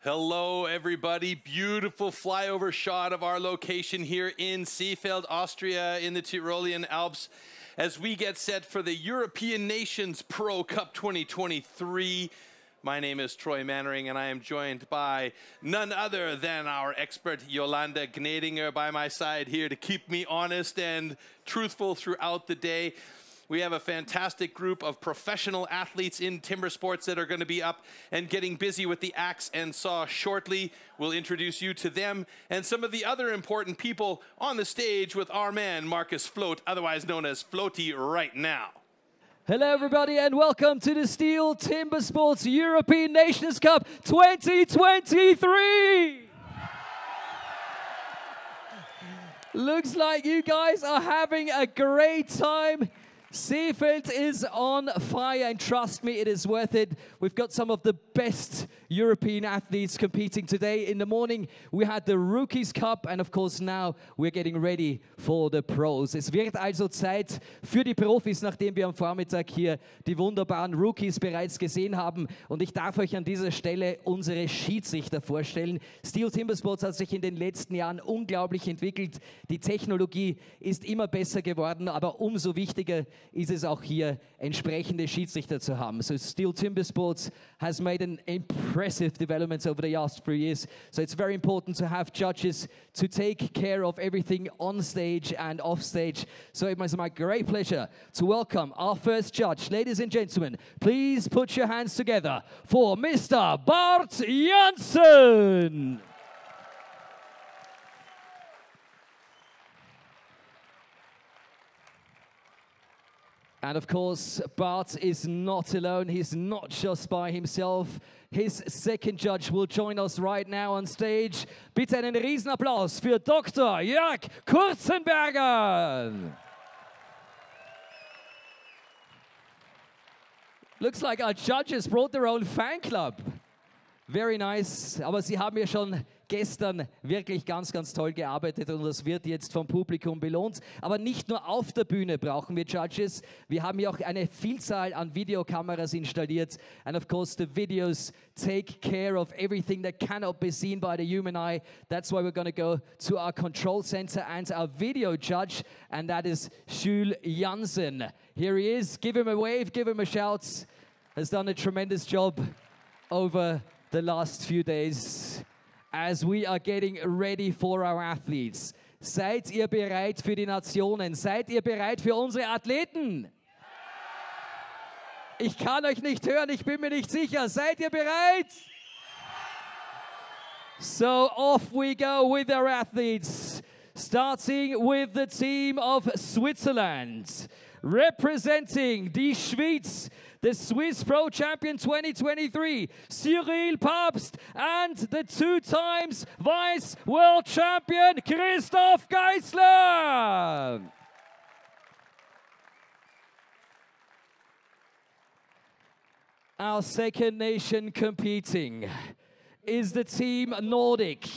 Hello, everybody. Beautiful flyover shot of our location here in Seefeld, Austria, in the Tyrolean Alps, as we get set for the European Nations Pro Cup 2023. My name is Troy Mannering, and I am joined by none other than our expert Jolanda Gnedinger by my side here to keep me honest and truthful throughout the day. We have a fantastic group of professional athletes in timber sports that are going to be up and getting busy with the axe and saw shortly. We'll introduce you to them and some of the other important people on the stage with our man, Marcus Float, otherwise known as Floaty, right now. Hello, everybody, and welcome to the STIHL TIMBERSPORTS European Nations Cup 2023. Looks like you guys are having a great time. Seefeld is on fire, and trust me, it is worth it. We've got some of the best European athletes competing today. In the morning, we had the Rookies Cup, and of course now we're getting ready for the Pros. Es wird also Zeit für die Profis, nachdem wir am Vormittag hier die wunderbaren Rookies bereits gesehen haben. Und ich darf euch an dieser Stelle unsere Schiedsrichter vorstellen. STIHL TIMBERSPORTS hat sich in den letzten Jahren unglaublich entwickelt. Die Technologie ist immer besser geworden, aber umso wichtiger ist es auch hier, entsprechende Schiedsrichter zu haben. So STIHL TIMBERSPORTS has made an impressive development over the last few years. So it's very important to have judges to take care of everything on stage and off stage. So it was my great pleasure to welcome our first judge. Ladies and gentlemen, please put your hands together for Mr. Bart Janssen. And of course, Bart is not alone. He's not just by himself. His second judge will join us right now on stage. Bitte einen Riesenapplaus für Dr. Jörg Kurzenberger. Looks like our judges brought their own fan club. Very nice. Aber sie haben ja schon gestern wirklich ganz, ganz toll gearbeitet und das wird jetzt vom Publikum belohnt. Aber nicht nur auf der Bühne brauchen wir Judges. Wir haben ja auch eine Vielzahl an Videokameras installiert. And of course the videos take care of everything that cannot be seen by the human eye. That's why we're going to go to our control center and our video judge, and that is Jules Janssen. Here he is. Give him a wave, give him a shout. Has done a tremendous job over the last few days as we are getting ready for our athletes. Seid ihr bereit für die Nationen? Seid ihr bereit für unsere Athleten? Ich kann euch nicht hören, ich bin mir nicht sicher. Seid ihr bereit? So off we go with our athletes, starting with the team of Switzerland. Representing die Schweiz, the Swiss Pro Champion 2023, Cyril Papst, and the two times Vice World Champion, Christoph Geisler. Our second nation competing is the team Nordic.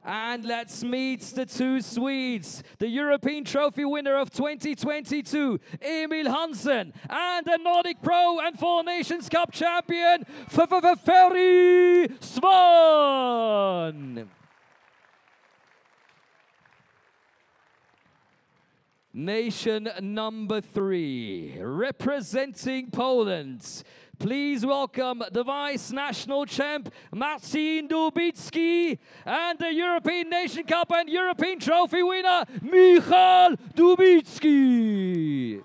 And let's meet the two Swedes, the European Trophy winner of 2022, Emil Hansen, and the Nordic Pro and Four Nations Cup champion, Ferry Svan. Nation number 3, representing Poland. Please welcome the Vice National Champ, Marcin Dubiccy, and the European Nation Cup and European Trophy winner, Mikołaj Groenwald.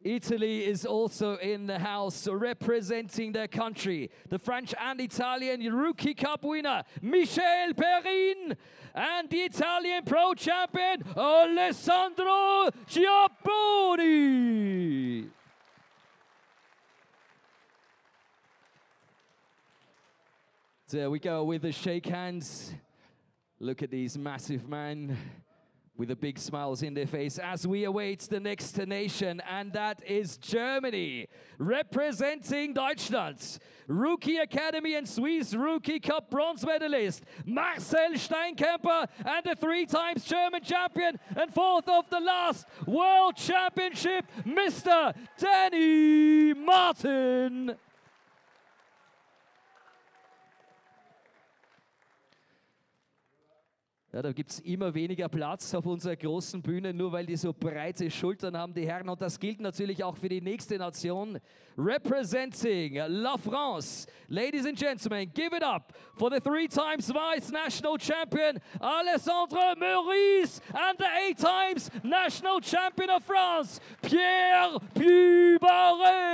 Italy is also in the house, representing their country. The French and Italian Rookie Cup winner, Michel Perrin, and the Italian Pro Champion, Alessandro Giapponi. There we go with the shake hands. Look at these massive men. with the big smiles in their face as we await the next nation, and that is Germany. Representing Deutschland, Rookie Academy and Swiss Rookie Cup bronze medalist Marcel Steinkemper, and the 3 times German champion and 4th of the last World Championship, Mr. Danny Martin. Ja, da gibt es immer weniger Platz auf unserer großen Bühne, nur weil die so breite Schultern haben, die Herren. Und das gilt natürlich auch für die nächste Nation. Representing La France, ladies and gentlemen, give it up for the 3 times vice national champion, Alessandre Meurice, and the 8 times national champion of France, Pierre Pucharze.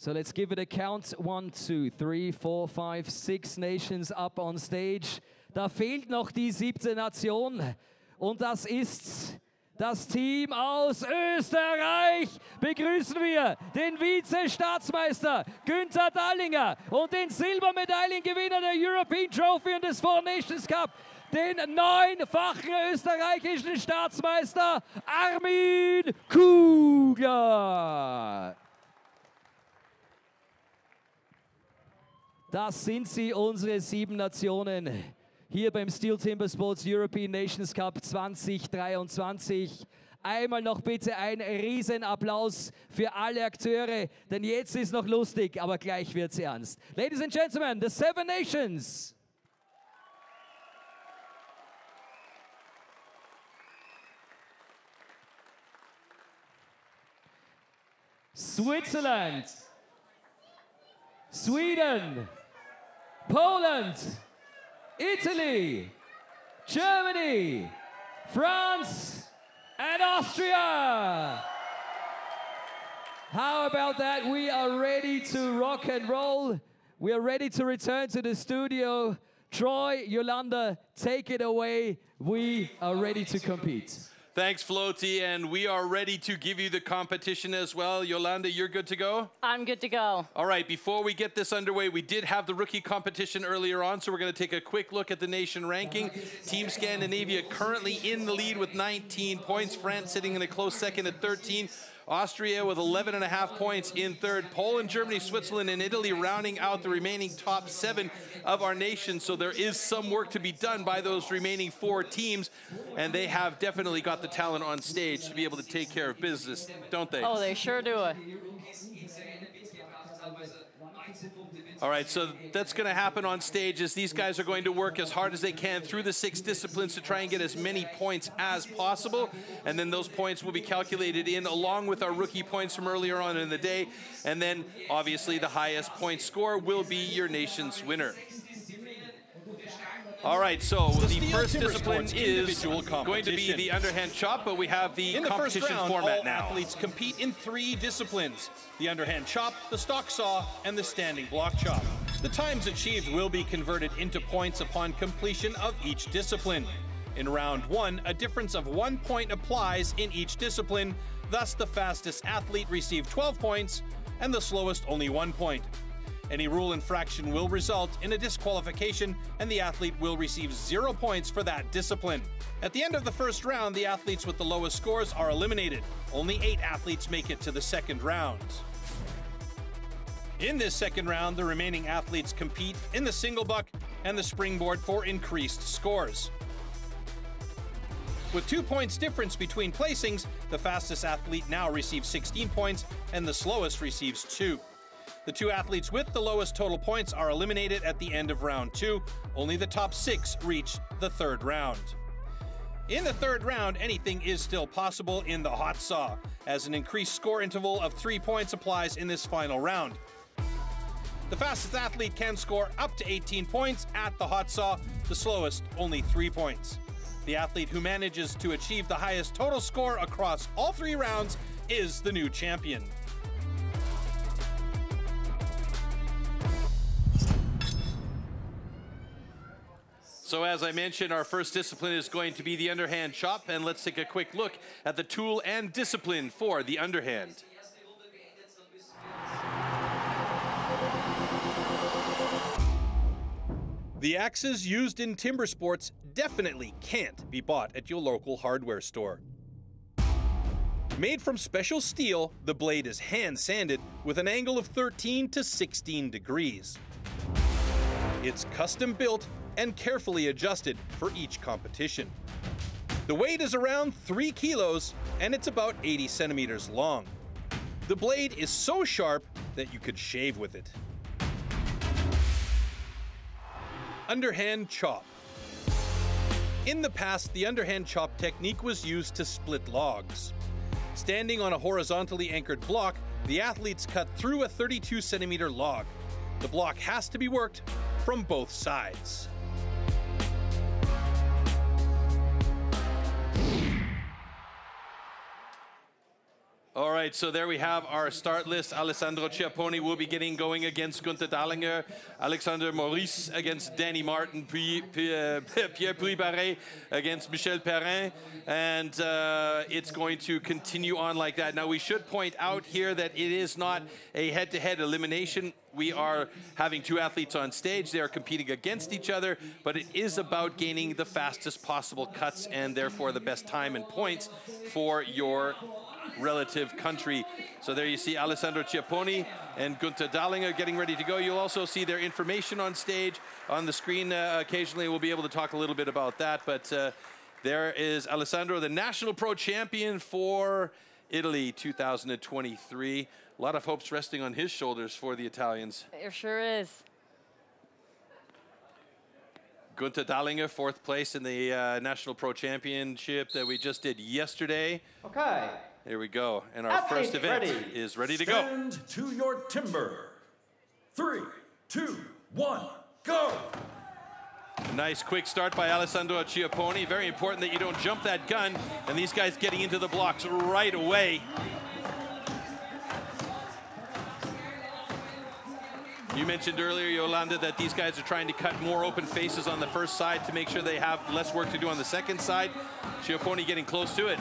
So let's give it a count. 1, 2, 3, 4, 5, 6 nations up on stage. Da fehlt noch die 7. Nation. Und das ist das Team aus Österreich. Begrüßen wir den Vize-Staatsmeister Günther Dallinger und den Silbermedaillengewinner der European Trophy und des Four Nations Cup, den 9-fachen österreichischen Staatsmeister Armin Kugler. Das sind sie, unsere 7 Nationen, hier beim STIHL Timbersports European Nations Cup 2023. Einmal noch bitte ein Riesenapplaus für alle Akteure, denn jetzt ist noch lustig, aber gleich wird's ernst. Ladies and Gentlemen, the 7 nations. Switzerland, Sweden, Poland, Italy, Germany, France, and Austria. How about that? We are ready to rock and roll. We are ready to return to the studio. Troy, Yolanda, take it away. We are ready to compete. Thanks, Floaty, and we are ready to give you the competition as well. Yolanda, you're good to go? I'm good to go. All right, before we get this underway, we did have the rookie competition earlier on, so we're going to take a quick look at the nation ranking. Team Scandinavia currently in the lead with 19 points. France sitting in a close second at 13. Austria with 11.5 points in third. Poland, Germany, Switzerland, and Italy rounding out the remaining top 7 of our nation. So there is some work to be done by those remaining 4 teams, and they have definitely got the talent on stage to be able to take care of business, don't they? Oh, they sure do it. All right, so that's going to happen on stage as these guys are going to work as hard as they can through the 6 disciplines to try and get as many points as possible. And then those points will be calculated in along with our rookie points from earlier on in the day. And then, obviously, the highest point score will be your nation's winner. All right, so the first discipline is going to be the underhand chop, but we have the competition format now. Athletes compete in 3 disciplines: the underhand chop, the stock saw, and the standing block chop. The times achieved will be converted into points upon completion of each discipline. In round 1, a difference of 1 point applies in each discipline. Thus, the fastest athlete received 12 points and the slowest only 1 point. Any rule infraction will result in a disqualification, and the athlete will receive 0 points for that discipline. At the end of the first round, the athletes with the lowest scores are eliminated. Only 8 athletes make it to the second round. In this second round, the remaining athletes compete in the single buck and the springboard for increased scores. With 2 points difference between placings, the fastest athlete now receives 16 points and the slowest receives 2. The 2 athletes with the lowest total points are eliminated at the end of round 2. Only the top 6 reach the third round. In the third round, anything is still possible in the hot saw, as an increased score interval of 3 points applies in this final round. The fastest athlete can score up to 18 points at the hot saw, the slowest only 3 points. The athlete who manages to achieve the highest total score across all 3 rounds is the new champion. So as I mentioned, our first discipline is going to be the underhand chop, and let's take a quick look at the tool and discipline for the underhand. The axes used in timber sports definitely can't be bought at your local hardware store. Made from special steel, the blade is hand-sanded with an angle of 13 to 16 degrees. It's custom built and carefully adjusted for each competition. The weight is around 3 kilos and it's about 80 centimeters long. The blade is so sharp that you could shave with it. Underhand chop. In the past, the underhand chop technique was used to split logs. Standing on a horizontally anchored block, the athletes cut through a 32-centimeter log. The block has to be worked from both sides. All right, so there we have our start list. Alessandro Ciapponi will be getting going against Günther Dahlinger, Alexander Maurice against Danny Martin, Pierre Puy-Barré against Michel Perrin, and it's going to continue on like that. Now, we should point out here that it is not a head-to-head elimination. We are having two athletes on stage. They are competing against each other, but it is about gaining the fastest possible cuts and therefore the best time and points for your relative country. So there you see Alessandro Ciapponi and Günther Dahlinger getting ready to go. You'll also see their information on stage. On the screen occasionally we'll be able to talk a little bit about that, but there is Alessandro, the national pro champion for Italy 2023. A lot of hopes resting on his shoulders for the Italians. There sure is. Günther Dahlinger, 4th place in the National Pro Championship that we just did yesterday. Okay. Here we go. And our first event is ready to go. Stand to your timber. 3, 2, 1, go! Nice quick start by Alessandro Ciapponi. Very important that you don't jump that gun. And these guys getting into the blocks right away. You mentioned earlier, Yolanda, that these guys are trying to cut more open faces on the first side to make sure they have less work to do on the second side. Ciapponi getting close to it.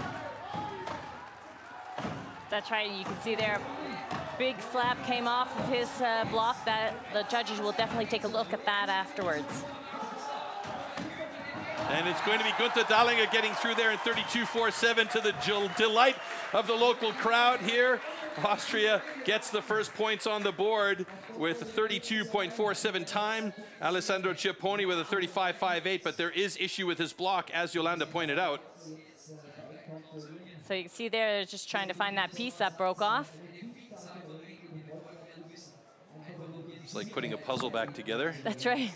That's right. You can see there, big flap came off of his block. That the judges will definitely take a look at that afterwards. And it's going to be Günther Dahlinger getting through there in 32.47 to the delight of the local crowd here. Austria gets the first points on the board with a 32.47 time. Alessandro Ciapponi with a 35.58, but there is issue with his block, as Yolanda pointed out. So you can see there, they're just trying to find that piece that broke off. It's like putting a puzzle back together. That's right.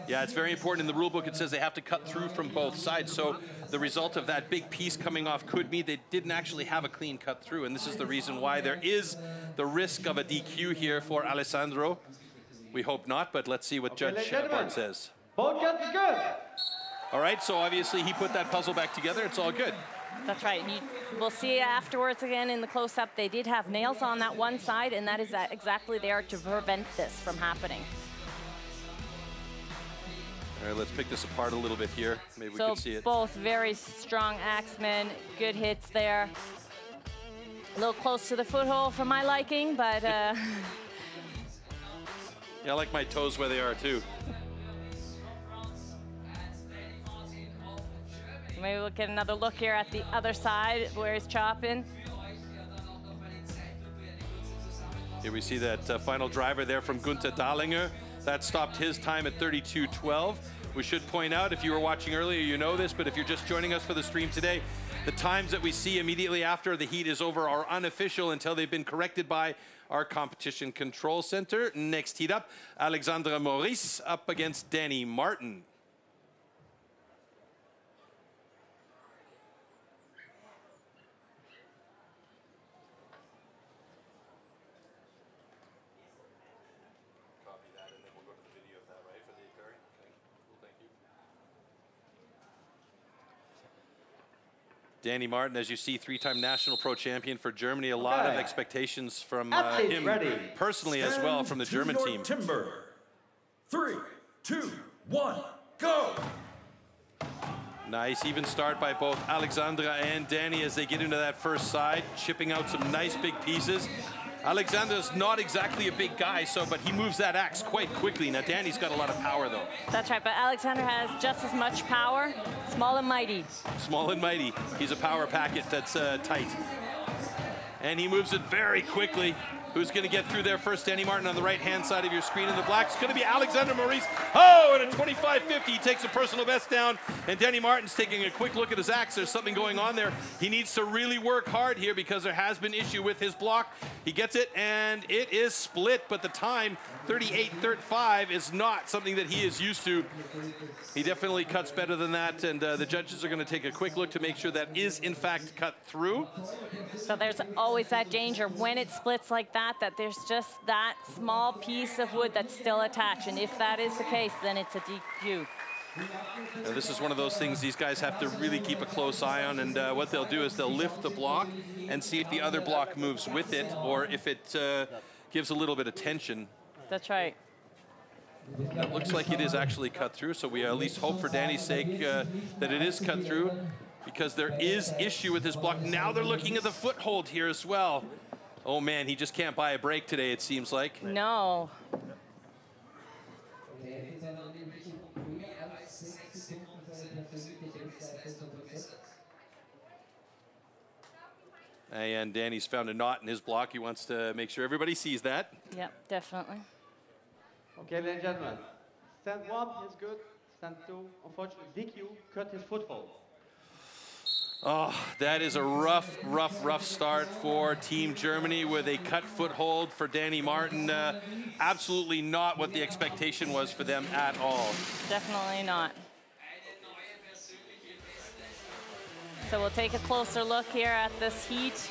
Yeah, it's very important. In the rule book, it says they have to cut through from both sides. So the result of that big piece coming off could mean they didn't actually have a clean cut through. And this is the reason why there is the risk of a DQ here for Alessandro. We hope not, but let's see what Judge Bart says. Both cuts is good. All right, so obviously he put that puzzle back together. It's all good. That's right. We'll see afterwards again in the close-up. They did have nails on that one side, and that is exactly there to prevent this from happening. All right, let's pick this apart a little bit here. Maybe we can see it. Both very strong axemen, good hits there. A little close to the foothold for my liking, but... Yeah, I like my toes where they are, too. Maybe we'll get another look here at the other side where he's chopping. Here we see that final driver there from Günther Dahlinger. That stopped his time at 32.12. We should point out, if you were watching earlier, you know this, but if you're just joining us for the stream today, the times that we see immediately after the heat is over are unofficial until they've been corrected by our competition control center. Next heat up, Alexandre Maurice up against Danny Martin. Danny Martin, as you see, 3-time national pro champion for Germany. A lot of expectations from him personally as well from the German team. Timber. 3, 2, 1, go! Nice even start by both Alexandra and Danny as they get into that first side, chipping out some nice big pieces. Alexander's not exactly a big guy, but he moves that axe quite quickly. Now, Danny's got a lot of power, though. That's right, but Alexander has just as much power, small and mighty. Small and mighty. He's a power packet that's tight. And he moves it very quickly. Who's going to get through there first? Danny Martin on the right-hand side of your screen in the black. It's going to be Alexander Maurice. Oh, and a 25.50. He takes a personal best down. And Danny Martin's taking a quick look at his axe. There's something going on there. He needs to really work hard here because there has been issue with his block. He gets it, and it is split. But the time, 38.35, is not something that he is used to. He definitely cuts better than that. And the judges are going to take a quick look to make sure that is, in fact, cut through. So there's always that danger when it splits like that there's just that small piece of wood that's still attached. And if that is the case, then it's a DQ. And this is one of those things these guys have to really keep a close eye on. And what they'll do is they'll lift the block and see if the other block moves with it or if it gives a little bit of tension. That's right. It looks like it is actually cut through, so we at least hope for Danny's sake that it is cut through because there is issue with this block. Now they're looking at the foothold here as well. Oh man, he just can't buy a break today, it seems like. No. And Danny's found a knot in his block. He wants to make sure everybody sees that. Yep, definitely. Okay, ladies and gentlemen. Stand 1 is good. Stand 2, unfortunately, DQ cut his foothold. Oh, that is a rough start for Team Germany with a cut foothold for Danny Martin. Absolutely not what the expectation was for them at all. Definitely not. So we'll take a closer look here at this heat.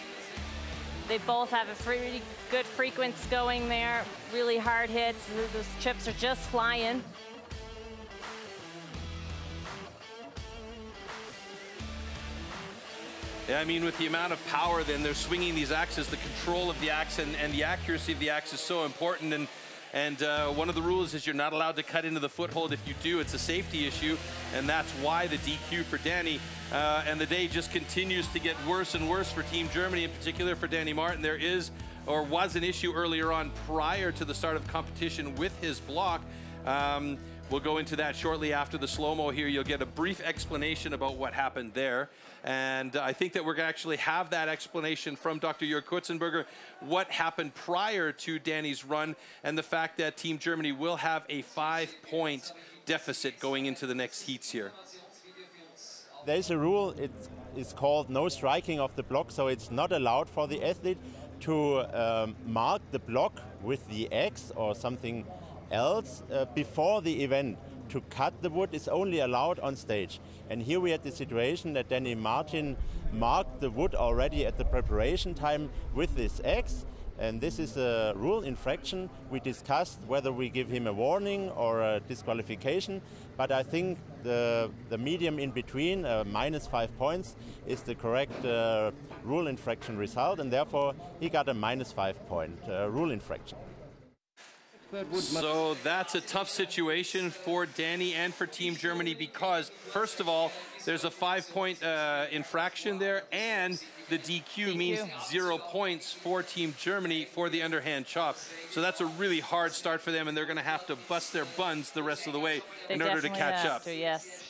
They both have a pretty good frequency going there. Really hard hits. Those chips are just flying. Yeah, I mean, with the amount of power then they're swinging these axes, the control of the axe and the accuracy of the axe is so important. And one of the rules is you're not allowed to cut into the foothold. If you do, it's a safety issue, and that's why the DQ for Danny. And the day just continues to get worse and worse for Team Germany, in particular for Danny Martin. There is, or was, an issue earlier on prior to the start of competition with his block. We'll go into that shortly after the slow-mo here. You'll get a brief explanation about what happened there. And I think that we're going to actually have that explanation from Dr. Jörg Kurzenberger, what happened prior to Danny's run, and the fact that Team Germany will have a 5-point deficit going into the next heats here. There's a rule, it's called no striking of the block, so it's not allowed for the athlete to mark the block with the axe or something else before the event. To cut the wood is only allowed on stage. And here we had the situation that Danny Martin marked the wood already at the preparation time with this axe. And this is a rule infraction. We discussed whether we give him a warning or a disqualification. But I think the medium in between, -5 points, is the correct rule infraction result. And therefore, he got a -5 point rule infraction. So that's a tough situation for Danny and for Team Germany because, first of all, there's a 5-point infraction there, and the DQ means 0 points for Team Germany for the underhand chop. So that's a really hard start for them, and they're going to have to bust their buns the rest of the way in order to catch up. Yes.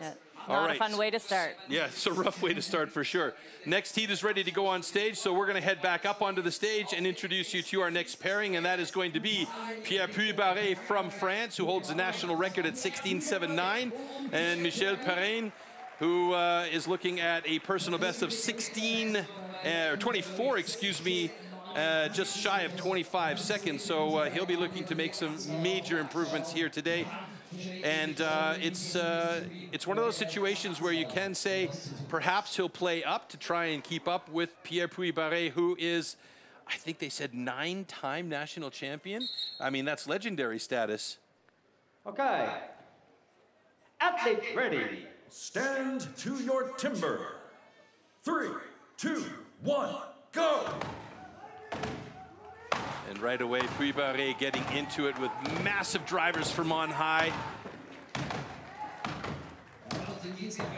Yeah. Not a fun way to start. Yeah, it's a rough way to start for sure. Next heat is ready to go on stage, so we're going to head back up onto the stage and introduce you to our next pairing, and that is going to be Pierre Puy-Barré from France, who holds the national record at 16.79, and Michel Perrin, who is looking at a personal best of 24, excuse me, just shy of 25 seconds. So he'll be looking to make some major improvements here today. And it's one of those situations where you can say perhaps he'll play up to try and keep up with Pierre Puy-Barré, who is, I think they said, 9-time national champion. I mean, that's legendary status. Okay. Athletes ready. Stand to your timber. 3, 2, 1, go! And right away, Puy-Barré getting into it with massive drivers from on high.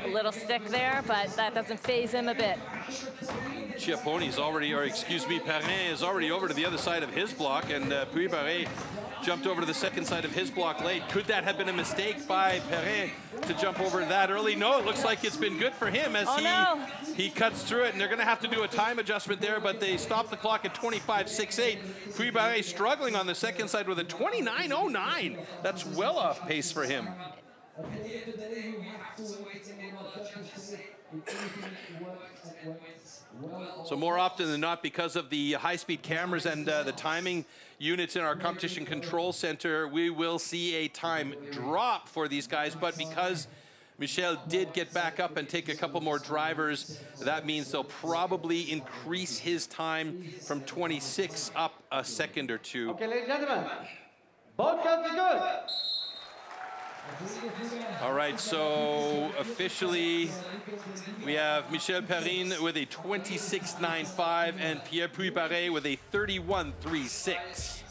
A little stick there, but that doesn't phase him a bit. Chiapponi's already, or excuse me, Perrin is already over to the other side of his block, and Puy-Barré jumped over to the second side of his block late. Could that have been a mistake by Perrin to jump over that early? No, it looks like it's been good for him as he cuts through it, and they're going to have to do a time adjustment there, but they stop the clock at 25.68. Puy-Barré struggling on the second side with a 29.09. That's well off pace for him. So more often than not, because of the high-speed cameras and the timing units in our competition control center, we will see a time drop for these guys. But because Michel did get back up and take a couple more drivers, that means they'll probably increase his time from 26 up a second or two. Okay, ladies and gentlemen, both guns are good. All right, so officially we have Michel Perrin with a 26.95 and Pierre Puy-Barré with a 31.36.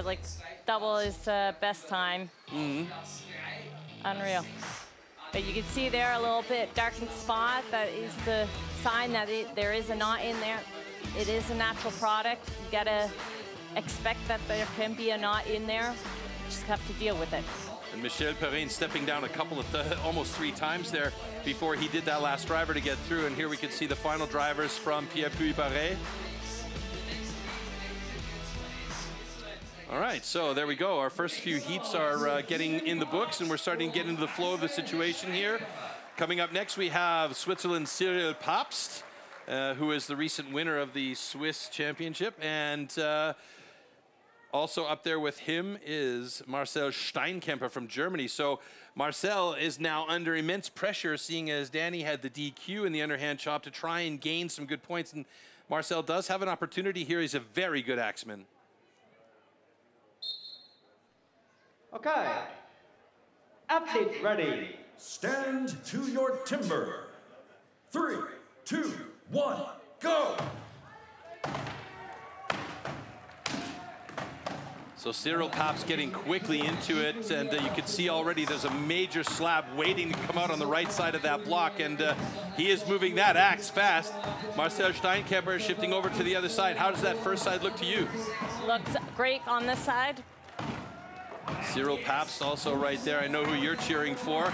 Like double his best time. Unreal. But you can see there a little bit darkened spot. That is the sign that there is a knot in there. It is a natural product. You gotta expect that there can be a knot in there. Just have to deal with it. And Michel Perrin stepping down a couple of, almost 3 times there before he did that last driver to get through. And here we can see the final drivers from Pierre Puy-Barré. All right, so there we go. Our first few heats are getting in the books, and we're starting to get into the flow of the situation here. Coming up next, we have Switzerland's Cyril Pabst, who is the recent winner of the Swiss Championship. And also up there with him is Marcel Steinkemper from Germany. So Marcel is now under immense pressure, seeing as Danny had the DQ in the underhand chop to try and gain some good points. And Marcel does have an opportunity here. He's a very good axeman. Okay, athletes ready. Stand to your timber. 3, 2, 1, go! So Cyril Pabst getting quickly into it, and you can see already there's a major slab waiting to come out on the right side of that block, and he is moving that axe fast. Marcel Steinkemper shifting over to the other side. How does that first side look to you? Looks great on this side. Cyril Pabst also right there. I know who you're cheering for.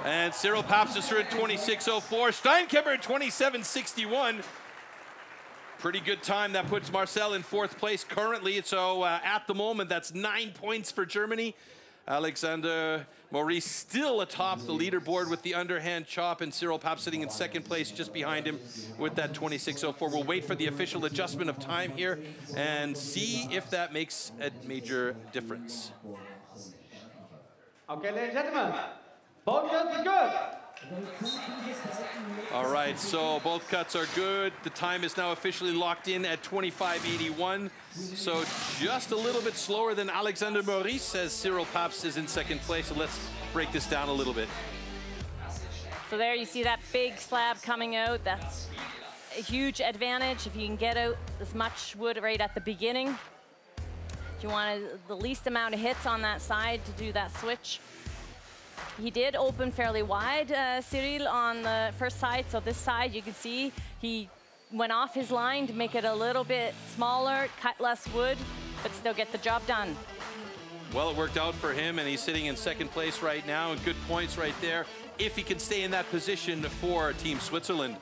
And Cyril Pabst is through at 26.04. Steinkemper at 27.61. Pretty good time. That puts Marcel in 4th place currently. So at the moment, that's 9 points for Germany. Alexander Maurice still atop the leaderboard with the underhand chop, and Cyril Pabst sitting in 2nd place just behind him with that 26.04. We'll wait for the official adjustment of time here and see if that makes a major difference. Okay, ladies and gentlemen, both guns are good. All right, so both cuts are good. The time is now officially locked in at 25.81. So just a little bit slower than Alexander Maurice, as Cyril Pabst is in 2nd place. So let's break this down a little bit. So there you see that big slab coming out. That's a huge advantage if you can get out as much wood right at the beginning. You want the least amount of hits on that side to do that switch. He did open fairly wide, Cyril, on the first side. So this side, you can see he went off his line to make it a little bit smaller, cut less wood, but still get the job done. Well, it worked out for him, and he's sitting in 2nd place right now, and good points right there, if he can stay in that position for Team Switzerland.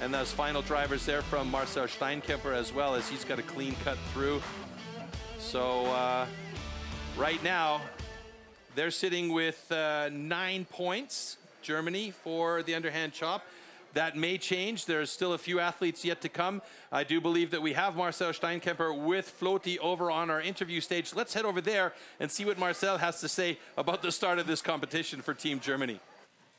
And those final drivers there from Marcel Steinkemper as well, as he's got a clean cut through. So right now, they're sitting with 9 points, Germany, for the underhand chop. That may change. There's still a few athletes yet to come. I do believe that we have Marcel Steinkemper with Floty over on our interview stage. Let's head over there and see what Marcel has to say about the start of this competition for Team Germany.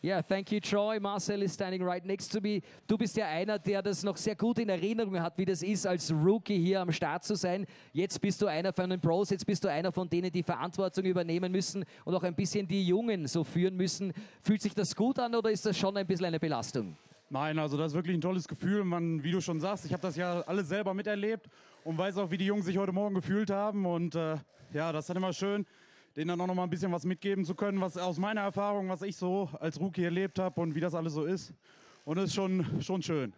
Yeah, thank you, Troy. Marcel is standing right next to me. Du bist ja einer, der das noch sehr gut in Erinnerung hat, wie das ist, als Rookie hier am Start zu sein. Jetzt bist du einer von den Pros, jetzt bist du einer von denen, die Verantwortung übernehmen müssen und auch ein bisschen die Jungen so führen müssen. Fühlt sich das gut an oder ist das schon ein bisschen eine Belastung? Nein, also das ist wirklich ein tolles Gefühl. Man, wie du schon sagst, ich habe das ja alles selber miterlebt und weiß auch, wie die Jungs sich heute Morgen gefühlt haben. Und ja, das ist dann immer schön, denen dann auch noch mal ein bisschen was mitgeben zu können, was aus meiner Erfahrung, was ich so als Rookie erlebt habe und wie das alles so ist. Und es ist schon schön.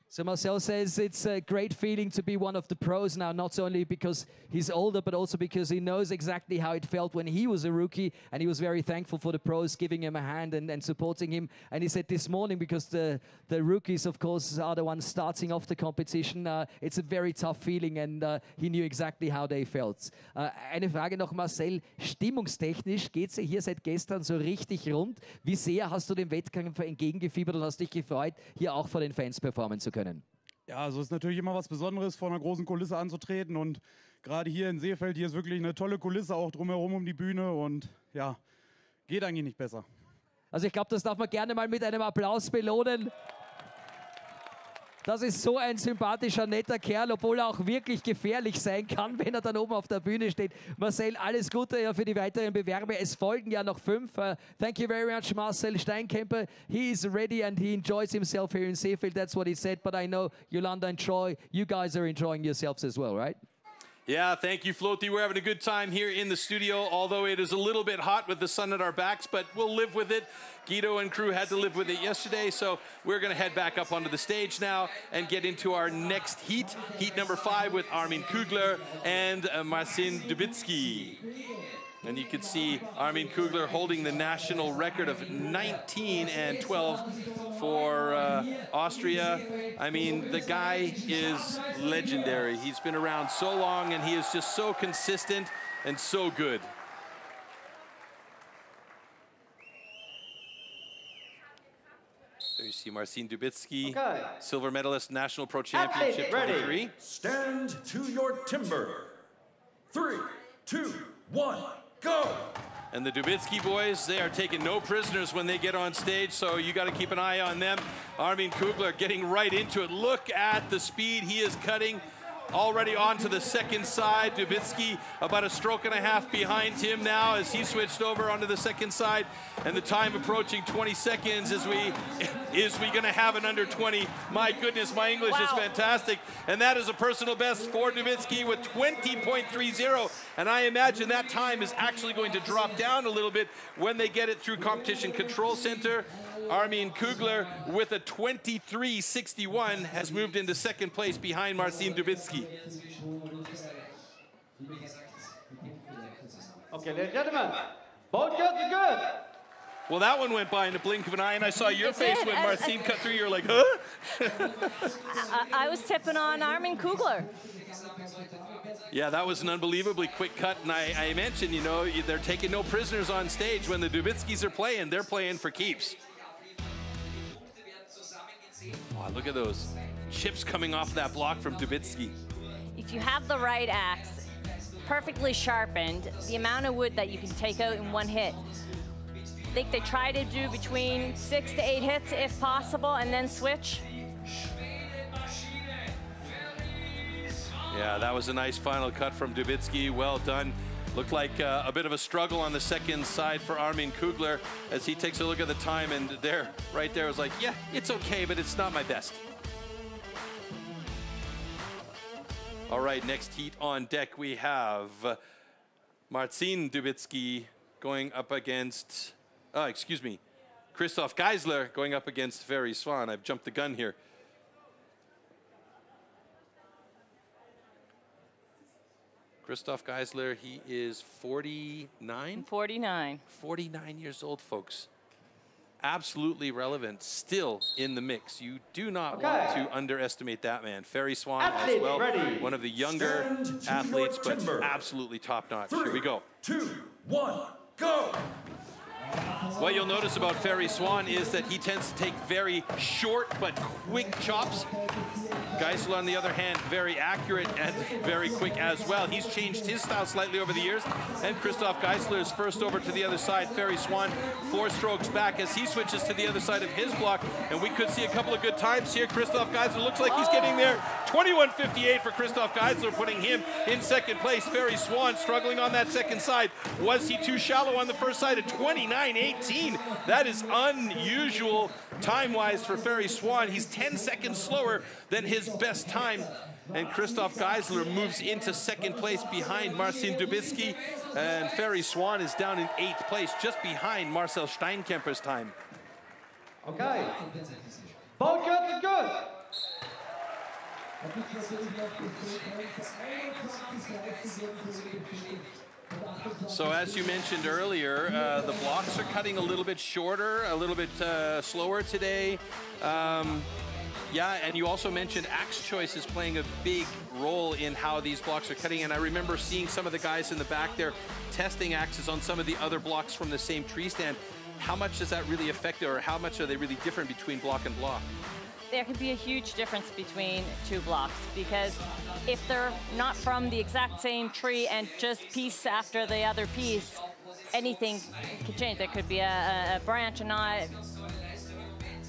So Marcel says it's a great feeling to be one of the pros now, not only because he's older, but also because he knows exactly how it felt when he was a rookie, and he was very thankful for the pros giving him a hand and supporting him. And he said this morning, because the rookies, of course, are the ones starting off the competition, it's a very tough feeling, and he knew exactly how they felt. Eine Frage noch, Marcel. Stimmungstechnisch geht es ja hier seit gestern so richtig rund. Wie sehr hast du dem Wettkampf entgegengefiebert und hast dich gefreut, hier auch vor den Fans performen zu können? Ja, also es ist natürlich immer was Besonderes, vor einer großen Kulisse anzutreten, und gerade hier in Seefeld, hier ist wirklich eine tolle Kulisse, auch drumherum um die Bühne, und ja, geht eigentlich nicht besser. Also ich glaube, das darf man gerne mal mit einem Applaus belohnen. Das ist so ein sympathischer, netter Kerl, obwohl er auch wirklich gefährlich sein kann, wenn er dann oben auf der Bühne steht. Marcel, alles Gute ja für die weiteren Bewerbe. Es folgen ja noch 5. Thank you very much, Marcel Steinkemper. He is ready and he enjoys himself here in Seefeld. That's what he said. But I know Yolanda and Troy, you guys are enjoying yourselves as well, right? Yeah, thank you, Floaty. We're having a good time here in the studio, although it is a little bit hot with the sun at our backs, but we'll live with it. Guido and crew had to live with it yesterday, so we're going to head back up onto the stage now and get into our next heat, heat number 5 with Armin Kugler and Marcin Dubiccy. And you can see Armin Kugler holding the national record of 19 and 12 for Austria. I mean, the guy is legendary. He's been around so long, and he is just so consistent and so good. There you see Marcin Dubiccy, silver medalist, National Pro Championship 23. Stand to your timber. 3, 2, 1. Go! And the Dubiccy boys, they are taking no prisoners when they get on stage, so you got to keep an eye on them. Armin Kugler getting right into it. Look at the speed he is cutting. Already onto the second side. Dubiccy about a stroke and a half behind him now as he switched over onto the second side. And the time approaching 20 seconds as we going to have an under 20. My goodness, my English is fantastic. And that is a personal best for Dubiccy with 20.30. And I imagine that time is actually going to drop down a little bit when they get it through Competition Control Center. Armin Kugler with a 23.61 has moved into second place behind Marcin Dubiccy. Okay, ladies and gentlemen, both guys are good. Well, that one went by in the blink of an eye, and I saw your face when Marcin cut through. You're like, huh? I was tipping on Armin Kugler. Yeah, that was an unbelievably quick cut, and I mentioned, you know, they're taking no prisoners on stage. When the Dubickys are playing, they're playing for keeps. Wow, look at those chips coming off that block from Dubiccy. If you have the right axe, perfectly sharpened, the amount of wood that you can take out in one hit. I think they try to do between 6 to 8 hits if possible, and then switch. Yeah, that was a nice final cut from Dubiccy. Well done. Looked like a bit of a struggle on the second side for Armin Kugler as he takes a look at the time, and there, right there, was like, yeah, it's okay, but it's not my best. All right, next heat on deck, we have Marcin Dubiccy going up against, Christoph Geisler going up against Ferry Swan. I've jumped the gun here. Christoph Geisler, he is 49? 49. 49 years old, folks. Absolutely relevant, still in the mix. You do not want to underestimate that man. Ferry Swan as well, one of the younger athletes, but absolutely top-notch. Here we go. 2, 1, go! What you'll notice about Ferry Swan is that he tends to take very short but quick chops. Geisler, on the other hand, very accurate and very quick as well. He's changed his style slightly over the years. And Christoph Geisler is first over to the other side. Ferry Swan 4 strokes back as he switches to the other side of his block. And we could see a couple of good times here. Christoph Geisler looks like he's getting there. 21.58 for Christoph Geisler, putting him in second place. Ferry Swan struggling on that second side. Was he too shallow on the first side at 29.18? That is unusual time-wise for Ferry Swan. He's 10 seconds slower than his best time And Christoph Geisler moves into second place behind Marcin Dubiccy. And Ferry Swan is down in 8th place, just behind Marcel Steinkemper's time. Okay. Ball cut is good. So as you mentioned earlier, the blocks are cutting a little bit shorter, a little bit slower today. Yeah, and you also mentioned axe choice is playing a big role in how these blocks are cutting. And I remember seeing some of the guys in the back there testing axes on some of the other blocks from the same tree stand. How much does that really affect, or how much are they really different between block and block? There can be a huge difference between two blocks, because if they're not from the exact same tree and just piece after the other piece, anything could change. There could be a branch or not,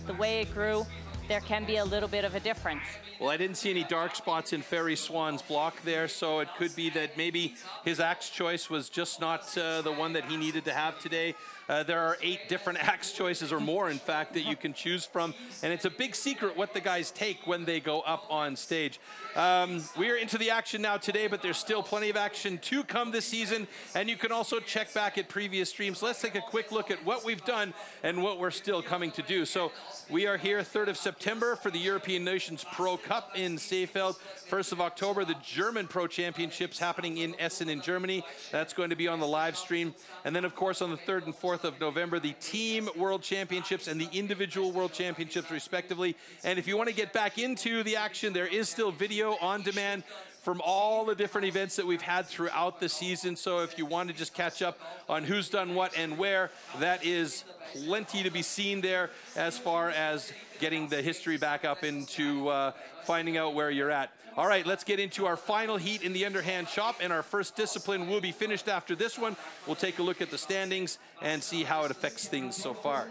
the way it grew. There can be a little bit of a difference. Well, I didn't see any dark spots in Ferry Swan's block there, so it could be that maybe his axe choice was just not the one that he needed to have today. There are 8 different axe choices, or more, in fact, that you can choose from, and it's a big secret what the guys take when they go up on stage. We are into the action now today, but there's still plenty of action to come this season, and you can also check back at previous streams. Let's take a quick look at what we've done and what we're still coming to do. So we are here 3rd of September for the European Nations Pro Cup in Seefeld. 1st of October, the German Pro Championships happening in Essen in Germany. That's going to be on the live stream. And then, of course, on the 3rd and 4th of November, the Team World Championships and the Individual World Championships, respectively. And if you want to get back into the action, there is still video on demand from all the different events that we've had throughout the season. So if you want to just catch up on who's done what and where, that is plenty to be seen there as far as getting the history back up into finding out where you're at. All right, let's get into our final heat in the underhand chop, and our first discipline will be finished after this one. We'll take a look at the standings and see how it affects things so far.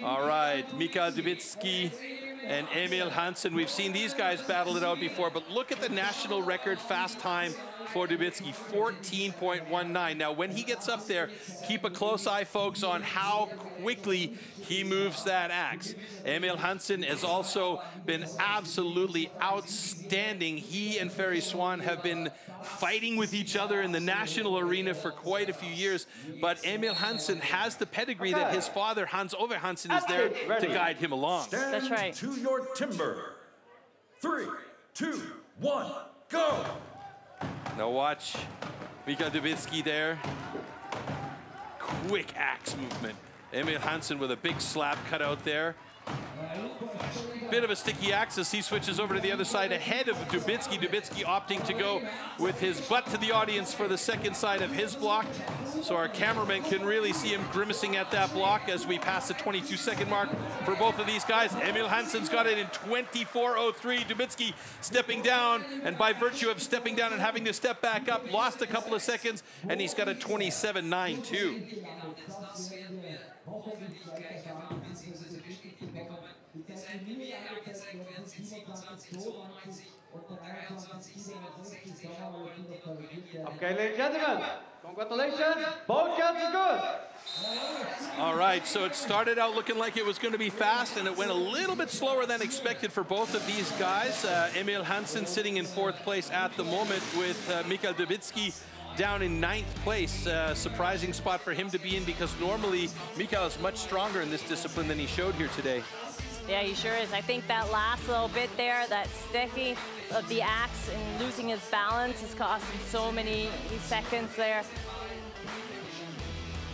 All right, Mikael Dubiccy and Emil Hansen. We've seen these guys battle it out before, but look at the national record fast time for Dubiccy, 14.19. Now, when he gets up there, keep a close eye, folks, on how quickly he moves that axe. Emil Hansen has also been absolutely outstanding. He and Ferry Swan have been fighting with each other in the national arena for quite a few years, but Emil Hansen has the pedigree that his father, Hans-Ove Hansen, is there to guide him along. That's right. To your timber. 3, 2, 1, go! Now watch Mikael Dubiccy there. Quick axe movement. Emil Hansen with a big slab cut out there. Bit of a sticky axe as he switches over to the other side ahead of Dubiccy. Dubiccy opting to go with his butt to the audience for the second side of his block. So our cameraman can really see him grimacing at that block as we pass the 22-second mark for both of these guys. Emil Hansen's got it in 24:03. Dubiccy stepping down, and by virtue of stepping down and having to step back up, lost a couple of seconds, and he's got a 27.92. Okay, ladies and gentlemen, congratulations. Both cuts are good. All right, so it started out looking like it was going to be fast, and it went a little bit slower than expected for both of these guys. Emil Hansen sitting in 4th place at the moment, with Mikael Dubiccy down in 9th place. Surprising spot for him to be in, because normally Mikael is much stronger in this discipline than he showed here today. Yeah, he sure is. I think that last little bit there, that sticky of the axe and losing his balance is costing so many seconds there.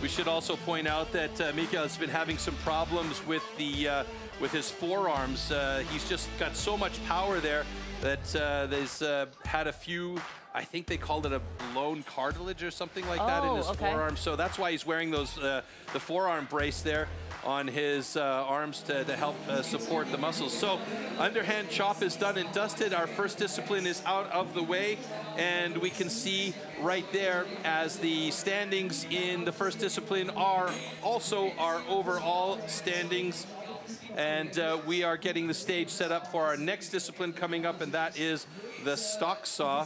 We should also point out that Mikael has been having some problems with the with his forearms. He's just got so much power there that there's had a few, I think they called it a blown cartilage or something like that in his forearm. So that's why he's wearing those the forearm brace there on his arms to help support the muscles. So underhand chop is done and dusted. Our first discipline is out of the way, and we can see right there as the standings in the first discipline are also our overall standings. And we are getting the stage set up for our next discipline coming up, and that is the stock saw,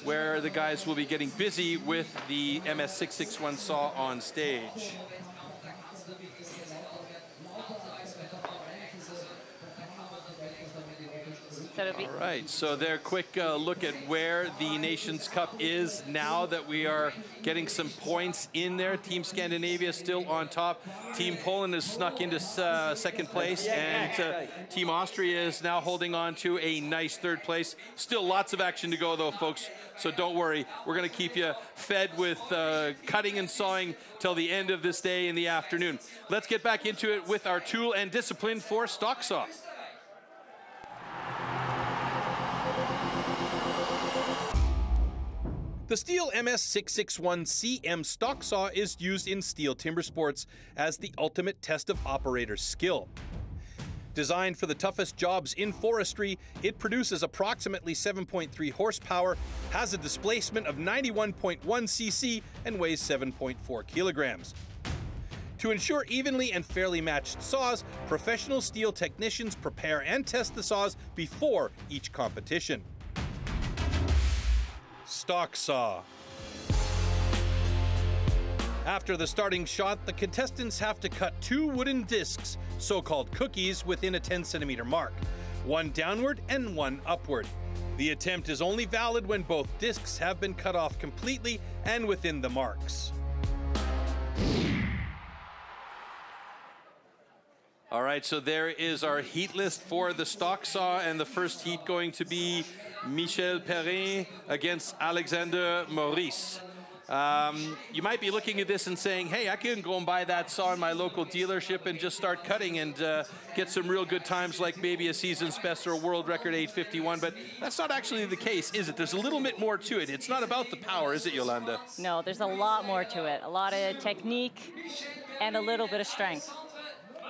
where the guys will be getting busy with the MS661 saw on stage. So it'll be All right, so there, quick look at where the Nations Cup is now that we are getting some points in there. Team Scandinavia still on top. Team Poland has snuck into second place, and Team Austria is now holding on to a nice third place. Still lots of action to go, though, folks, so don't worry. We're going to keep you fed with cutting and sawing till the end of this day in the afternoon. Let's get back into it with our tool and discipline for stock saw. The STIHL MS661CM stock saw is used in STIHL Timbersports as the ultimate test of operator skill. Designed for the toughest jobs in forestry, it produces approximately 7.3 horsepower, has a displacement of 91.1 cc, and weighs 7.4 kilograms. To ensure evenly and fairly matched saws, professional STIHL technicians prepare and test the saws before each competition. Stock saw. After the starting shot, the contestants have to cut 2 wooden discs, so-called cookies, within a 10-centimeter mark, one downward and one upward. The attempt is only valid when both discs have been cut off completely and within the marks. All right, so there is our heat list for the stock saw, and the first heat going to be Michel Perrin against Alexander Maurice. You might be looking at this and saying, hey, I can go and buy that saw in my local dealership and just start cutting and get some real good times like maybe a season's best or a world record 8:51, but that's not actually the case, is it? There's a little bit more to it. It's not about the power, is it, Yolanda? No, there's a lot more to it. A lot of technique and a little bit of strength.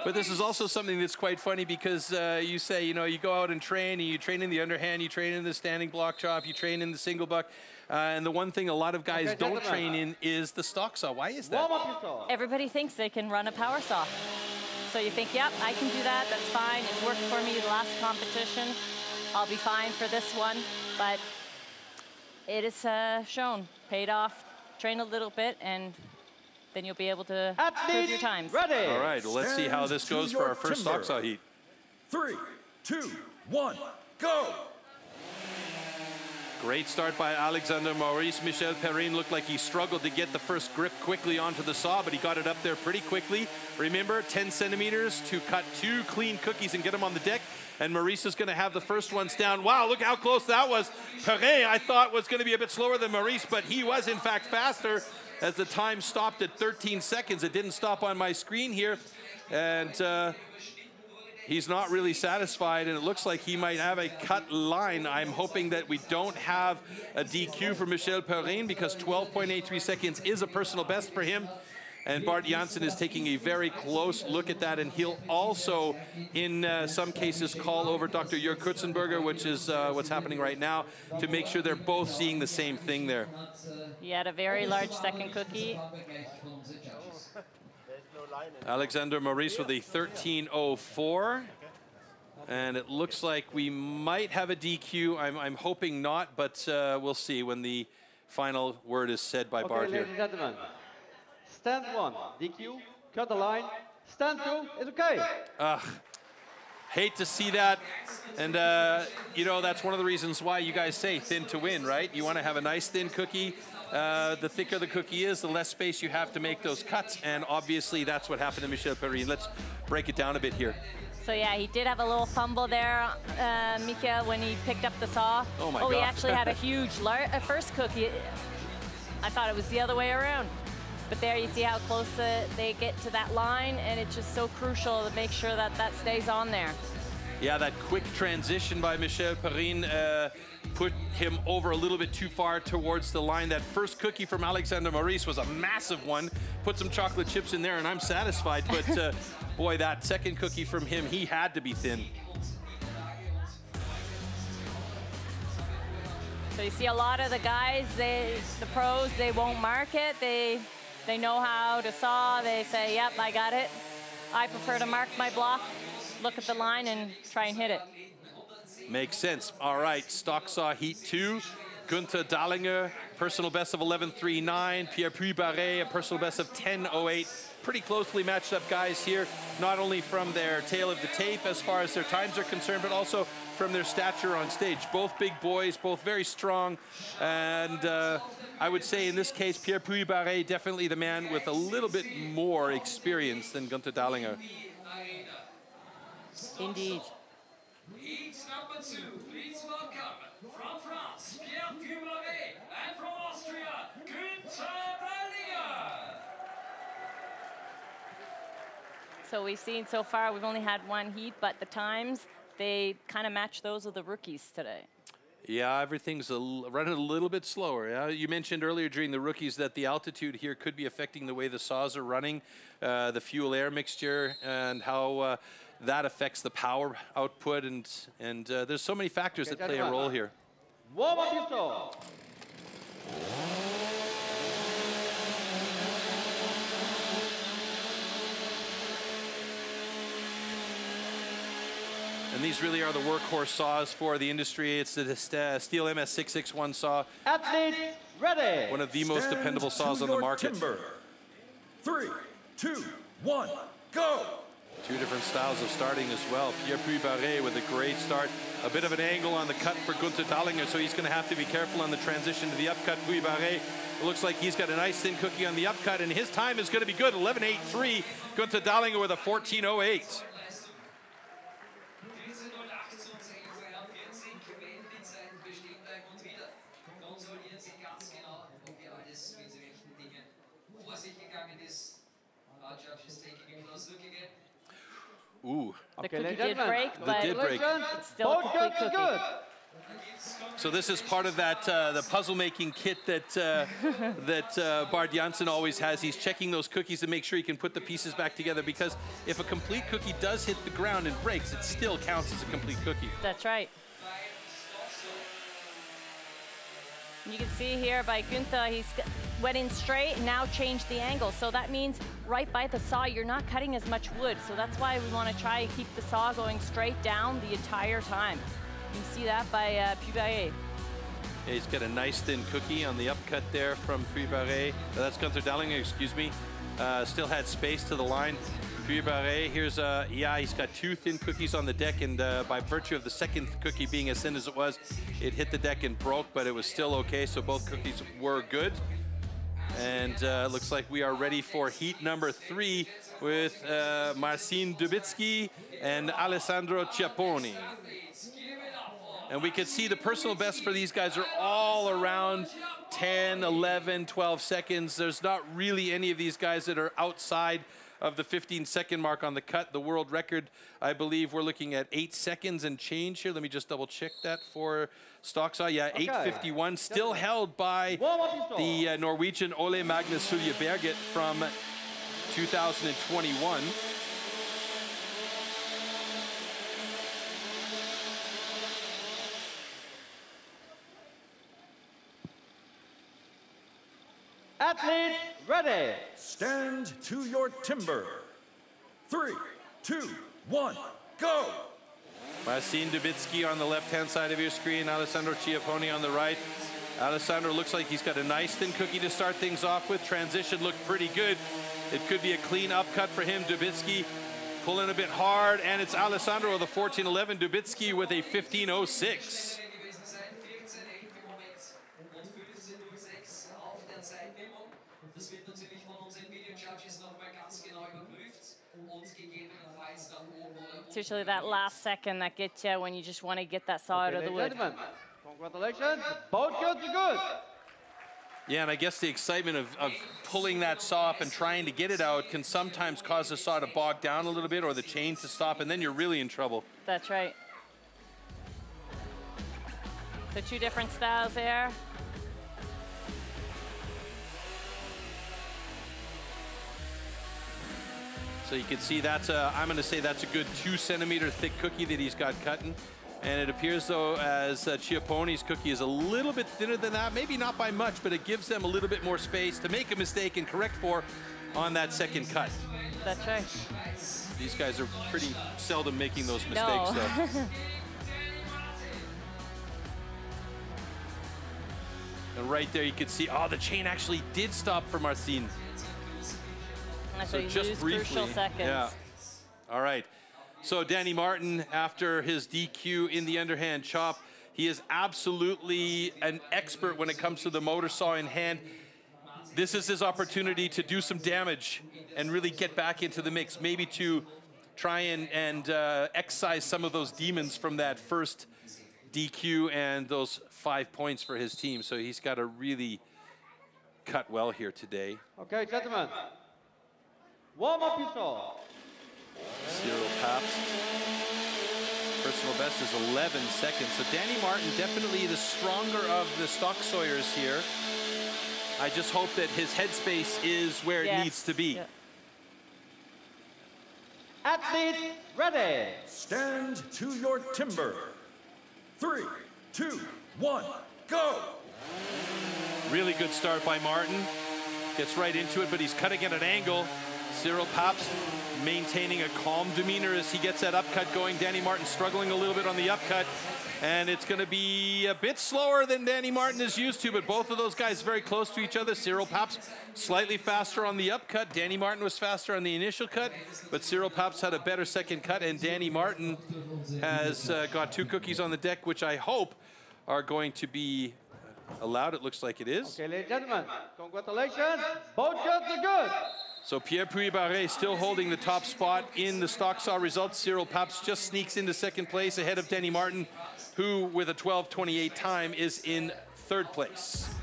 But this is also something that's quite funny because you say, you know, you go out and train in the underhand, you train in the standing block chop, you train in the single buck. And the one thing a lot of guys don't train in is the stock saw. Why is that? Everybody thinks they can run a power saw. So you think, yep, I can do that, that's fine. It's worked for me the last competition. I'll be fine for this one. But it is shown, paid off, train a little bit, and then you'll be able to prove your times. Ready. All right, well, let's see how this goes for our first stock saw heat. 3, 2, 1, go! Great start by Alexander Maurice. Michel Perrin looked like he struggled to get the first grip quickly onto the saw, but he got it up there pretty quickly. Remember, 10 centimeters to cut 2 clean cookies and get them on the deck. And Maurice is going to have the first ones down. Wow, look how close that was. Perrin, I thought, was going to be a bit slower than Maurice, but he was, in fact, faster. As the time stopped at 13 seconds. It didn't stop on my screen here. And he's not really satisfied, and it looks like he might have a cut line. I'm hoping that we don't have a DQ for Michel Perrin because 12.83 seconds is a personal best for him. And Bart Janssen is taking a very close look at that, and he'll also, in some cases, call over Dr. Jörg Kutzenberger, which is what's happening right now, to make sure they're both seeing the same thing there. He had a very large second cookie. Alexander Maurice with a 13.04. And it looks like we might have a DQ. I'm hoping not, but we'll see when the final word is said by Bart here. Ladies and gentlemen. Stand 1, DQ, cut the line. Stand 2, it's okay. Hate to see that. And, you know, that's one of the reasons why you guys say thin to win, right? You want to have a nice thin cookie. The thicker the cookie is, the less space you have to make those cuts. And obviously, that's what happened to Michel Perrin. Let's break it down a bit here. So, yeah, he did have a little fumble there, Mika, when he picked up the saw. Oh, my God. He actually had a huge first cookie. I thought it was the other way around. But there you see how close they get to that line, and it's just so crucial to make sure that that stays on there. Yeah, that quick transition by Michel Perrin put him over a little bit too far towards the line. That first cookie from Alexander Maurice was a massive one. Put some chocolate chips in there, and I'm satisfied. But boy, that second cookie from him, he had to be thin. So you see a lot of the guys, the pros, they won't mark it. They know how to saw. They say, yep, I got it. I prefer to mark my block, look at the line, and try and hit it. Makes sense. All right, stock saw heat 2 Günther Dahlinger, personal best of 11.39. Pierre Puy-Barré, a personal best of 10.08. Pretty closely matched up guys here, not only from their tail of the tape as far as their times are concerned, but also from their stature on stage. Both big boys, both very strong, and I would say in this case, Pierre Puy-Barré definitely the man with a little bit more experience than Günther Dahlinger. Indeed. Heat number 2, please welcome from France, Pierre Puy-Barré, and from Austria, Günther Dahlinger. So we've seen so far, we've only had one heat, but the times, they kind of match those of the rookies today. Yeah, everything's running a little bit slower. Yeah? You mentioned earlier during the rookies that the altitude here could be affecting the way the saws are running, the fuel-air mixture, and how that affects the power output, and there's so many factors that play a role here. Warm up your saw. And these really are the workhorse saws for the industry. It's the STIHL MS661 saw. Athletes ready. One of the most dependable saws on the market. Timber. 3, 2, 1, go! Two different styles of starting as well. Pierre Puy-Barré with a great start. A bit of an angle on the cut for Günther Dahlinger, so he's going to have to be careful on the transition to the upcut. Puy-Barré, it looks like he's got a nice thin cookie on the upcut, and his time is going to be good. 11.83. Günther Dahlinger with a 14.08. Ooh. The cookie did break, but did break. it's still a complete cookie. So this is part of that the puzzle-making kit that that Bart Jansen always has. He's checking those cookies to make sure he can put the pieces back together, because if a complete cookie does hit the ground and breaks, it still counts as a complete cookie. That's right. You can see here by Günther, he's went in straight and now changed the angle. So that means right by the saw, you're not cutting as much wood. So that's why we want to try and keep the saw going straight down the entire time. You can see that by Puy-Barré. Yeah, he's got a nice thin cookie on the upcut there from Puy-Barré. That's Günther Dahlinger, excuse me. Still had space to the line. Puy-Barré, here's yeah, he's got two thin cookies on the deck, and by virtue of the second cookie being as thin as it was, it hit the deck and broke, but it was still okay, so both cookies were good. And looks like we are ready for heat number 3 with Marcin Dubiccy and Alessandro Chiapponi. And we can see the personal best for these guys are all around 10, 11, 12 seconds. There's not really any of these guys that are outside of the 15-second mark on the cut. The world record, I believe we're looking at 8 seconds and change here. Let me just double check that for stock saw. Yeah, 8:51, still held by the Norwegian Ole Magnus Sulje Berget from 2021. Athletes ready. Stand to your timber. 3, 2, 1, go! Marcin Dubiccy on the left-hand side of your screen, Alessandro Chiapponi on the right. Alessandro looks like he's got a nice thin cookie to start things off with. Transition looked pretty good. It could be a clean upcut for him. Dubiccy pulling a bit hard, and it's Alessandro with a 14.11, Dubiccy with a 15.06. It's usually that last second that gets you when you just want to get that saw out of the wood. Congratulations, both cuts are good. Yeah, and I guess the excitement of pulling that saw up and trying to get it out can sometimes cause the saw to bog down a little bit or the chain to stop, and then you're really in trouble. That's right. So 2 different styles there. So you can see that's I'm going to say that's a good 2 centimeter thick cookie that he's got cutting. And it appears though as Chiapponi's cookie is a little bit thinner than that, maybe not by much, but it gives them a little bit more space to make a mistake and correct for on that second cut. That's right. These guys are pretty seldom making those mistakes though. And right there you could see, oh, the chain actually did stop for Marcin. So just briefly. Crucial seconds. Yeah. All right. So Danny Martin, after his DQ in the underhand chop, he is absolutely an expert when it comes to the motor saw in hand. This is his opportunity to do some damage and really get back into the mix, maybe to try and excise some of those demons from that first DQ and those 5 points for his team. So he's got to really cut well here today. Okay, gentlemen. Warm up your saw. Cyril Pabst. Personal best is 11 seconds. So Danny Martin, definitely the stronger of the stock sawyers here. I just hope that his headspace is where it needs to be. Yeah. Athlete ready. Stand to your timber. 3, 2, 1, go. Really good start by Martin. Gets right into it, but he's cutting at an angle. Cyril Pabst maintaining a calm demeanor as he gets that upcut going. Danny Martin struggling a little bit on the upcut. And it's going to be a bit slower than Danny Martin is used to, but both of those guys very close to each other. Cyril Pabst slightly faster on the upcut. Danny Martin was faster on the initial cut, but Cyril Pabst had a better second cut, and Danny Martin has got 2 cookies on the deck, which I hope are going to be allowed. It looks like it is. Okay, ladies and gentlemen, congratulations. Both shots are good. So Pierre Puy-Barré still holding the top spot in the stock saw results. Cyril Pabst just sneaks into second place ahead of Danny Martin, who with a 12:28 time is in 3rd place.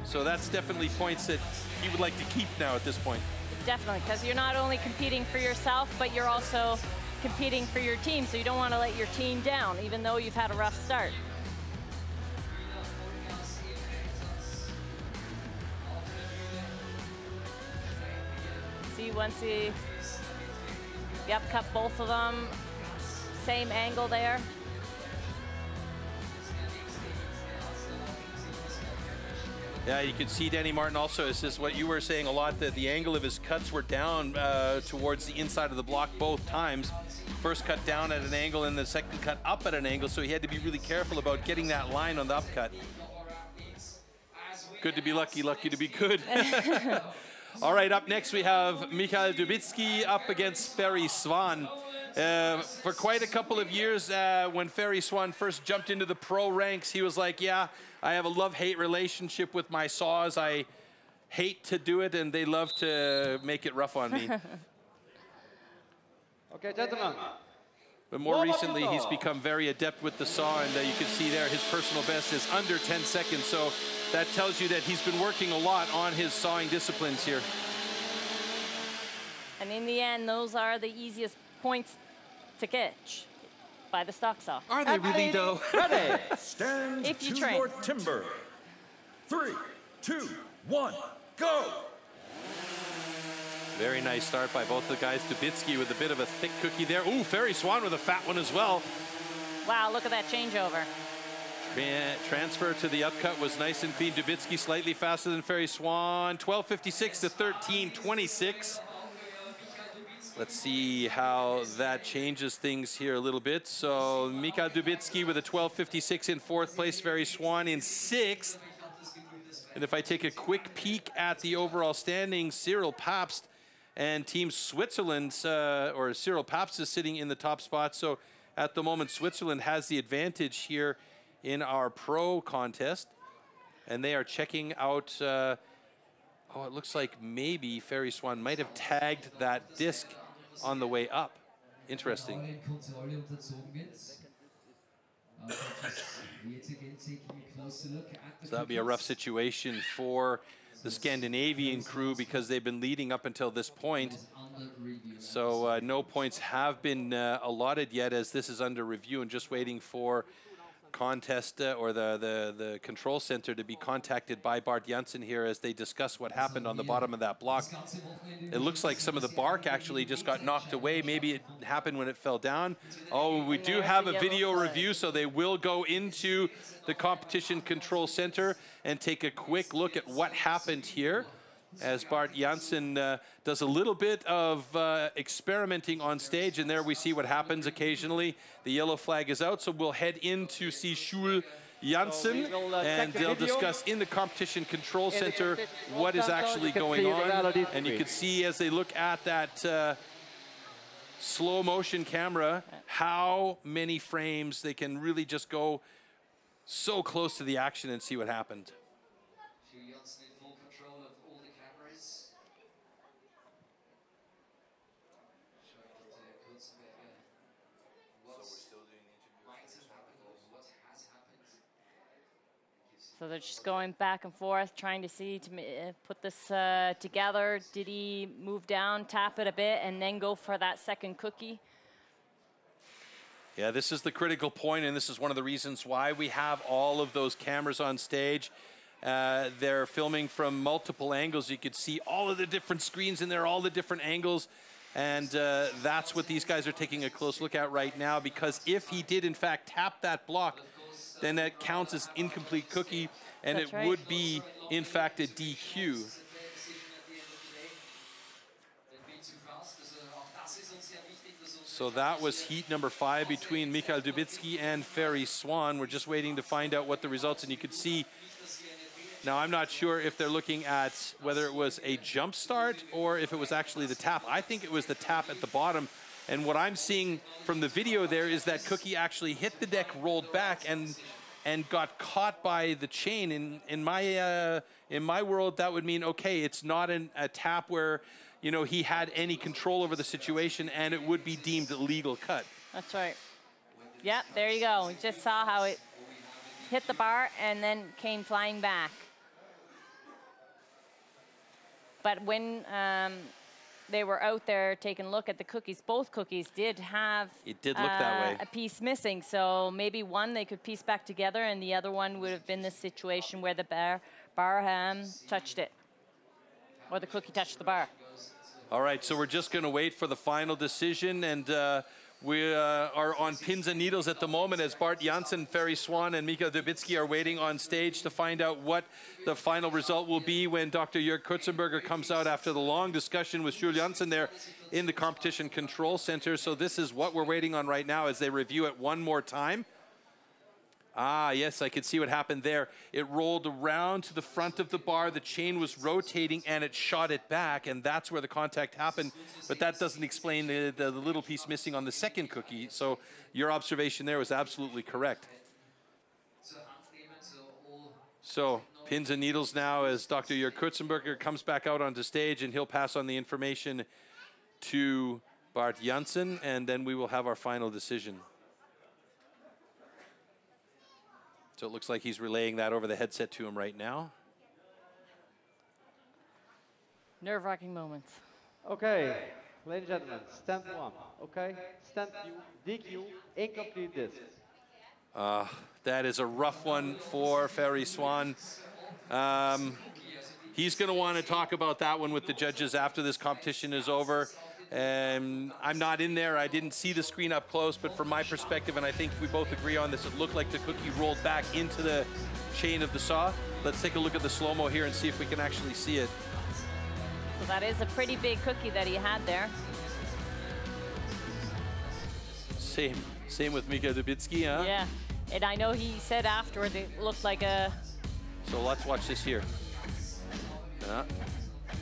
So that's definitely points that he would like to keep now at this point. Definitely, because you're not only competing for yourself, but you're also competing for your team. So you don't want to let your team down, even though you've had a rough start. See, once he cut both of them, same angle there. Yeah, you can see Danny Martin also, this is what you were saying a lot, that the angle of his cuts were down towards the inside of the block both times. First cut down at an angle and the second cut up at an angle, so he had to be really careful about getting that line on the upcut. Good to be lucky, lucky to be good. All right, up next we have Mikołaj Dubiccy up against Ferry Swan. For quite a couple of years, when Ferry Swan first jumped into the pro ranks, he was like, yeah, I have a love-hate relationship with my saws. I hate to do it, and they love to make it rough on me. Okay, gentlemen. But more recently, he's become very adept with the saw, and you can see there his personal best is under 10 seconds. So that tells you that he's been working a lot on his sawing disciplines here. And in the end, those are the easiest points to catch by the stock saw. Are they really, though? Ready. Stand if you to train. your timber. 3, 2, 1, go. Very nice start by both the guys. Dubiccy with a bit of a thick cookie there. Ooh, Ferry Swan with a fat one as well. Wow, look at that changeover. Transfer to the upcut was nice and clean. Dubiccy slightly faster than Ferry Swan. 12:56 to 13:26. Let's see how that changes things here a little bit. So Mikołaj Dubiccy with a 12:56 in 4th place. Ferry Swan in 6th. And if I take a quick peek at the overall standings, Cyril Pabst and Team Switzerland, or Cyril Pabst is sitting in the top spot. So at the moment, Switzerland has the advantage here in our pro contest. And they are checking out, oh, it looks like maybe Ferry Swan might have tagged that disc on the way up. Interesting. So that would be a rough situation for the Scandinavian crew because they've been leading up until this point. So no points have been allotted yet as this is under review and just waiting for contest or the control center to be contacted by Bart Janssen here as they discuss what happened on the bottom of that block. It looks like some of the bark actually just got knocked away. Maybe it happened when it fell down. Oh, we do have a video review, so they will go into the competition control center and take a quick look at what happened here as Bart Janssen does a little bit of experimenting on stage, and there we see what happens occasionally. The yellow flag is out, so we'll head in to see STIHL Janssen, and they'll discuss in the competition control center what is actually going on. And you can see as they look at that slow motion camera how many frames they can really just go so close to the action and see what happened. Janssen in full control of all the cameras. So they're just going back and forth, trying to see to put this together. Did he move down, tap it a bit, and then go for that second cookie? Yeah, this is the critical point, and this is one of the reasons why we have all of those cameras on stage. They're filming from multiple angles. You could see all of the different screens in there, all the different angles, and that's what these guys are taking a close look at right now, because if he did, in fact, tap that block, then that counts as incomplete cookie, and That's it right. would be, in fact, a DQ. So that was heat number 5 between Mikołaj Dubiccy and Ferry Swan. We're just waiting to find out what the results, and you could see, now I'm not sure if they're looking at whether it was a jump start or if it was actually the tap. I think it was the tap at the bottom. And what I'm seeing from the video there is that cookie actually hit the deck, rolled back, and got caught by the chain. In my world, that would mean, okay, it's not a tap where, you know, he had any control over the situation, and it would be deemed a legal cut. That's right. Yep, there you go. We just saw how it hit the bar and then came flying back. But when they were out there taking a look at the cookies, both cookies did have It did look that way. a piece missing. So maybe one they could piece back together, and the other one would have been the situation where the bar touched it, or the cookie touched the bar. All right, so we're just going to wait for the final decision, and we are on pins and needles at the moment as Bart Janssen, Ferry Swan, and Mikołaj Dubiccy are waiting on stage to find out what the final result will be when Dr. Jörg Kurzenberger comes out after the long discussion with Jules Janssen there in the competition control center. So this is what we're waiting on right now as they review it one more time. Ah, yes, I could see what happened there. It rolled around to the front of the bar, the chain was rotating, and it shot it back, and that's where the contact happened. But that doesn't explain the little piece missing on the second cookie. So your observation there was absolutely correct. So pins and needles now as Dr. Jörg Kurzenberger comes back out onto stage, and he'll pass on the information to Bart Janssen, and then we will have our final decision. So it looks like he's relaying that over the headset to him right now. Nerve-wracking moments. Okay, ladies and gentlemen, stand 1. Okay, stand DQ, incomplete disc. That is a rough one for Ferry Swan. He's going to want to talk about that one with the judges after this competition is over. I'm not in there. I didn't see the screen up close, but from my perspective, and I think we both agree on this, it looked like the cookie rolled back into the chain of the saw. Let's take a look at the slow-mo here and see if we can actually see it. So that is a pretty big cookie that he had there. Same with Mikołaj Dubiccy, huh? Yeah, and I know he said afterwards it looked like a... So let's watch this here.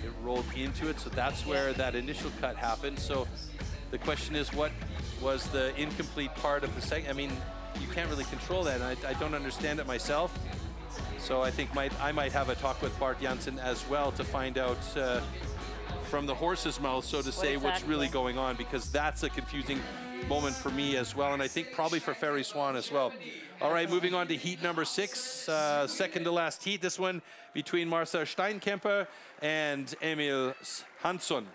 It rolled into it, so that's where that initial cut happened. So the question is, what was the incomplete part of the second? I mean, you can't really control that, and I don't understand it myself. So I think I might have a talk with Bart Janssen as well to find out from the horse's mouth, so to say, what's really going on, because that's a confusing moment for me as well, and I think probably for Ferry Swan as well. All right, moving on to heat number 6, second to last heat. This one between Marcel Steinkemper and Emil Hansson.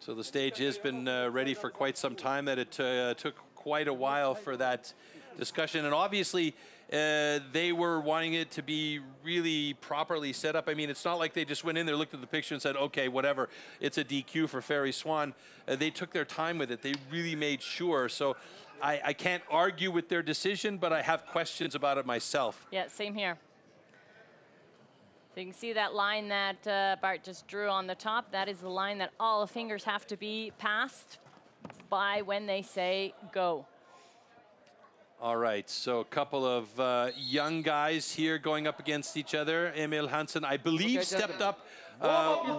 So the stage has been ready for quite some time. That it took quite a while for that discussion, and obviously they were wanting it to be really properly set up. I mean, it's not like they just went in there, looked at the picture and said, okay, whatever, it's a DQ for Ferry Swan. They took their time with it. They really made sure. So I can't argue with their decision, but I have questions about it myself. Yeah, same here. So you can see that line that Bart just drew on the top. That is the line that all the fingers have to be passed by when they say go. All right, so a couple of young guys here going up against each other. Emil Hansen, I believe, stepped up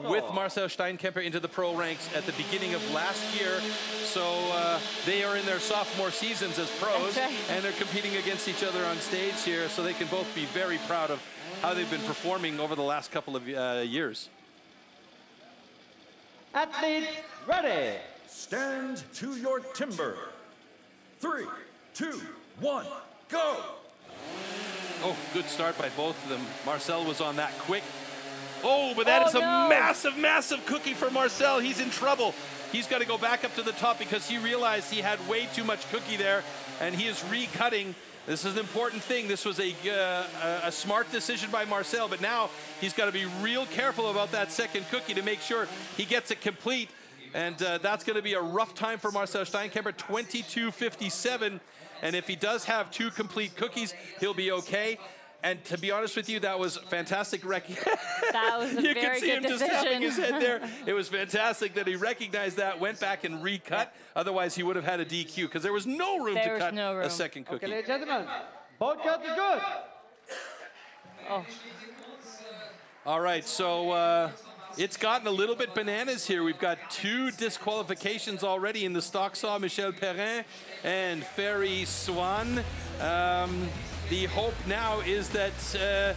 with Marcel Steinkemper into the pro ranks at the beginning of last year. So they are in their sophomore seasons as pros, and they're competing against each other on stage here, so they can both be very proud of how they've been performing over the last couple of years. Athletes ready. Stand to your timber. 3, 2, 1, go! Oh, good start by both of them. Marcel was on that quick. Oh, but that is a massive, massive cookie for Marcel. He's in trouble. He's got to go back up to the top because he realized he had way too much cookie there, and he is recutting. This is an important thing. This was a smart decision by Marcel, but now he's got to be real careful about that second cookie to make sure he gets it complete. And that's going to be a rough time for Marcel Steinkemper, 22:57. And if he does have 2 complete cookies, he'll be okay. And to be honest with you, that was fantastic. That was a you very can see good him decision. just tapping his head there. It was fantastic that he recognized that, went back and recut. Otherwise, he would have had a DQ because there was no room to cut a second cookie. Okay, ladies and gentlemen, both cuts are good. Oh. All right, so it's gotten a little bit bananas here. We've got 2 disqualifications already in the stock saw, Michel Perrin and Ferry Swan. The hope now is that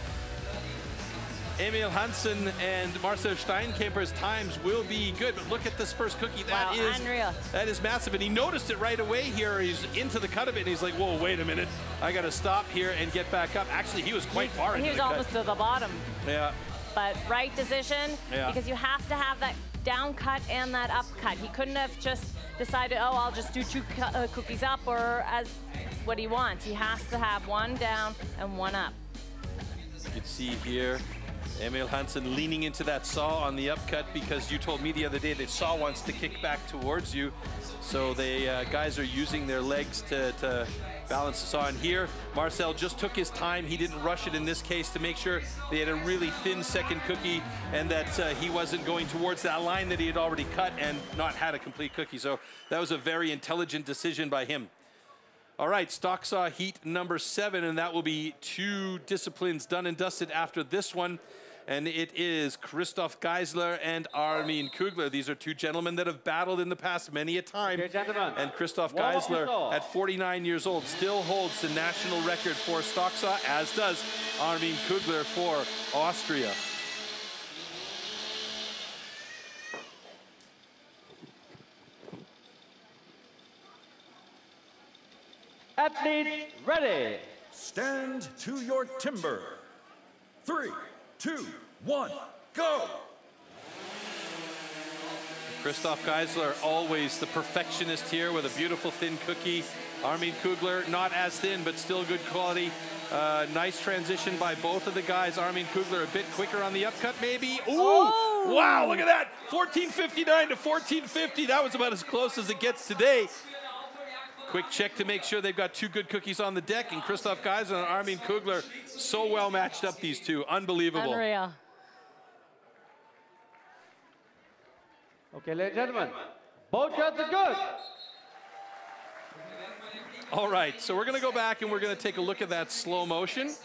Emil Hansen and Marcel Steinkemper's times will be good. But look at this first cookie. That is unreal. That is massive. And he noticed it right away here. He's into the cut of it. And he's like, whoa, wait a minute. I got to stop here and get back up. Actually, he was quite far into the cut. He was almost to the bottom. Yeah. But right decision, because you have to have that down cut and that up cut. He couldn't have just decided, oh, I'll just do 2 cookies up, or as what he wants. He has to have 1 down and 1 up. You can see here Emil Hansen leaning into that saw on the upcut because you told me the other day that saw wants to kick back towards you. So the guys are using their legs to balance the saw. And here, Marcel just took his time. He didn't rush it in this case to make sure they had a really thin second cookie and that he wasn't going towards that line that he had already cut and not had a complete cookie. So that was a very intelligent decision by him. All right, stock saw heat number 7, and that will be 2 disciplines done and dusted after this one. And it is Christoph Geisler and Armin Kugler. These are 2 gentlemen that have battled in the past many a time. Okay, gentlemen. And Christoph Geisler, at 49 years old, still holds the national record for stock saw, as does Armin Kugler for Austria. Athletes ready. Stand to your timber. 3, 2, 1, go! Christoph Geisler, always the perfectionist here with a beautiful thin cookie. Armin Kugler, not as thin, but still good quality. Nice transition by both of the guys. Armin Kugler a bit quicker on the upcut, maybe. Ooh! Oh. Wow, look at that! 14:59 to 14:50. That was about as close as it gets today. Quick check to make sure they've got 2 good cookies on the deck. And Christoph Geisler and Armin Kugler, so well matched up, these 2. Unbelievable. Unreal. Okay, ladies and gentlemen, both cuts are good. All right, so we're going to go back and we're going to take a look at that slow motion.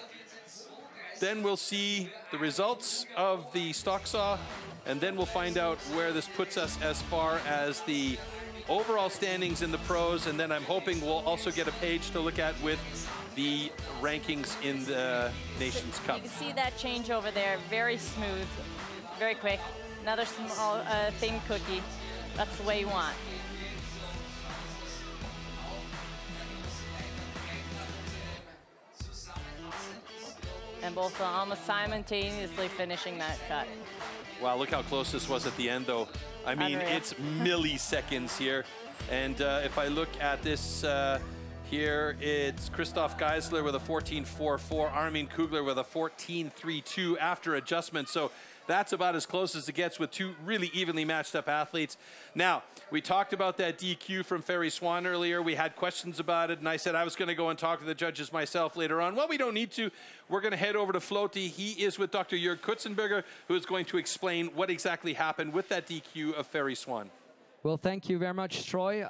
Then we'll see the results of the stock saw, and then we'll find out where this puts us as far as the overall standings in the pros, and then I'm hoping we'll also get a page to look at with the rankings in the Nations Cup. You can see that change over there, very smooth, very quick. Another small, thin cookie. That's the way you want. And both almost simultaneously finishing that cut. Wow, look how close this was at the end, though. I mean, Unreal. it's milliseconds here. And if I look at this here, it's Christoph Geisler with a 14.44, Armin Kugler with a 14.32 after adjustment. So that's about as close as it gets with 2 really evenly matched up athletes. Now, we talked about that DQ from Ferry Swan earlier. We had questions about it, and I said I was going to go and talk to the judges myself later on. Well, we don't need to. We're going to head over to Floaty. He is with Dr. Jörg Kutzenberger, who is going to explain what exactly happened with that DQ of Ferry Swan. Well, thank you very much, Troy.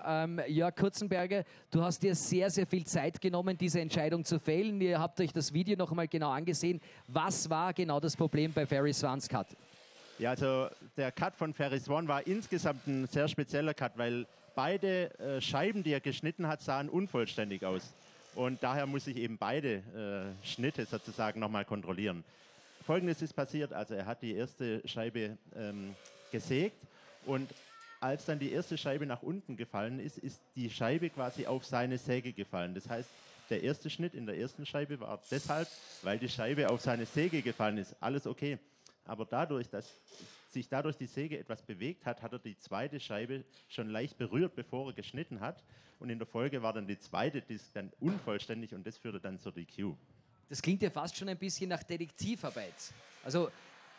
Jörg Kurzenberger, du hast dir sehr, sehr viel Zeit genommen, diese Entscheidung zu fällen. Ihr habt euch das Video noch einmal genau angesehen. Was war genau das Problem bei Ferry Swans Cut? Ja, also der Cut von Ferry Swan war insgesamt ein sehr spezieller Cut, weil beide Scheiben, die er geschnitten hat, sahen unvollständig aus. Und daher muss ich eben beide Schnitte sozusagen nochmal kontrollieren. Folgendes ist passiert, also er hat die erste Scheibe gesägt und als dann die erste Scheibe nach unten gefallen ist, ist die Scheibe quasi auf seine Säge gefallen. Das heißt, der erste Schnitt in der ersten Scheibe war deshalb, weil die Scheibe auf seine Säge gefallen ist. Alles okay. Aber dadurch, dass sich dadurch die Säge etwas bewegt hat, hat er die zweite Scheibe schon leicht berührt, bevor er geschnitten hat. Und in der Folge war dann die zweite Disc dann unvollständig und das führte dann zur DQ. Das klingt ja fast schon ein bisschen nach Detektivarbeit. Also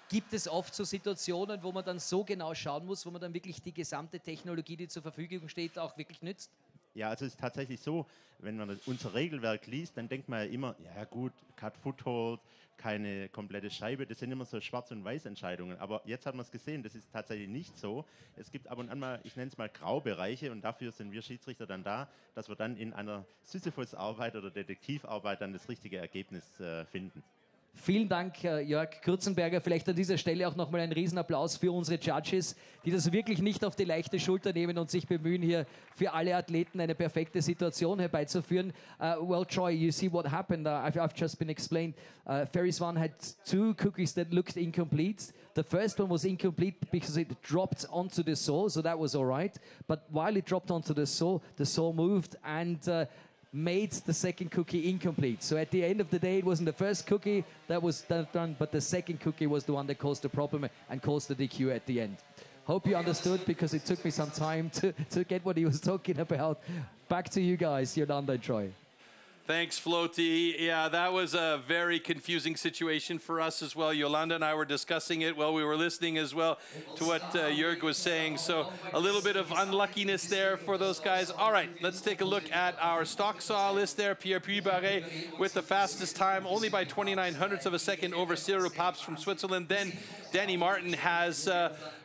gibt es oft so Situationen, wo man dann so genau schauen muss, wo man dann wirklich die gesamte Technologie, die zur Verfügung steht, auch wirklich nützt? Ja, also es ist tatsächlich so, wenn man unser Regelwerk liest, dann denkt man ja immer, ja gut, Cut Foothold, keine komplette Scheibe, das sind immer so Schwarz- und Weiß-Entscheidungen. Aber jetzt hat man es gesehen, das ist tatsächlich nicht so. Es gibt ab und an mal, ich nenne es mal Graubereiche und dafür sind wir Schiedsrichter dann da, dass wir dann in einer Sisyphus-Arbeit oder Detektivarbeit dann das richtige Ergebnis finden. Vielen Dank, Jörg Kurzenberger. Vielleicht an dieser Stelle auch nochmal einen Riesenapplaus für unsere Judges, die das wirklich nicht auf die leichte Schulter nehmen und sich bemühen, hier für alle Athleten eine perfekte Situation herbeizuführen. Well, Troy, you see what happened. I've just been explained. Ferry Swan had two cookies that looked incomplete. The first one was incomplete because it dropped onto the saw, so that was all right. But while it dropped onto the saw moved and made the second cookie incomplete. So at the end of the day, it wasn't the first cookie that was done, but the second cookie was the one that caused the problem and caused the DQ at the end. Hope you understood, because it took me some time to get what he was talking about. Back to you guys, Yolanda and Troy. Thanks, Floaty. Yeah, that was a very confusing situation for us as well. Yolanda and I were discussing it while we were listening as well to what Jörg was saying. So a little bit of unluckiness there for those guys. All right, let's take a look at our stock saw list there. Pierre Puy-Barré with the fastest time, only by 29/100ths of a second over Cyril Paps from Switzerland. Then Danny Martin has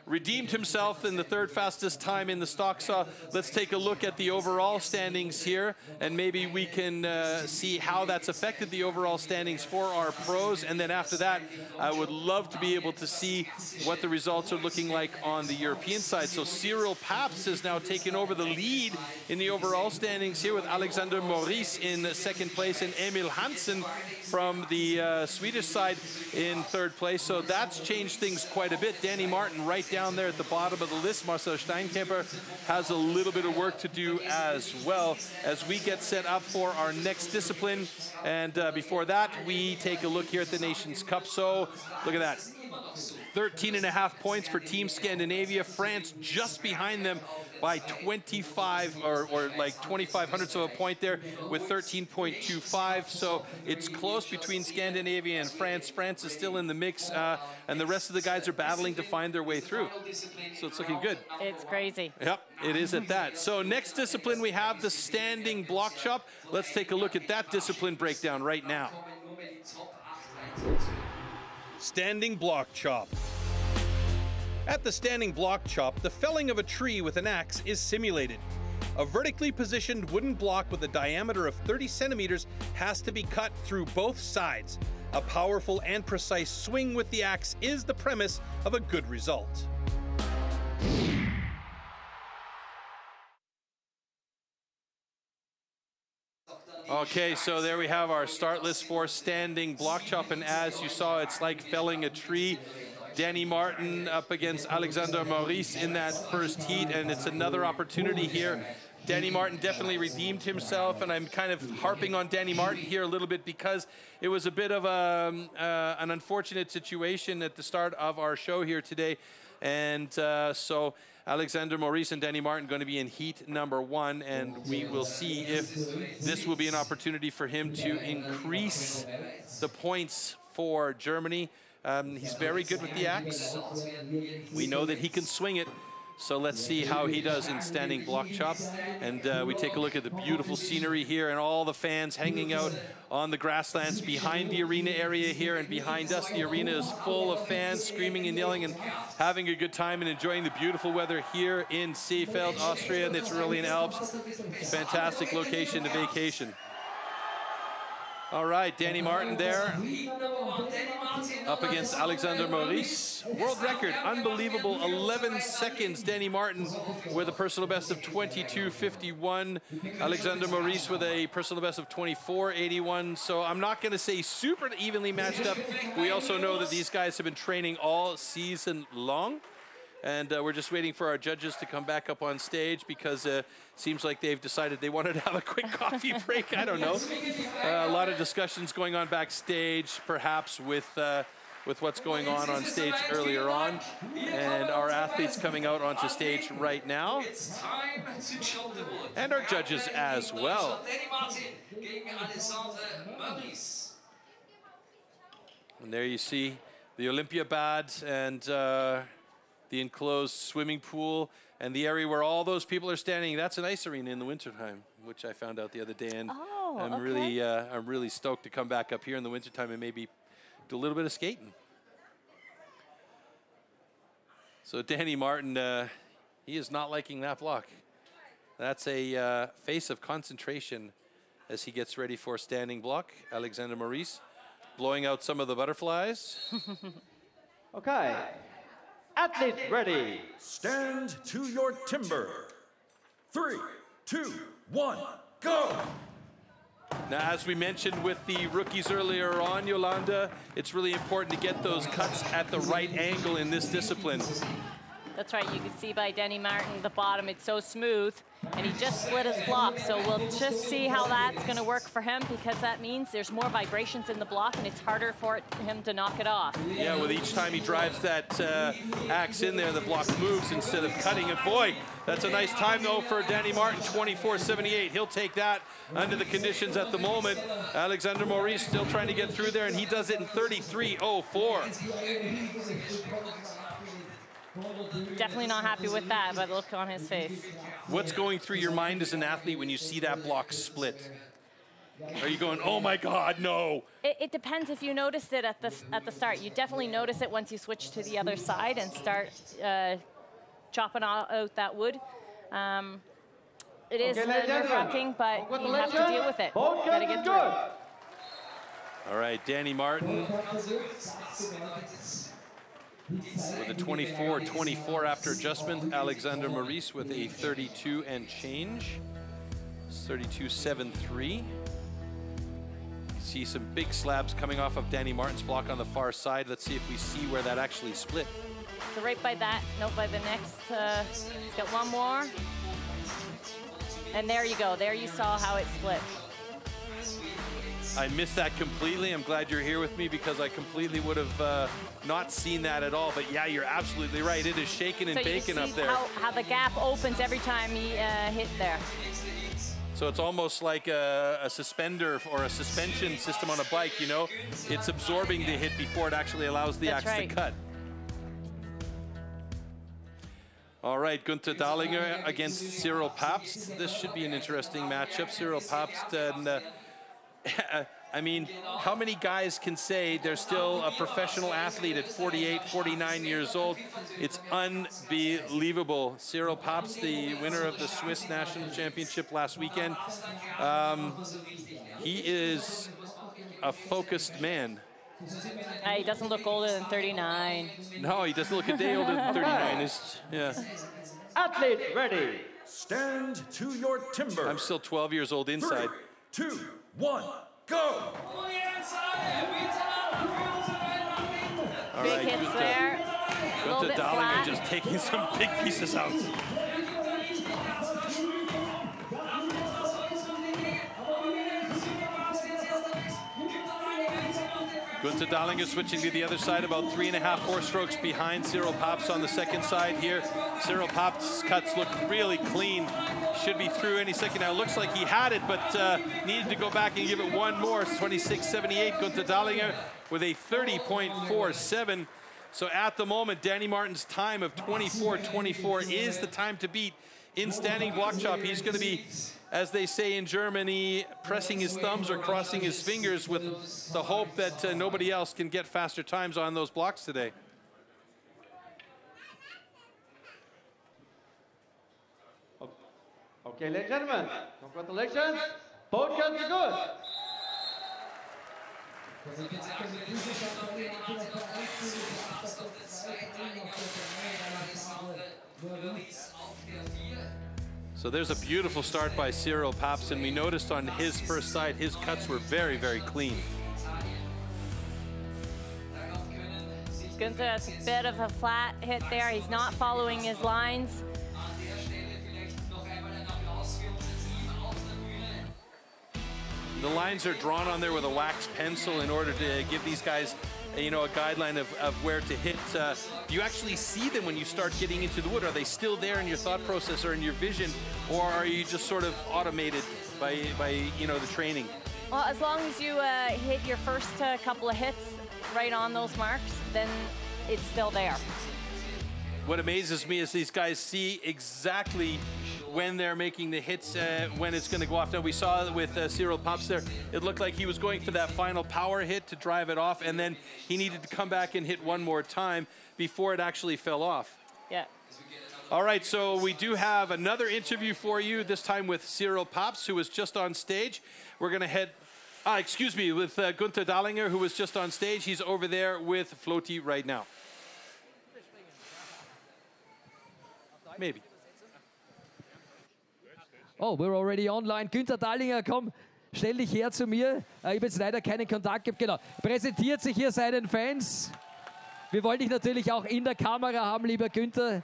redeemed himself in the third fastest time in the stock saw. Let's take a look at the overall standings here, and maybe we can see how that's affected the overall standings for our pros. And then after that, I would love to be able to see what the results are looking like on the European side. So Cyril Paps has now taken over the lead in the overall standings here, with Alexander Maurice in second place and Emil Hansen from the Swedish side in third place. So that's changed things quite a bit. Danny Martin right down there at the bottom of the list. Marcel Steinkemper has a little bit of work to do as well as we get set up for our next discipline. And before that, we take a look here at the Nations Cup. So look at that. 13.5 points for Team Scandinavia. France just behind them by 25 or like 25/100ths of a point there with 13.25. So it's close between Scandinavia and France. France is still in the mix, and the rest of the guys are battling to find their way through. So it's looking good. It's crazy. Yep, it is at that. So next discipline, we have the standing block chop. Let's take a look at that discipline breakdown right now. Standing block chop. At the standing block chop, the felling of a tree with an axe is simulated. A vertically positioned wooden block with a diameter of 30 centimeters has to be cut through both sides. A powerful and precise swing with the axe is the premise of a good result. Okay, so there we have our start list for standing block chop, and as you saw, it's like felling a tree. Danny Martin up against Alexander Maurice in that first heat, and it's another opportunity here. Danny Martin definitely redeemed himself, and I'm kind of harping on Danny Martin here a little bit because it was a bit of an unfortunate situation at the start of our show here today. And so Alexander Maurice and Danny Martin going to be in heat number 1, and we will see if this will be an opportunity for him to increase the points for Germany. He's very good with the axe. We know that he can swing it. So let's see how he does in standing block chop. And we take a look at the beautiful scenery here and all the fans hanging out on the grasslands behind the arena area here. And behind us, the arena is full of fans screaming and yelling and having a good time and enjoying the beautiful weather here in Seefeld, Austria, in the Tyrolean Alps. Fantastic location to vacation. All right, Danny Martin there, up against Alexander Maurice. World record, unbelievable, 11 seconds. Danny Martin with a personal best of 22:51. Alexander Maurice with a personal best of 24:81. So I'm not gonna say super evenly matched up. We also know that these guys have been training all season long. And we're just waiting for our judges to come back up on stage because it seems like they've decided they wanted to have a quick coffee break. I don't know. A lot of discussions going on backstage, perhaps with what's going on stage earlier on. And our athletes coming out onto stage right now. And our judges as well. And there you see the Olympiabad and the enclosed swimming pool, and the area where all those people are standing. That's an ice arena in the wintertime, which I found out the other day. And I'm really stoked to come back up here in the wintertime and maybe do a little bit of skating. So Danny Martin, he is not liking that block. That's a face of concentration as he gets ready for standing block. Alexander Maurice blowing out some of the butterflies. Okay. Athletes ready. Stand to your timber. 3, 2, 1, go! Now, as we mentioned with the rookies earlier on, Yolanda, it's really important to get those cuts at the right angle in this discipline. That's right, you can see by Danny Martin, the bottom, it's so smooth, and he just split his block, so we'll just see how that's gonna work for him, because that means there's more vibrations in the block and it's harder for him to knock it off. Yeah, with each time he drives that axe in there, the block moves instead of cutting it. Boy, that's a nice time though for Danny Martin, 24:78. He'll take that under the conditions at the moment. Alexander Maurice still trying to get through there, and he does it in 33:04. Definitely not happy with that, by the look on his face. What's going through your mind as an athlete when you see that block split? Are you going, oh my God, no? It depends if you noticed it at the start. You definitely notice it once you switch to the other side and start chopping out that wood. It is nerve-wracking, but you have to deal with it. You gotta get through. All right, Danny Martin with a 24:24 after adjustment. Alexander Maurice with a 32 and change. 32.73. See some big slabs coming off of Danny Martin's block on the far side. Let's see if we see where that actually split. So right by that, no, by the next, he's got one more. And there you go, there you saw how it split. I missed that completely. I'm glad you're here with me because I completely would have not seen that at all. But yeah, you're absolutely right. It is shaking and baking up there. How the gap opens every time he hit there. So it's almost like a suspender or a suspension system on a bike, you know? It's absorbing the hit before it actually allows the axe to cut. All right, Gunther Dahlinger against Cyril Pabst. This should be an interesting matchup. Cyril Pabst and I mean, how many guys can say they're still a professional athlete at 48, 49 years old? It's unbelievable. Cyril Pabst, the winner of the Swiss National Championship last weekend, he is a focused man. He doesn't look older than 39. No, he doesn't look a day older than 39. Yeah. Athletes ready. Stand to your timber. I'm still 12 years old inside. 3, 2, 1, go! All big right, hits there. Gunther Dahlinger just taking some big pieces out. Gunther Dahlinger switching to the other side, about 3.5, 4 strokes behind Cyril Pabst on the second side here. Cyril Pabst's cuts look really clean. Should be through any second now. Looks like he had it, but needed to go back and give it one more. 26.78. Gunther Dahlinger with a 30.47. So at the moment, Danny Martin's time of 24:24 is the time to beat in standing block chop. He's going to be, as they say in Germany, pressing his thumbs or crossing his fingers with the hope that nobody else can get faster times on those blocks today. Okay, ladies and gentlemen, congratulations. Both guns are good. So there's a beautiful start by Cyril Paps, and we noticed on his first side, his cuts were very, very clean. Gunther has a bit of a flat hit there. He's not following his lines. The lines are drawn on there with a wax pencil in order to give these guys, you know, a guideline of where to hit. Do you actually see them when you start getting into the wood? Are they still there in your thought process or in your vision, or are you just sort of automated by you know, the training? Well, as long as you hit your first couple of hits right on those marks, then it's still there. What amazes me is these guys see exactly when they're making the hits, when it's going to go off. Now, we saw with Cyril Paps there, it looked like he was going for that final power hit to drive it off, and then he needed to come back and hit one more time before it actually fell off. Yeah. All right, so we do have another interview for you, this time with Cyril Paps, who was just on stage. We're going to head, excuse me, with Gunther Dahlinger, who was just on stage. He's over there with Floty right now. Maybe. Oh, we're already online. Gunther Dahlinger, komm, stell dich her zu mir. Ich habe jetzt leider keinen Kontakt gehabt. Genau. Präsentiert sich hier seinen Fans. Wir wollen dich natürlich auch in der Kamera haben, lieber Gunther.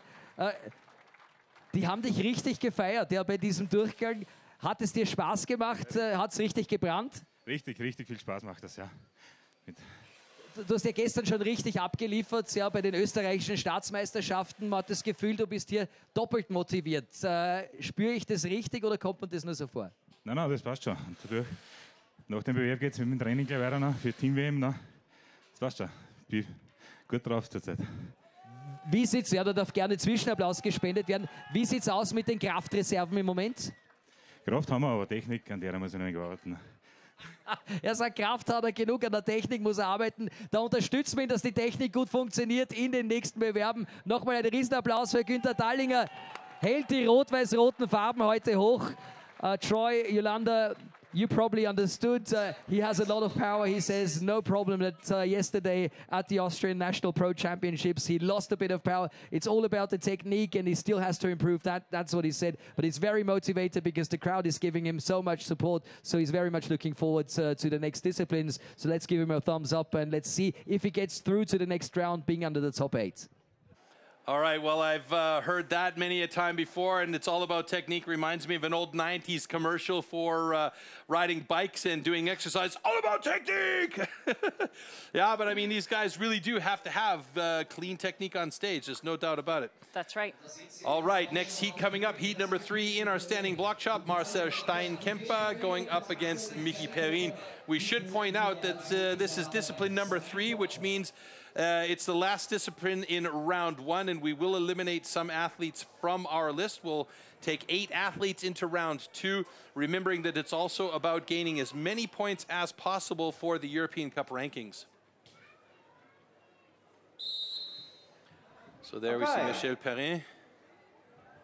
Die haben dich richtig gefeiert, ja, bei diesem Durchgang. Hat es dir Spaß gemacht? Hat es richtig gebrannt? Richtig, richtig viel Spaß macht das, ja. Du hast ja gestern schon richtig abgeliefert, ja, bei den österreichischen Staatsmeisterschaften. Man hat das Gefühl, du bist hier doppelt motiviert. Spüre ich das richtig oder kommt man das nur so vor? Nein, nein, das passt schon. Und dadurch, nach dem Bewerb geht es mit dem Training gleich weiter noch für Team-WM. Das passt schon. Ich bin gut drauf zurzeit. Wie sieht's, ja, da darf gerne Zwischenapplaus gespendet werden. Wie sieht's aus mit den Kraftreserven im Moment? Kraft haben wir, aber Technik, an der muss ich noch nicht arbeiten. Er sagt, Kraft hat er genug, an der Technik muss er arbeiten. Da unterstützen wir ihn, dass die Technik gut funktioniert in den nächsten Bewerben. Nochmal ein Riesenapplaus für Gunther Dahlinger. Hält die rot-weiß-roten Farben heute hoch. Troy, Yolanda, you probably understood. He has a lot of power. He says no problem that yesterday at the Austrian National Pro Championships he lost a bit of power. It's all about the technique and he still has to improve that. That's what he said. But he's very motivated because the crowd is giving him so much support. So he's very much looking forward to the next disciplines. So let's give him a thumbs up and let's see if he gets through to the next round being under the top 8. All right, well, I've heard that many a time before, and it's all about technique. Reminds me of an old 90s commercial for riding bikes and doing exercise. All about technique! Yeah, but I mean, these guys really do have to have clean technique on stage. There's no doubt about it. That's right. All right, next heat coming up. Heat number 3 in our standing block chop. Marcel Steinkemper going up against Mickey Perrin. We should point out that this is discipline number 3, which means it's the last discipline in round 1, and we will eliminate some athletes from our list. We'll take 8 athletes into round 2, remembering that it's also about gaining as many points as possible for the European Cup rankings. So there we see Michel Perrin.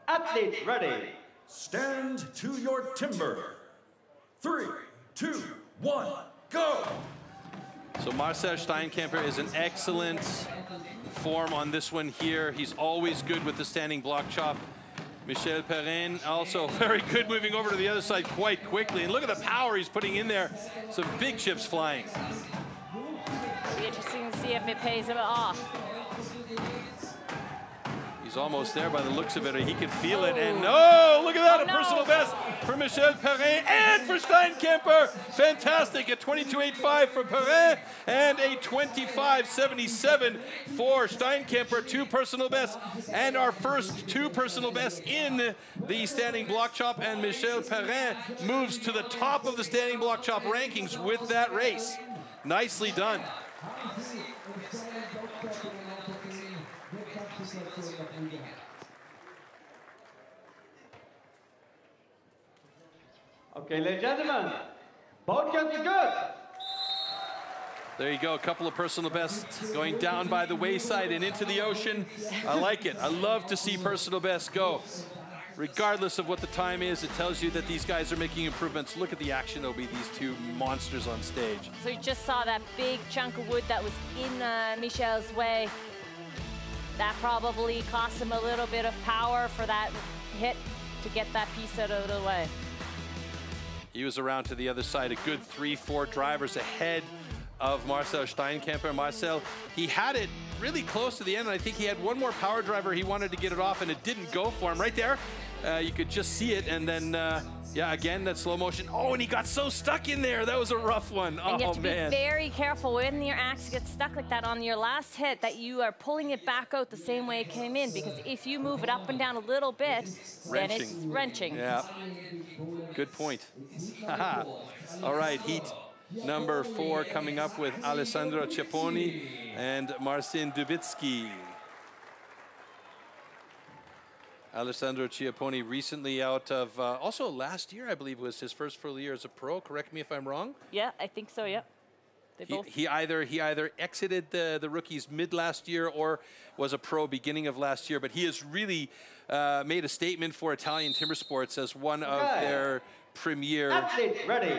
Athletes ready. Stand to your timber. 3, 2, 1, go! So Marcel Steinkemper is in excellent form on this one here. He's always good with the standing block chop. Michel Perrin also very good moving over to the other side quite quickly. And look at the power he's putting in there. Some big chips flying. It'll be interesting to see if it pays him off. He's almost there by the looks of it. He can feel it. And no, look at that, a personal best for Michel Perrin and for Steinkemper. Fantastic, a 22.85 for Perrin and a 25.77 for Steinkemper. 2 personal bests and our first 2 personal bests in the standing block chop. And Michel Perrin moves to the top of the standing block chop rankings with that race. Nicely done. Okay, ladies and gentlemen, boat can be good. There you go, a couple of personal bests going down by the wayside and into the ocean. I like it. I love to see personal bests go. Regardless of what the time is, it tells you that these guys are making improvements. Look at the action, Obi, these two monsters on stage. So you just saw that big chunk of wood that was in Michel's way. That probably cost him a little bit of power for that hit to get that piece out of the way. He was around to the other side, a good 3-4 drivers ahead of Marcel Steinkemper. Marcel, he had it really close to the end, and I think he had one more power driver. He wanted to get it off, and it didn't go for him. Right there, you could just see it, and then, yeah, again, that slow motion. Oh, and he got so stuck in there. That was a rough one. And you have oh, to man. be very careful when your axe gets stuck like that on your last hit, that you are pulling it back out the same way it came in, because if you move it up and down a little bit, then it's wrenching. Yeah, good point. All right, heat number 4 coming up with Alessandro Ciapponi and Marcin Dubiccy. Alessandro Ciapponi recently out of, also last year, I believe, was his first full year as a pro. Correct me if I'm wrong. Yeah, I think so, yeah. He either exited the rookies mid last year or was a pro beginning of last year, but he has really made a statement for Italian timber sports as one of their premier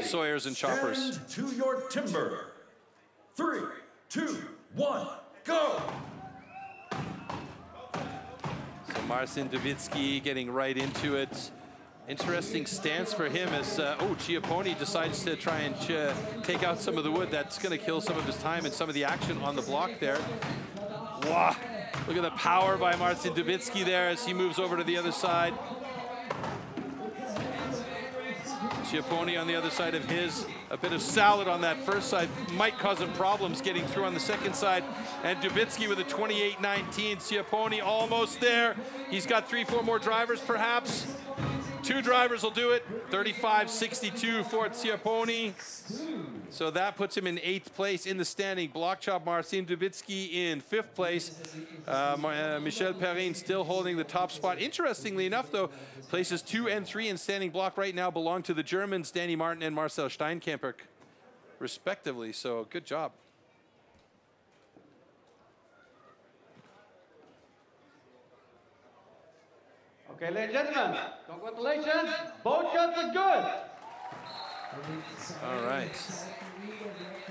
sawyers and choppers. Stand to your timber. 3, 2, 1, go! So Marcin Dubiccy getting right into it. Interesting stance for him as, Ciapponi decides to try and take out some of the wood. That's going to kill some of his time and some of the action on the block there. Wow, look at the power by Marcin Dubiccy there as he moves over to the other side. Ciapponi on the other side of his. A bit of salad on that first side might cause him problems getting through on the second side. And Dubiccy with a 28-19. Ciapponi almost there. He's got 3-4 more drivers perhaps. 2 drivers will do it. 35-62 for Ciapponi. So that puts him in 8th place in the standing. Block chop Marcin Dubiccy in 5th place. Michel Perrin still holding the top spot. Interestingly enough, though, places 2 and 3 in standing block right now belong to the Germans, Danny Martin and Marcel Steinkemper, respectively. So good job. Okay, ladies and gentlemen, congratulations. Both shots are good. All right.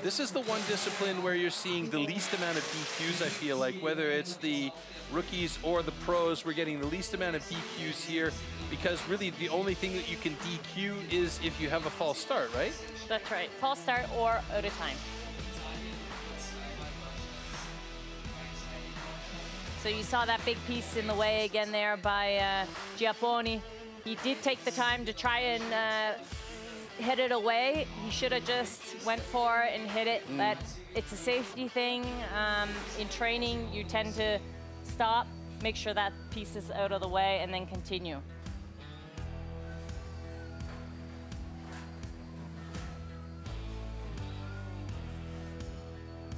This is the one discipline where you're seeing the least amount of DQs, I feel like. Whether it's the rookies or the pros, we're getting the least amount of DQs here because really the only thing that you can DQ is if you have a false start, right? That's right. False start or out of time. So you saw that big piece in the way again there by Ciapponi. He did take the time to try and hit it away. He should have just went for it and hit it, but it's a safety thing. In training, you tend to stop, make sure that piece is out of the way, and then continue.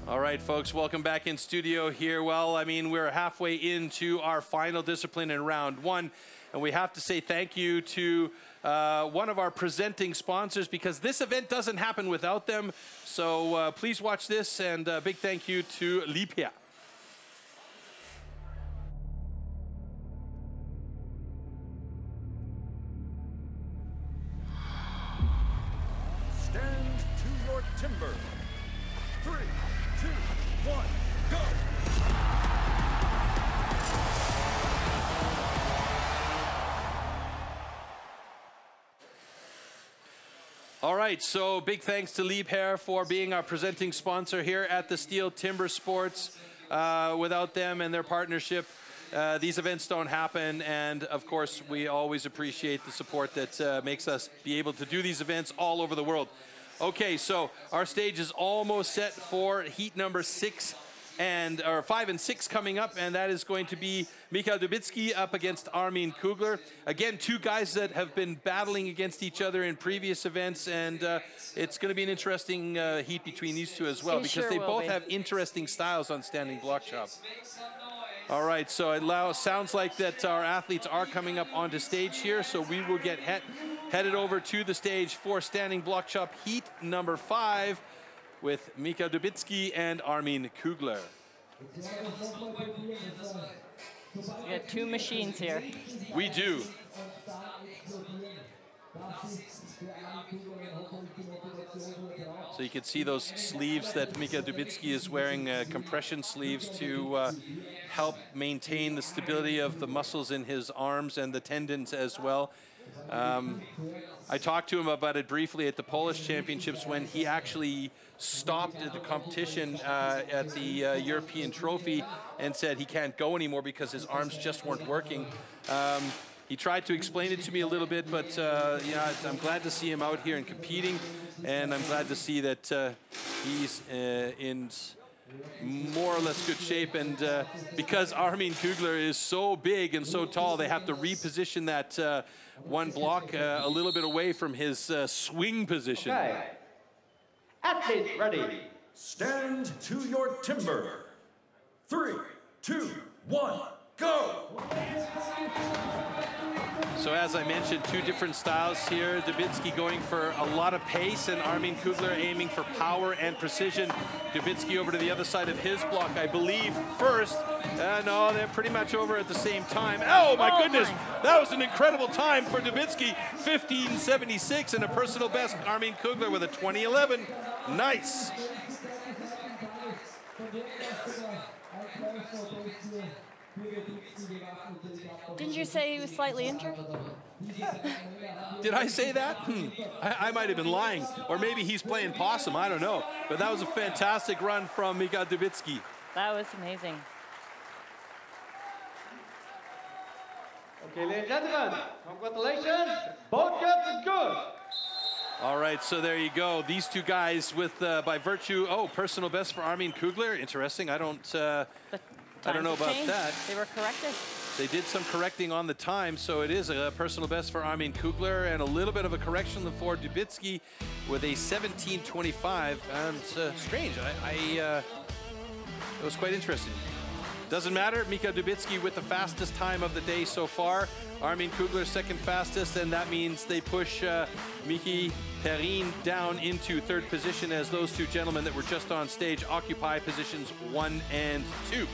All right, folks, welcome back in studio here. Well, I mean, we're halfway into our final discipline in round 1, and we have to say thank you to one of our presenting sponsors because this event doesn't happen without them. So please watch this, and a big thank you to Lipia. Stand to your timber. 3, 2, 1, go! All right, so big thanks to Liebherr for being our presenting sponsor here at the STIHL Timbersports. Without them and their partnership, these events don't happen, and of course we always appreciate the support that makes us be able to do these events all over the world. Okay, so our stage is almost set for heat number 6 or 5 and 6 coming up, and that is going to be Mikołaj Dubiccy up against Armin Kugler. Again, two guys that have been battling against each other in previous events, and it's going to be an interesting heat between these two as well, because they both have interesting styles on standing block chop. All right, so it sounds like that our athletes are coming up onto stage here, so we will get headed over to the stage for standing block chop heat number 5 with Mikołaj Dubiccy and Armin Kugler. We got two machines here. We do. So you can see those sleeves that Mikołaj Dubiccy is wearing, compression sleeves to help maintain the stability of the muscles in his arms and the tendons as well. I talked to him about it briefly at the Polish Championships when he actually stopped at the competition at the European Trophy and said he can't go anymore because his arms just weren't working. He tried to explain it to me a little bit, but yeah, I'm glad to see him out here and competing, and I'm glad to see that he's in more or less good shape. And because Armin Kugler is so big and so tall, they have to reposition that one block a little bit away from his swing position. Okay. Athletes ready. Stand to your timber. 3, 2, 1, go! So as I mentioned, two different styles here. Dubiccy going for a lot of pace, and Armin Kugler aiming for power and precision. Dubiccy over to the other side of his block, I believe, first. No, they're pretty much over at the same time. Oh my goodness, that was an incredible time for Dubiccy. 15:76 and a personal best. Armin Kugler with a 20:11. Nice. Didn't you say he was slightly injured? Did I say that? I might have been lying. Or maybe he's playing possum, I don't know. But that was a fantastic run from Mikołaj Dubiccy. That was amazing. Okay, ladies and gentlemen, congratulations. Both cuts is good. All right, so there you go. These two guys with, by virtue, personal best for Armin Kugler. Interesting. I don't know about that. They were corrected. They did some correcting on the time, so it is a personal best for Armin Kugler and a little bit of a correction for Dubiccy with a 17:25. And strange. It was quite interesting. Doesn't matter. Mikołaj Dubiccy with the fastest time of the day so far. Armin Kugler second fastest, and that means they push Miki Perrin down into third position as those two gentlemen that were just on stage occupy positions 1 and 2.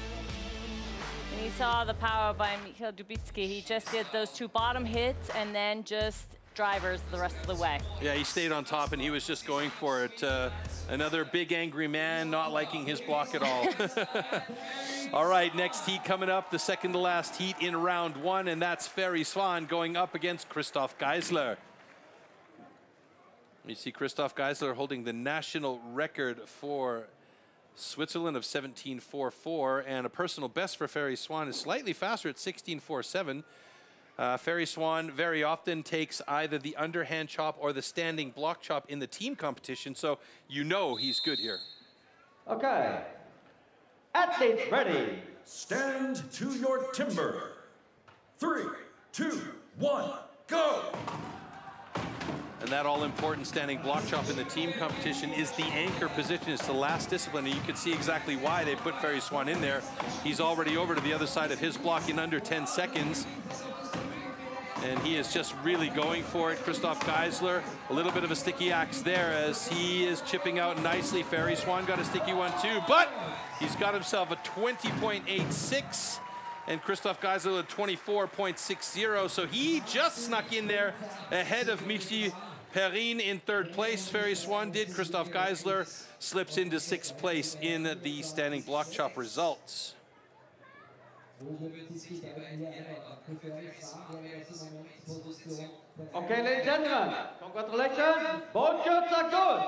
And you saw the power by Mikołaj Dubiccy. He just did those two bottom hits and then just drivers the rest of the way. Yeah, he stayed on top and he was just going for it. Another big angry man not liking his block at all. All right, next heat coming up, the second to last heat in round 1, and that's Ferry Swan going up against Christoph Geisler. You see Christoph Geisler holding the national record for Switzerland of 17:44, and a personal best for Ferry Swan is slightly faster at 16:47. Ferry Swan very often takes either the underhand chop or the standing block chop in the team competition, so you know he's good here. Okay. Athletes ready. Stand to your timber. 3, 2, 1, go! And that all-important standing block chop in the team competition is the anchor position. It's the last discipline, and you can see exactly why they put Ferry Swan in there. He's already over to the other side of his block in under 10 seconds. And he is just really going for it. Christoph Geisler, a little bit of a sticky axe there as he is chipping out nicely. Ferry Swan got a sticky one too, but he's got himself a 20.86. And Christoph Geisler at 24.60, so he just snuck in there ahead of Miki Perrin in third place. Ferry Swan did. Christoph Geisler slips into 6th place in the standing block chop results. Okay, ladies and gentlemen, congratulations. Both cuts are good.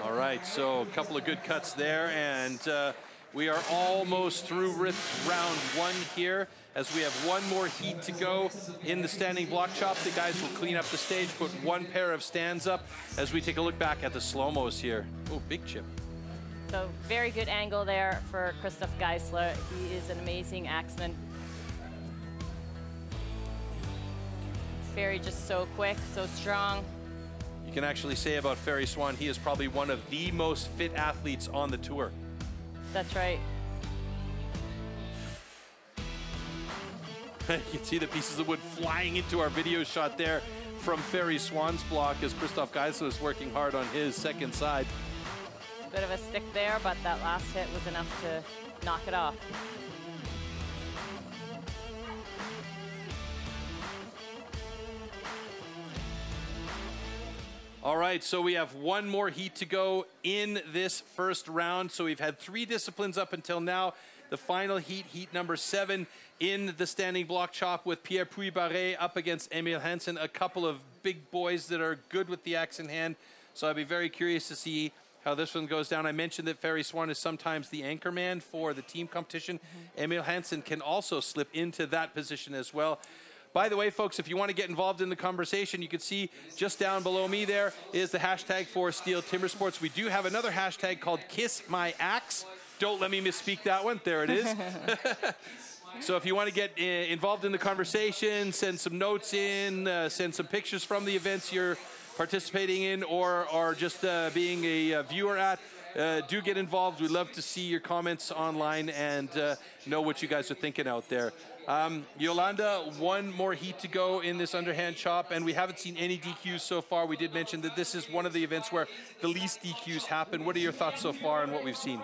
All right, so a couple of good cuts there, and we are almost through round 1 here, as we have one more heat to go in the standing block chop. The guys will clean up the stage, put one pair of stands up as we take a look back at the slow-mos here. Oh, big chip. So very good angle there for Christoph Geisler. He is an amazing axeman. Ferry just so quick, so strong. You can actually say about Ferry Swan, he is probably one of the most fit athletes on the tour. That's right. You can see the pieces of wood flying into our video shot there from Ferry Swan's block as Christoph Geisler is working hard on his second side. Bit of a stick there, but that last hit was enough to knock it off. All right, so we have one more heat to go in this first round. So we've had 3 disciplines up until now. The final heat, heat number 7, in the standing block chop with Pierre Puy-Barré up against Emil Hansen, a couple of big boys that are good with the axe in hand. So I'd be very curious to see how this one goes down. I mentioned that Ferry Swan is sometimes the anchor man for the team competition. Emil Hansen can also slip into that position as well. By the way, folks, if you want to get involved in the conversation, you can see just down below me there is the hashtag for STIHL Timbersports. We do have another hashtag called Kiss My Axe. Don't let me misspeak that one. There it is. So if you want to get involved in the conversation, send some notes in, send some pictures from the events you're participating in or just being a viewer at, do get involved. We'd love to see your comments online and know what you guys are thinking out there. Yolanda, one more heat to go in this underhand chop, and we haven't seen any DQs so far. We did mention that this is one of the events where the least DQs happen. What are your thoughts so far on what we've seen?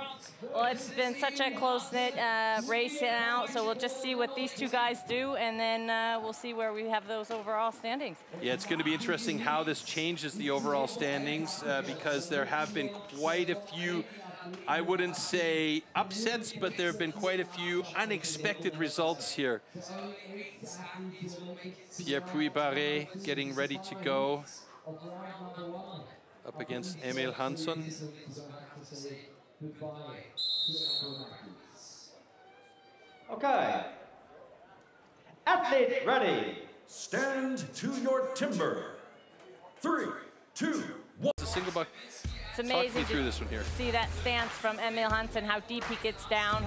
Well, it's been such a close-knit race now, so we'll just see what these two guys do, and then we'll see where we have those overall standings. Yeah, it's going to be interesting how this changes the overall standings because there have been quite a few, I wouldn't say upsets, but there have been quite a few unexpected results here. Pierre Puy-Barré getting ready to go up against Emil Hansen. Okay. Athletes ready. Stand to your timber. 3, 2, 1. It's a single buck. It's amazing Talk me through this one here. See that stance from Emil Hansen, how deep he gets down.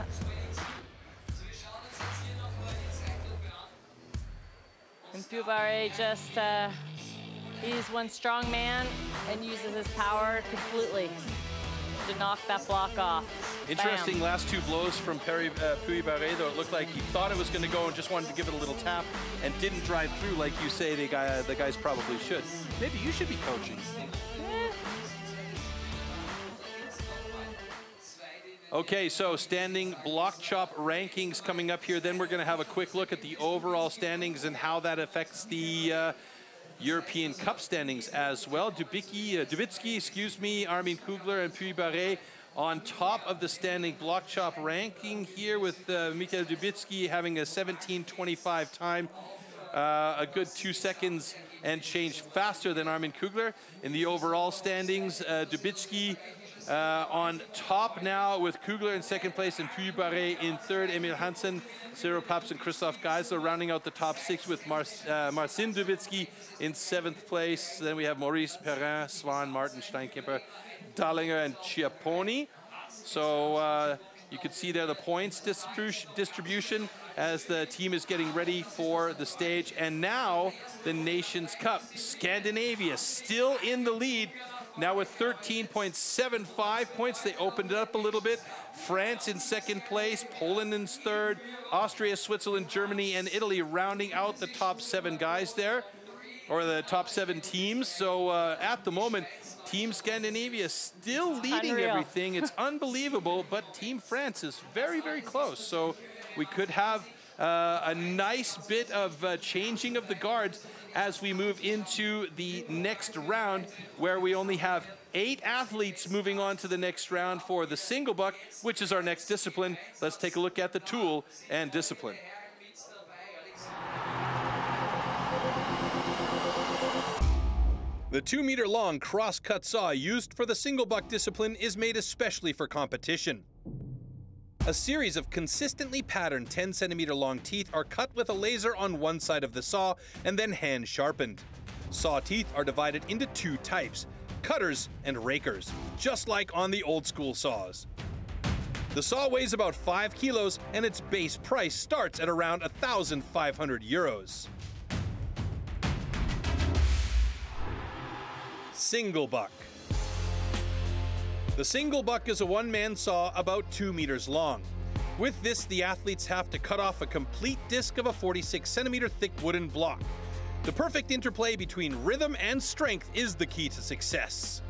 And Puy-Barré just, he's one strong man and uses his power completely to knock that block off. Interesting. Bam. Last 2 blows from Puy-Barré, though it looked like he thought it was going to go and just wanted to give it a little tap and didn't drive through like you say the guys probably should. Maybe you should be coaching. Okay, so standing block chop rankings coming up here. Then we're going to have a quick look at the overall standings and how that affects the European Cup standings as well. Dubiccy, Armin Kugler and Puy-Barré on top of the standing block chop ranking here with Mikael Dubiccy having a 17:25 time, a good 2 seconds and change faster than Armin Kugler. In the overall standings, Dubiccy on top now with Kugler in second place and Puy-Barré in third. Emil Hansen, Cyril Paps and Christoph Geisler rounding out the top 6 with Marcin Dubiccy in 7th place. Then we have Maurice Perrin, Swan, Martin, Steinkemper, Dallinger and Chiapponi. So you can see there the points distribution as the team is getting ready for the stage. And now the Nations Cup. Scandinavia still in the lead. Now with 13.75 points, they opened it up a little bit. France in second place, Poland in third, Austria, Switzerland, Germany, and Italy rounding out the top 7 guys there, or the top 7 teams. So at the moment, Team Scandinavia still leading everything. It's unbelievable, but Team France is very, very close. So we could have a nice bit of changing of the guards as we move into the next round, where we only have 8 athletes moving on to the next round for the single buck, which is our next discipline. Let's take a look at the tool and discipline. The 2-meter-long cross-cut saw used for the single buck discipline is made especially for competition. A series of consistently patterned 10-centimeter-long teeth are cut with a laser on one side of the saw and then hand sharpened. Saw teeth are divided into 2 types, cutters and rakers, just like on the old school saws. The saw weighs about 5 kilos and its base price starts at around 1,500 euros. Single buck. The single buck is a one-man saw about 2 meters long. With this, the athletes have to cut off a complete disc of a 46-centimeter thick wooden block. The perfect interplay between rhythm and strength is the key to success.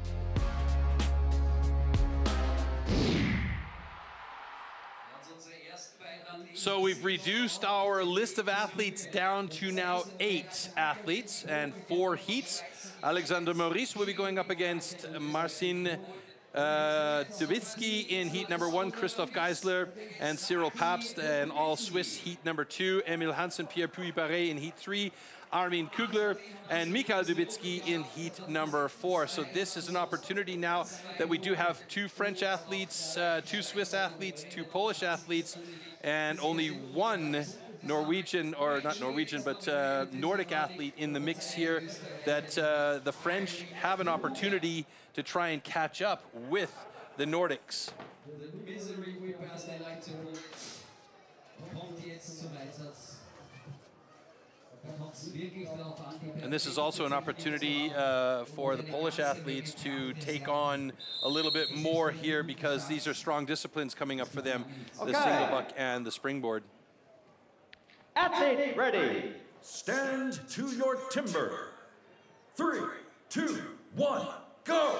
So we've reduced our list of athletes down to now 8 athletes and 4 heats. Alexander Maurice will be going up against Marcin Dubiccy in heat number 1, Christoph Geisler and Cyril Pabst, and all Swiss heat number 2, Emil Hansen, Pierre Puy-Barré in heat 3, Armin Kugler and Mikael Dubiccy in heat number 4. So this is an opportunity now that we do have 2 French athletes, 2 Swiss athletes, 2 Polish athletes, and only 1 Norwegian, or not Norwegian, but Nordic athlete in the mix here, that the French have an opportunity to try and catch up with the Nordics. And this is also an opportunity for the Polish athletes to take on a little bit more here, because these are strong disciplines coming up for them, the single buck and the springboard. Athlete ready. Stand to your timber. 3, 2, 1, go!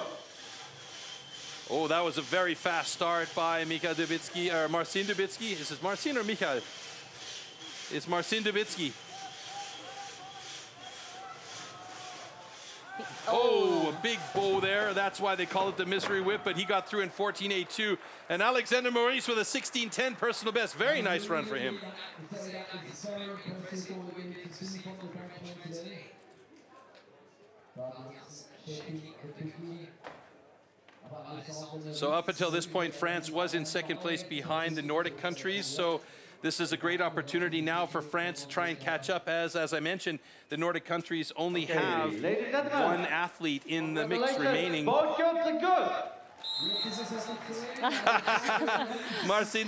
Oh, that was a very fast start by Mikael Dubiccy, or Marcin Dubiccy. Is it Marcin or Mikael? It's Marcin Dubiccy. Oh, a big bow there. That's why they call it the misery whip, but he got through in 14.82. And Alexander Maurice with a 16.10 personal best. Very nice run for him. So up until this point, France was in second place behind the Nordic countries. So this is a great opportunity now for France to try and catch up, as I mentioned, the Nordic countries only have 1 athlete in the mix remaining. Marcin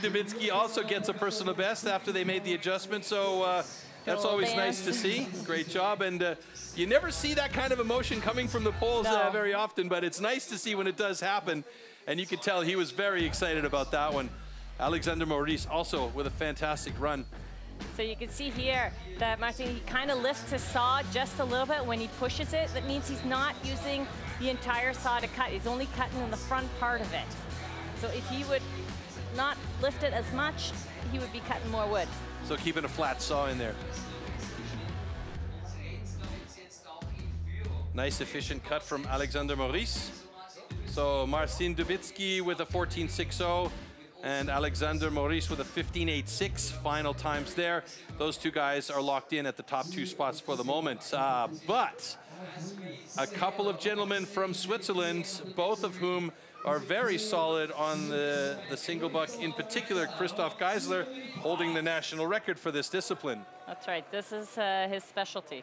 Dubiccy also gets a personal best after they made the adjustment, so that's always nice to see. Great job, and you never see that kind of emotion coming from the Poles very often, but it's nice to see when it does happen, and you could tell he was very excited about that one. Alexander Maurice also with a fantastic run. So you can see here that Marcin, he kind of lifts his saw just a little bit when he pushes it. That means he's not using the entire saw to cut. He's only cutting in the front part of it. So if he would not lift it as much, he would be cutting more wood. So keeping a flat saw in there. Nice efficient cut from Alexander Maurice. So Marcin Dubiccy with a 14.60. And Alexander Maurice with a 15.86 final times there. Those 2 guys are locked in at the top 2 spots for the moment. But a couple of gentlemen from Switzerland, both of whom are very solid on the single buck, in particular Christoph Geisler, holding the national record for this discipline. That's right, this is his specialty.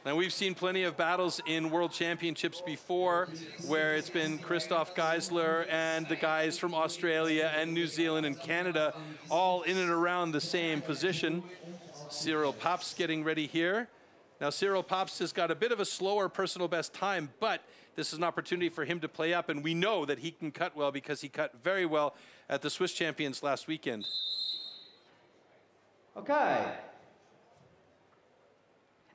Now, we've seen plenty of battles in World Championships before where it's been Christoph Geisler and the guys from Australia and New Zealand and Canada all in and around the same position. Cyril Pabst getting ready here. Now, Cyril Pabst has got a bit of a slower personal best time, but this is an opportunity for him to play up, and we know that he can cut well because he cut very well at the Swiss Champions last weekend. Okay.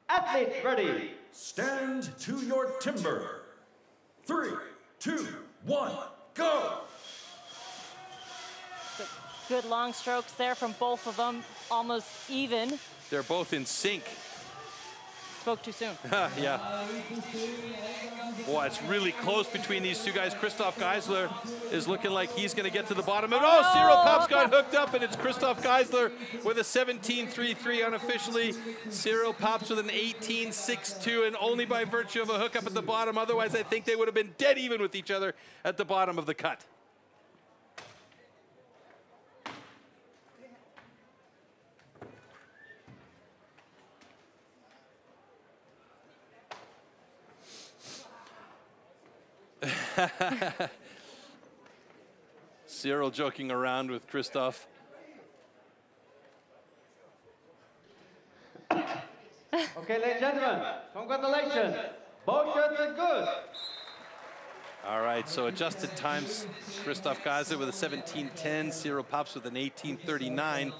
Athletes ready. Stand to your timber. 3, 2, 1, go! Good long strokes there from both of them, almost even. They're both in sync. Spoke too soon. Yeah. Boy, it's really close between these 2 guys. Christoph Geisler is looking like he's going to get to the bottom. And oh, Cyril Pabst got hooked up, and it's Christoph Geisler with a 17.33 unofficially. Cyril Pabst with an 18.62, and only by virtue of a hookup at the bottom. Otherwise, I think they would have been dead even with each other at the bottom of the cut. Cyril joking around with Christoph. Okay, ladies and gentlemen, congratulations. Both cuts are good. All right, so adjusted times, Christoph Gaze with a 17:10, Cyril Pops with an 18:39.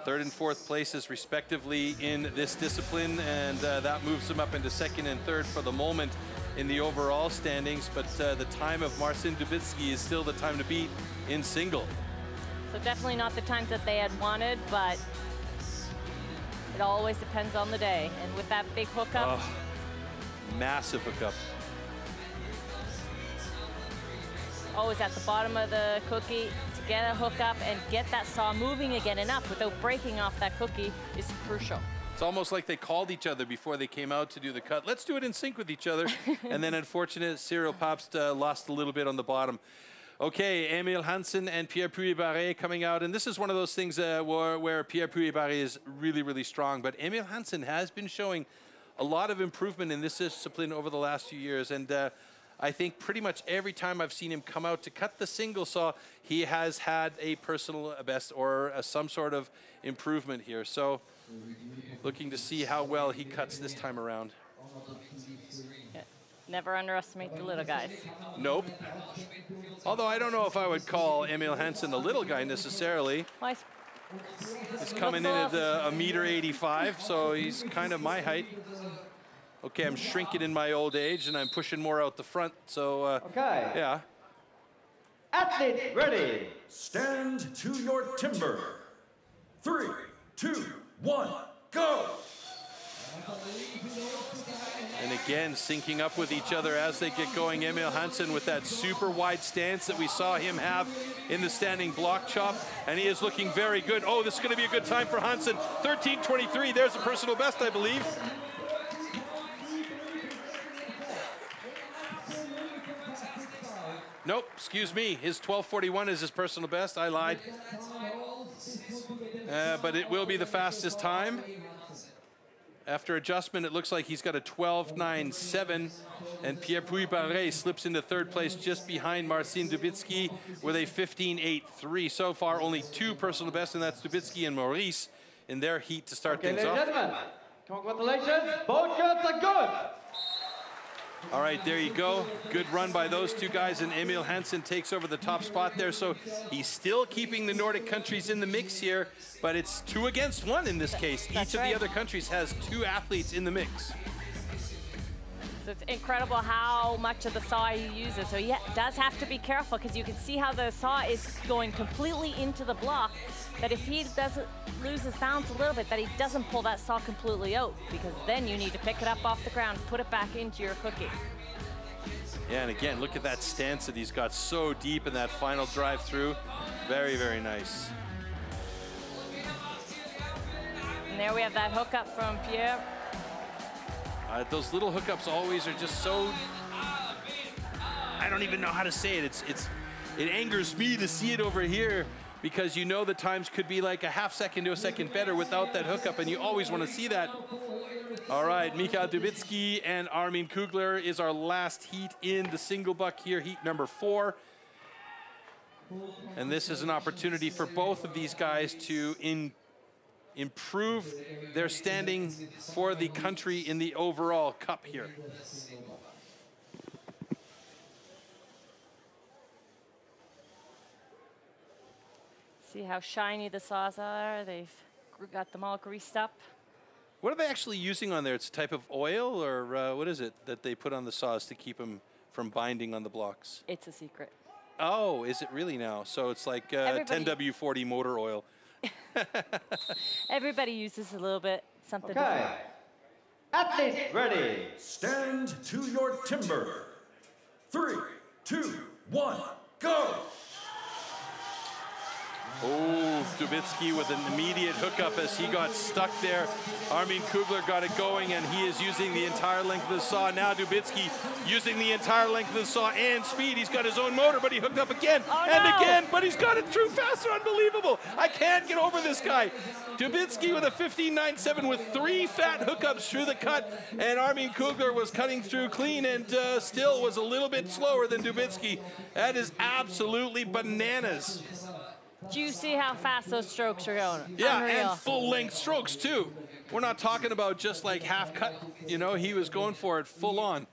Third and fourth places respectively in this discipline, and that moves them up into second and third for the moment in the overall standings, but the time of Marcin Dubiccy is still the time to beat in single. So definitely not the times that they had wanted, but it always depends on the day. And with that big hookup. Oh, massive hookup. Always at the bottom of the cookie to get a hookup and get that saw moving again enough without breaking off that cookie is crucial. It's almost like they called each other before they came out to do the cut. Let's do it in sync with each other. And then unfortunate, Cyril Pops lost a little bit on the bottom. Okay, Emil Hansen and Pierre Puy-Barré coming out. And this is one of those things where Pierre Puy-Barré is really, really strong. But Emil Hansen has been showing a lot of improvement in this discipline over the last few years. And I think pretty much every time I've seen him come out to cut the single saw, he has had a personal best or some sort of improvement here. So looking to see how well he cuts this time around. Yeah. Never underestimate the little guys. Nope. Although I don't know if I would call Emil Hansen the little guy necessarily. Well, he's coming in at $1.85 m, so he's kind of my height. Okay, I'm shrinking in my old age, and I'm pushing more out the front, so, okay. Yeah. Athletes ready. Stand to your timber. 3, 2, 1, go! And again, syncing up with each other as they get going. Emil Hansen with that super wide stance that we saw him have in the standing block chop, and he is looking very good. Oh, this is going to be a good time for Hansen. 13:23, there's a personal best, I believe. Nope, excuse me. His 12:41 is his personal best. I lied. But it will be the fastest time. After adjustment, it looks like he's got a 12:97, and Pierre Puy-Barré slips into third place just behind Marcin Dubiccy with a 15:83. So far, only 2 personal bests, and that's Dubiccy and Maurice in their heat to start things off. Ladies and gentlemen, congratulations. Both cuts are good. All right, there you go. Good run by those two guys, and Emil Hansen takes over the top spot there. So he's still keeping the Nordic countries in the mix here, but it's 2 against 1 in this case. Each of the other countries has 2 athletes in the mix. So it's incredible how much of the saw he uses. So he does have to be careful, because you can see how the saw is going completely into the block, that if he doesn't lose his balance a little bit, that he doesn't pull that saw completely out, because then you need to pick it up off the ground, put it back into your cookie. Yeah, and again, look at that stance that he's got so deep in that final drive through. Very, very nice. And there we have that hookup from Pierre. Those little hookups always are just so, I don't even know how to say it. It angers me to see it over here, because you know the times could be like a half second to a second better without that hookup, and you always want to see that. All right, Mikael Dubiccy and Armin Kugler is our last heat in the single buck here, heat number 4. And this is an opportunity for both of these guys to improve their standing for the country in the overall cup here. See how shiny the saws are. They've got them all greased up. What are they actually using on there? It's a type of oil, or what is it that they put on the saws to keep them from binding on the blocks? It's a secret. Oh, is it really now? So it's like 10W40 motor oil. Everybody uses a little bit, something Okay. different. Athletes ready. Stand to your timber. 3, 2, 1, go! Oh, Dubiccy with an immediate hookup as he got stuck there. Armin Kugler got it going, and he is using the entire length of the saw. Now Dubiccy using the entire length of the saw and speed. He's got his own motor, but he hooked up again again, but he's got it through faster. Unbelievable. I can't get over this guy. Dubiccy with a 15.97 with 3 fat hookups through the cut, and Armin Kugler was cutting through clean and still was a little bit slower than Dubiccy. That is absolutely bananas. Do you see how fast those strokes are going? Yeah, Unreal. and full-length strokes, too. We're not talking about just like half cut. You know, he was going for it full on.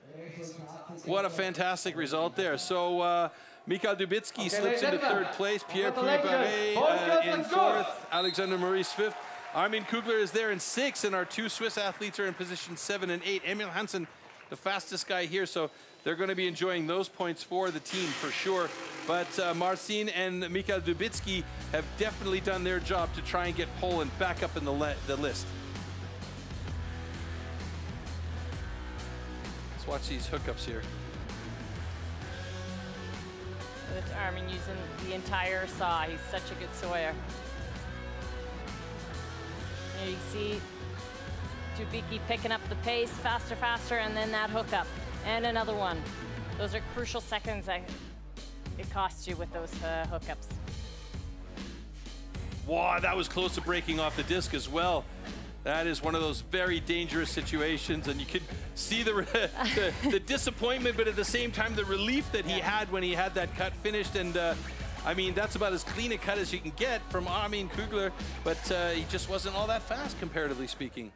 What a fantastic result there. So Mikael Dubiccy slips into 3rd place. Pierre Puy-Barret in 4th. Alexander Maurice 5th. Armin Kugler is there in 6th, and our 2 Swiss athletes are in position 7 and 8. Emil Hansen, the fastest guy here, so they're going to be enjoying those points for the team for sure. But Marcin and Mikael Dubiccy have definitely done their job to try and get Poland back up in the list. Let's watch these hookups here. With Armin using the entire saw. He's such a good sawyer. There you see Dubiccy picking up the pace, faster, faster, and then that hookup. And another one. Those are crucial seconds that it costs you with those hookups. Wow, that was close to breaking off the disc as well. That is one of those very dangerous situations, and you could see the disappointment, but at the same time the relief that he had when he had that cut finished. And I mean, that's about as clean a cut as you can get from Armin Kugler, but he just wasn't all that fast, comparatively speaking.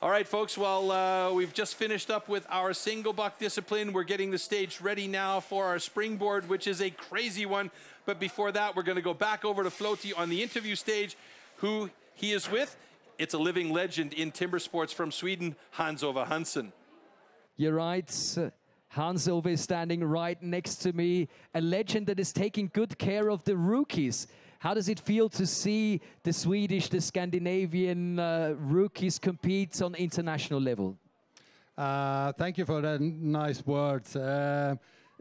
All right, folks, well, we've just finished up with our single buck discipline. We're getting the stage ready now for our springboard, which is a crazy one. But before that, we're going to go back over to Floaty on the interview stage, who he is with. It's a living legend in timber sports from Sweden, Hans-Ove Hansen. You're right. Hans-Ove is standing right next to me, a legend that is taking good care of the rookies. How does it feel to see the Swedish, the Scandinavian rookies compete on international level? Thank you for the nice words.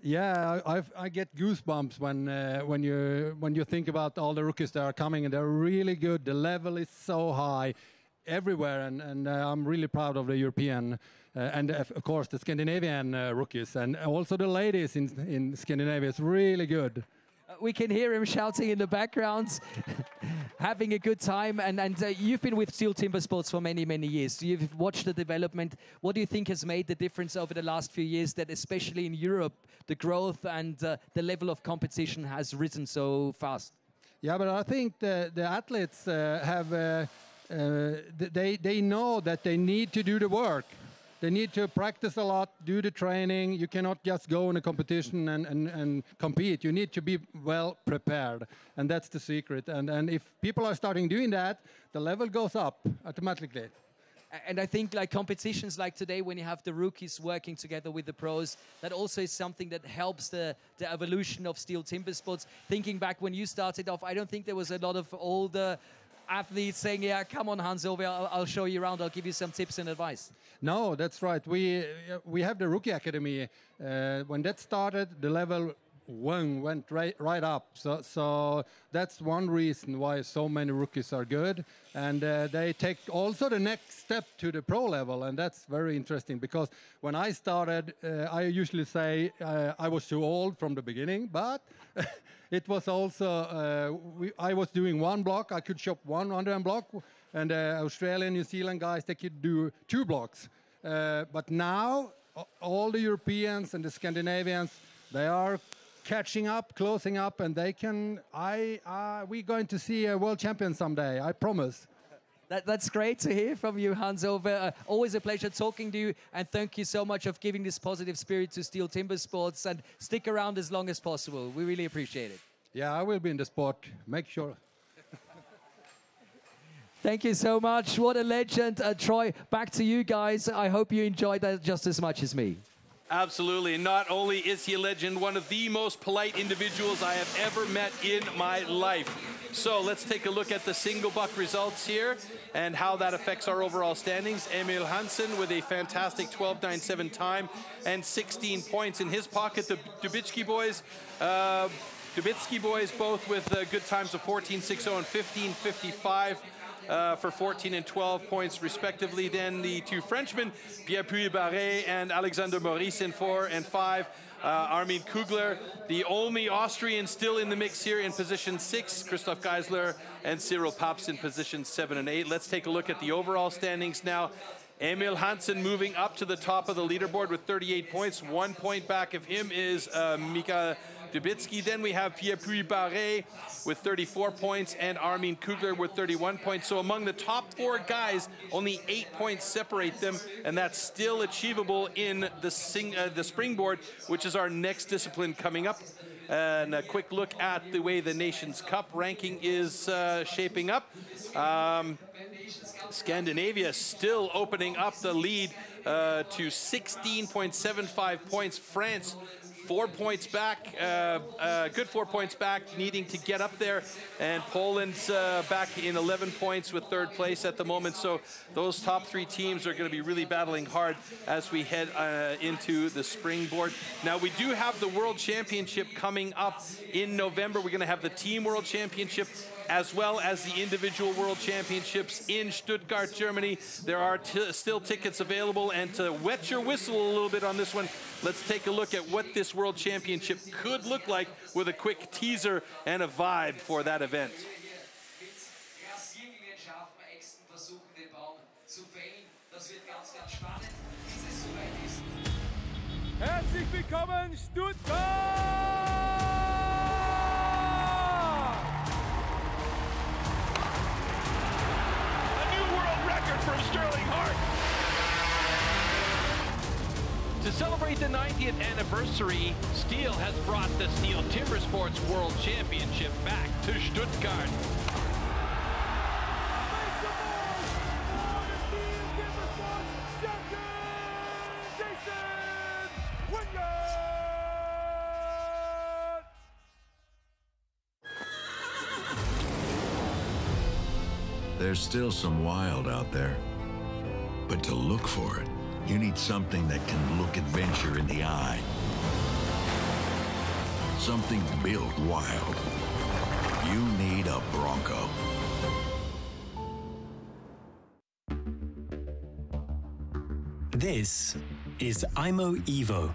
Yeah, I get goosebumps when you think about all the rookies that are coming, and they're really good. The level is so high everywhere, and I'm really proud of the European and of course the Scandinavian rookies, and also the ladies in Scandinavia is really good. We can hear him shouting in the background, having a good time. And you've been with STIHL Timbersports for many, many years. You've watched the development. What do you think has made the difference over the last few years that, especially in Europe, the growth and the level of competition has risen so fast? Yeah, but I think the athletes they know that they need to do the work. They need to practice a lot, do the training. You cannot just go in a competition and compete. You need to be well prepared, and that's the secret. And if people are starting doing that, the level goes up automatically. And I think like competitions like today, when you have the rookies working together with the pros, that also is something that helps the evolution of STIHL Timbersports. Thinking back when you started off, I don't think there was a lot of older athletes saying, yeah, come on, Hans-Ove, I'll show you around, I'll give you some tips and advice. No, that's right. We have the Rookie Academy. When that started, the level went right up. So that's one reason why so many rookies are good. And they take also the next step to the pro level. And that's very interesting, because when I started, I usually say I was too old from the beginning, but it was also, I was doing one block. I could shop one under block. And Australian, New Zealand guys, they could do 2 blocks. But now, all the Europeans and the Scandinavians, they are catching up, closing up, and they can, we're going to see a world champion someday, I promise. That's great to hear from you, Hans-Ove. Always a pleasure talking to you, and thank you so much for giving this positive spirit to STIHL Timbersports, and stick around as long as possible. We really appreciate it. Yeah, I will be in the sport, make sure. Thank you so much. What a legend. Troy, back to you guys. I hope you enjoyed that just as much as me. Absolutely. And not only is he a legend, one of the most polite individuals I have ever met in my life. So let's take a look at the single buck results here and how that affects our overall standings. Emil Hansen with a fantastic 12.97 time and 16 points in his pocket. The Dubiccy boys, Dubiccy boys both with good times of 14.60 and 15.55 for 14 and 12 points respectively. Then the two Frenchmen, Pierre-Puy Barré and Alexander Maurice in 4 and 5. Armin Kugler, the only Austrian still in the mix here in position 6. Christoph Geisler and Cyril Paps in position 7 and 8. Let's take a look at the overall standings now. Emil Hansen moving up to the top of the leaderboard with 38 points. 1 point back of him is Mika Dubiccy. Then we have Pierre-Puy Barré with 34 points and Armin Kugler with 31 points. So among the top 4 guys, only 8 points separate them, and that's still achievable in the springboard, which is our next discipline coming up. And a quick look at the way the Nations Cup ranking is shaping up. Scandinavia still opening up the lead to 16.75 points. France 4 points back, good 4 points back, needing to get up there. And Poland's back in 11 points with 3rd place at the moment. So those top 3 teams are going to be really battling hard as we head into the springboard. Now, we do have the World Championship coming up in November. We're going to have the Team World Championship as well as the individual World Championships in Stuttgart, Germany. There are still tickets available, and to wet your whistle a little bit on this one, let's take a look at what this World Championship could look like with a quick teaser and a vibe for that event. Herzlich willkommen, Stuttgart! From Sterling Hart. To celebrate the 90th anniversary, STIHL has brought the STIHL Timbersports World Championship back to Stuttgart. There's still some wild out there, but to look for it, you need something that can look adventure in the eye. Something built wild. You need a Bronco. This is IMO Evo.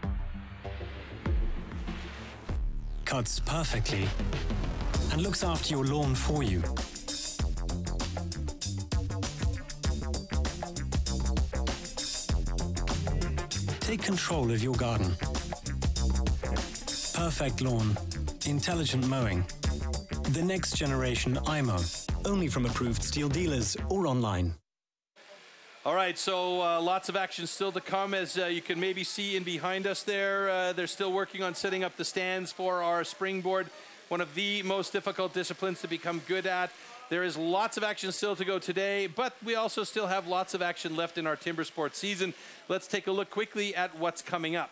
Cuts perfectly and looks after your lawn for you. Take control of your garden. Perfect lawn, intelligent mowing. The next generation IMO, only from approved STIHL dealers or online. All right, so lots of action still to come, as you can maybe see in behind us there. They're still working on setting up the stands for our springboard, one of the most difficult disciplines to become good at. There is lots of action still to go today, but we also still have lots of action left in our timber sports season. Let's take a look quickly at what's coming up.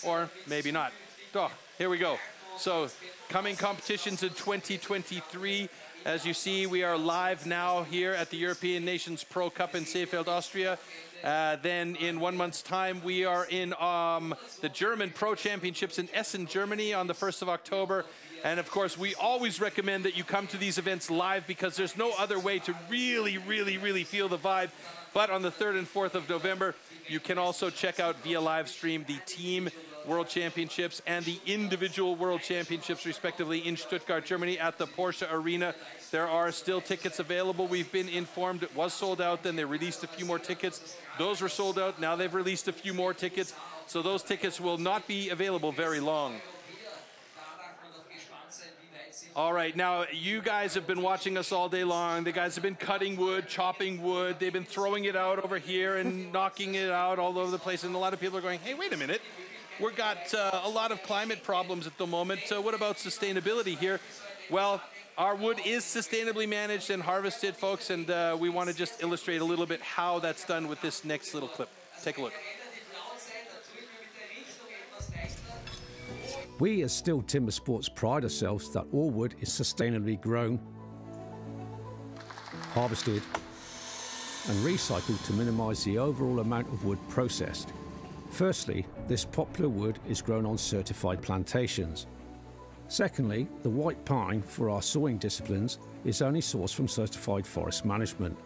Or maybe not. Oh, here we go. So, coming competitions in 2023. As you see, we are live now here at the European Nations Pro Cup in Seefeld, Austria. Then in 1 month's time, we are in the German Pro Championships in Essen, Germany on the 1st of October. And of course, we always recommend that you come to these events live because there's no other way to really feel the vibe. But on the 3rd and 4th of November, you can also check out via live stream the Team World Championships and the individual World Championships, respectively, in Stuttgart, Germany at the Porsche Arena. There are still tickets available. We've been informed it was sold out, then they released a few more tickets. Those were sold out. Now they've released a few more tickets. So those tickets will not be available very long. All right, now you guys have been watching us all day long. The guys have been cutting wood, chopping wood. They've been throwing it out over here and knocking it out all over the place. And a lot of people are going, hey, wait a minute. We've got a lot of climate problems at the moment. What about sustainability here? Well, our wood is sustainably managed and harvested, folks, and we want to just illustrate a little bit how that's done with this next little clip. Take a look. We as STIHL Timbersports pride ourselves that all wood is sustainably grown, harvested and recycled to minimise the overall amount of wood processed. Firstly, this popular wood is grown on certified plantations. Secondly, the white pine for our sawing disciplines is only sourced from certified forest management.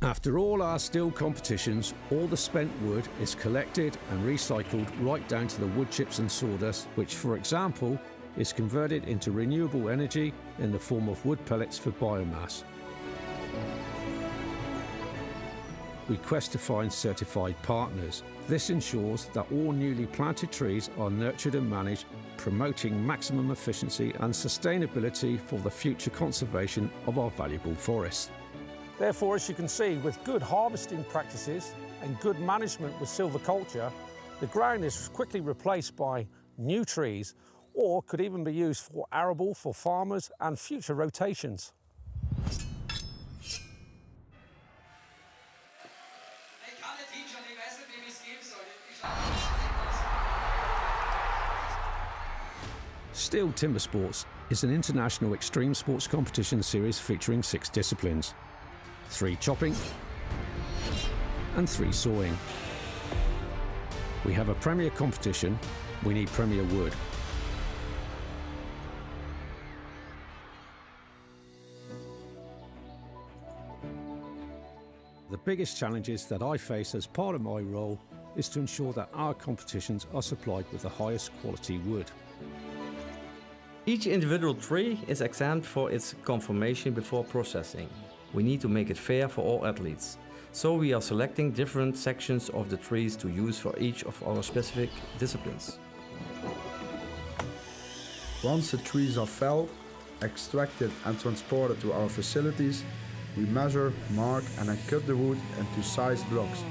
After all our steel competitions, all the spent wood is collected and recycled right down to the wood chips and sawdust, which, for example, is converted into renewable energy in the form of wood pellets for biomass. We quest to find certified partners. This ensures that all newly planted trees are nurtured and managed, promoting maximum efficiency and sustainability for the future conservation of our valuable forests. Therefore, as you can see, with good harvesting practices and good management with silviculture, the ground is quickly replaced by new trees, or could even be used for arable for farmers and future rotations. STIHL Timbersports is an international extreme sports competition series featuring 6 disciplines: 3 chopping and 3 sawing. We have a premier competition, we need premier wood. The biggest challenges that I face as part of my role is to ensure that our competitions are supplied with the highest quality wood. Each individual tree is examined for its conformation before processing. We need to make it fair for all athletes. So we are selecting different sections of the trees to use for each of our specific disciplines. Once the trees are felled, extracted and transported to our facilities, we measure, mark and then cut the wood into sized blocks.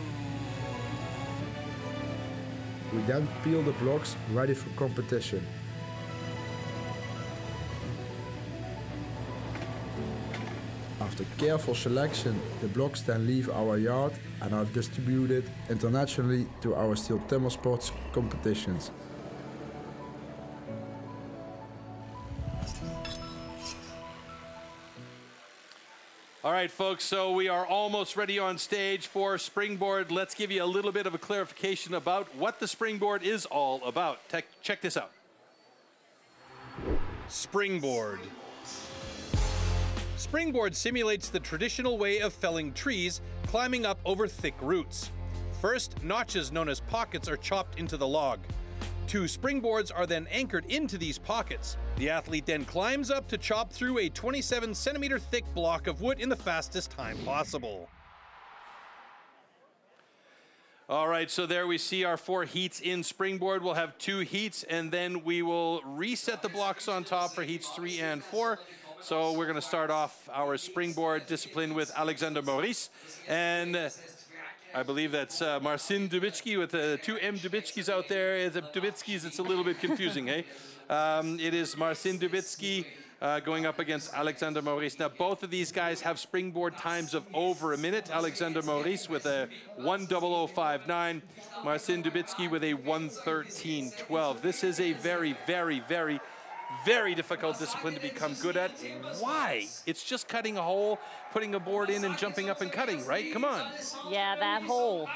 We then peel the blocks ready for competition. After careful selection, the blocks then leave our yard and are distributed internationally to our STIHL Timbersports competitions. All right, folks, so we are almost ready on stage for Springboard. Let's give you a little bit of a clarification about what the Springboard is all about. Check this out. Springboard. Springboard simulates the traditional way of felling trees, climbing up over thick roots. First, notches known as pockets are chopped into the log. 2 springboards are then anchored into these pockets. The athlete then climbs up to chop through a 27-centimeter thick block of wood in the fastest time possible. All right, so there we see our 4 heats in Springboard. We'll have 2 heats, and then we will reset the blocks on top for heats 3 and 4. So we're going to start off our Springboard discipline with Alexander Maurice. And I believe that's Marcin Dubiccy with the 2 M Dubickys out there. The Dubickys, it's a little bit confusing, hey? It is Marcin Dubiccy going up against Alexander Maurice. Now, both of these guys have Springboard times of over a minute. Alexander Maurice with a 1:00:59. Marcin Dubiccy with a 1:13:12. This is a very, very, very, very difficult discipline to become good at. Why? It's just cutting a hole, putting a board in and jumping up and cutting, right? Come on. Yeah, that hole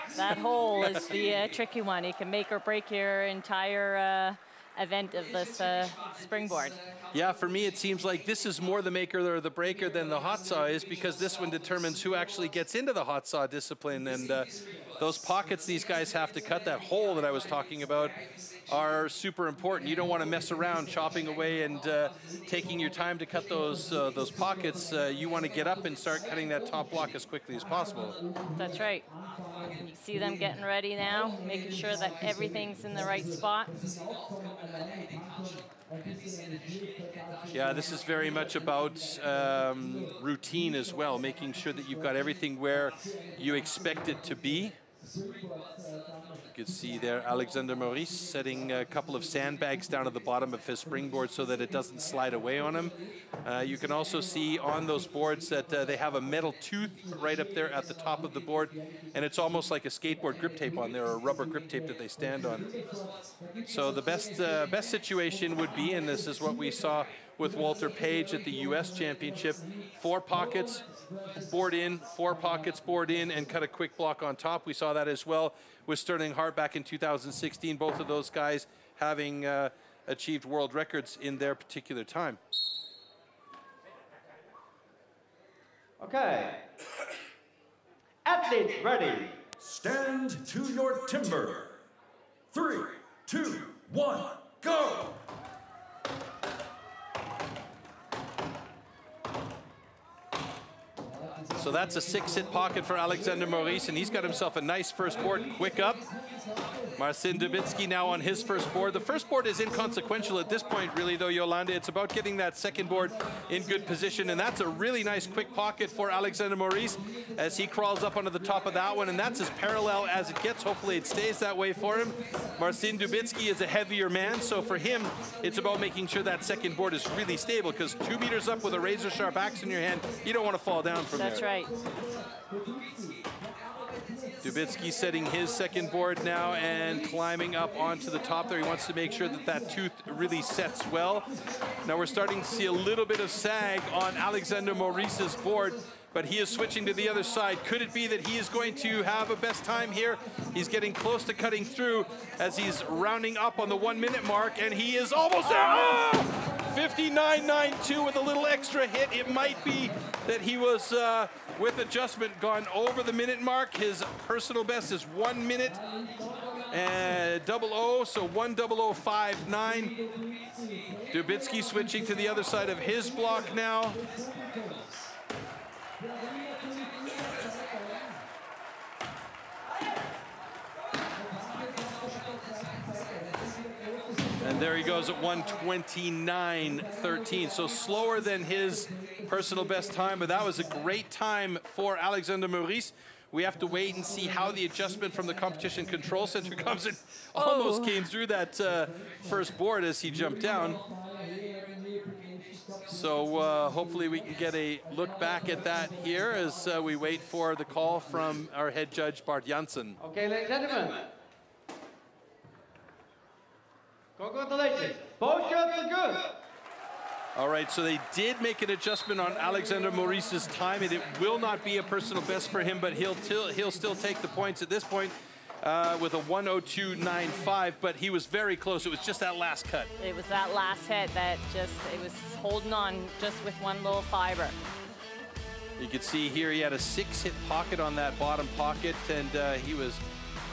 is the tricky one. It can make or break your entire event of this Springboard. Yeah, for me it seems like this is more the maker or the breaker than the hot saw is, because this one determines who actually gets into the hot saw discipline. And those pockets these guys have to cut, that hole that I was talking about, are super important. You don't want to mess around chopping away and taking your time to cut those pockets. You want to get up and start cutting that top block as quickly as possible. That's right. You see them getting ready now, making sure that everything's in the right spot. Yeah, this is very much about routine as well, making sure that you've got everything where you expect it to be. You can see there Alexander Maurice setting a couple of sandbags down at the bottom of his Springboard so that it doesn't slide away on him. You can also see on those boards that they have a metal tooth right up there at the top of the board, and it's almost like a skateboard grip tape on there, or rubber grip tape that they stand on. So the best situation would be, and this is what we saw with Walter Page at the US Championship. 4 pockets, board in, 4 pockets, board in, and cut a quick block on top. We saw that as well with Sterling Hart back in 2016. Both of those guys having achieved world records in their particular time. Okay. Athletes ready. Stand to your timber. 3, 2, 1, go! So that's a 6-hit pocket for Alexander Maurice, and he's got himself a nice first board. Quick up. Marcin Dubiccy now on his first board. The first board is inconsequential at this point, really, though, Yolanda. It's about getting that second board in good position, and that's a really nice quick pocket for Alexander Maurice as he crawls up onto the top of that one, and that's as parallel as it gets. Hopefully it stays that way for him. Marcin Dubiccy is a heavier man, so for him, it's about making sure that second board is really stable, because 2 meters up with a razor-sharp axe in your hand, you don't want to fall down from there. That's right. Dubiccy setting his second board now and climbing up onto the top there. He wants to make sure that that tooth really sets well. Now we're starting to see a little bit of sag on Alexander Maurice's board, but he is switching to the other side. Could it be that he is going to have a best time here? He's getting close to cutting through as he's rounding up on the 1 minute mark, and he is almost there. Oh! 59.92 with a little extra hit. It might be that he was, with adjustment, gone over the minute mark. His personal best is 1 minute and 00, so 1:00:59. Dubiccy switching to the other side of his block now. And there he goes at 1:29.13. So slower than his personal best time, but that was a great time for Alexander Maurice. We have to wait and see how the adjustment from the competition control center comes. It almost came through that first board as he jumped down. So hopefully we can get a look back at that here as we wait for the call from our head judge, Bart Janssen. Okay, ladies and gentlemen. Congratulations. Both shots are good. All right, so they did make an adjustment on Alexander Maurice's time, and it will not be a personal best for him, but he'll still take the points at this point with a 1:02.95, but he was very close. It was just that last cut. It was that last hit that it was holding on just with one little fiber. You can see here he had a 6-hit pocket on that bottom pocket, and he was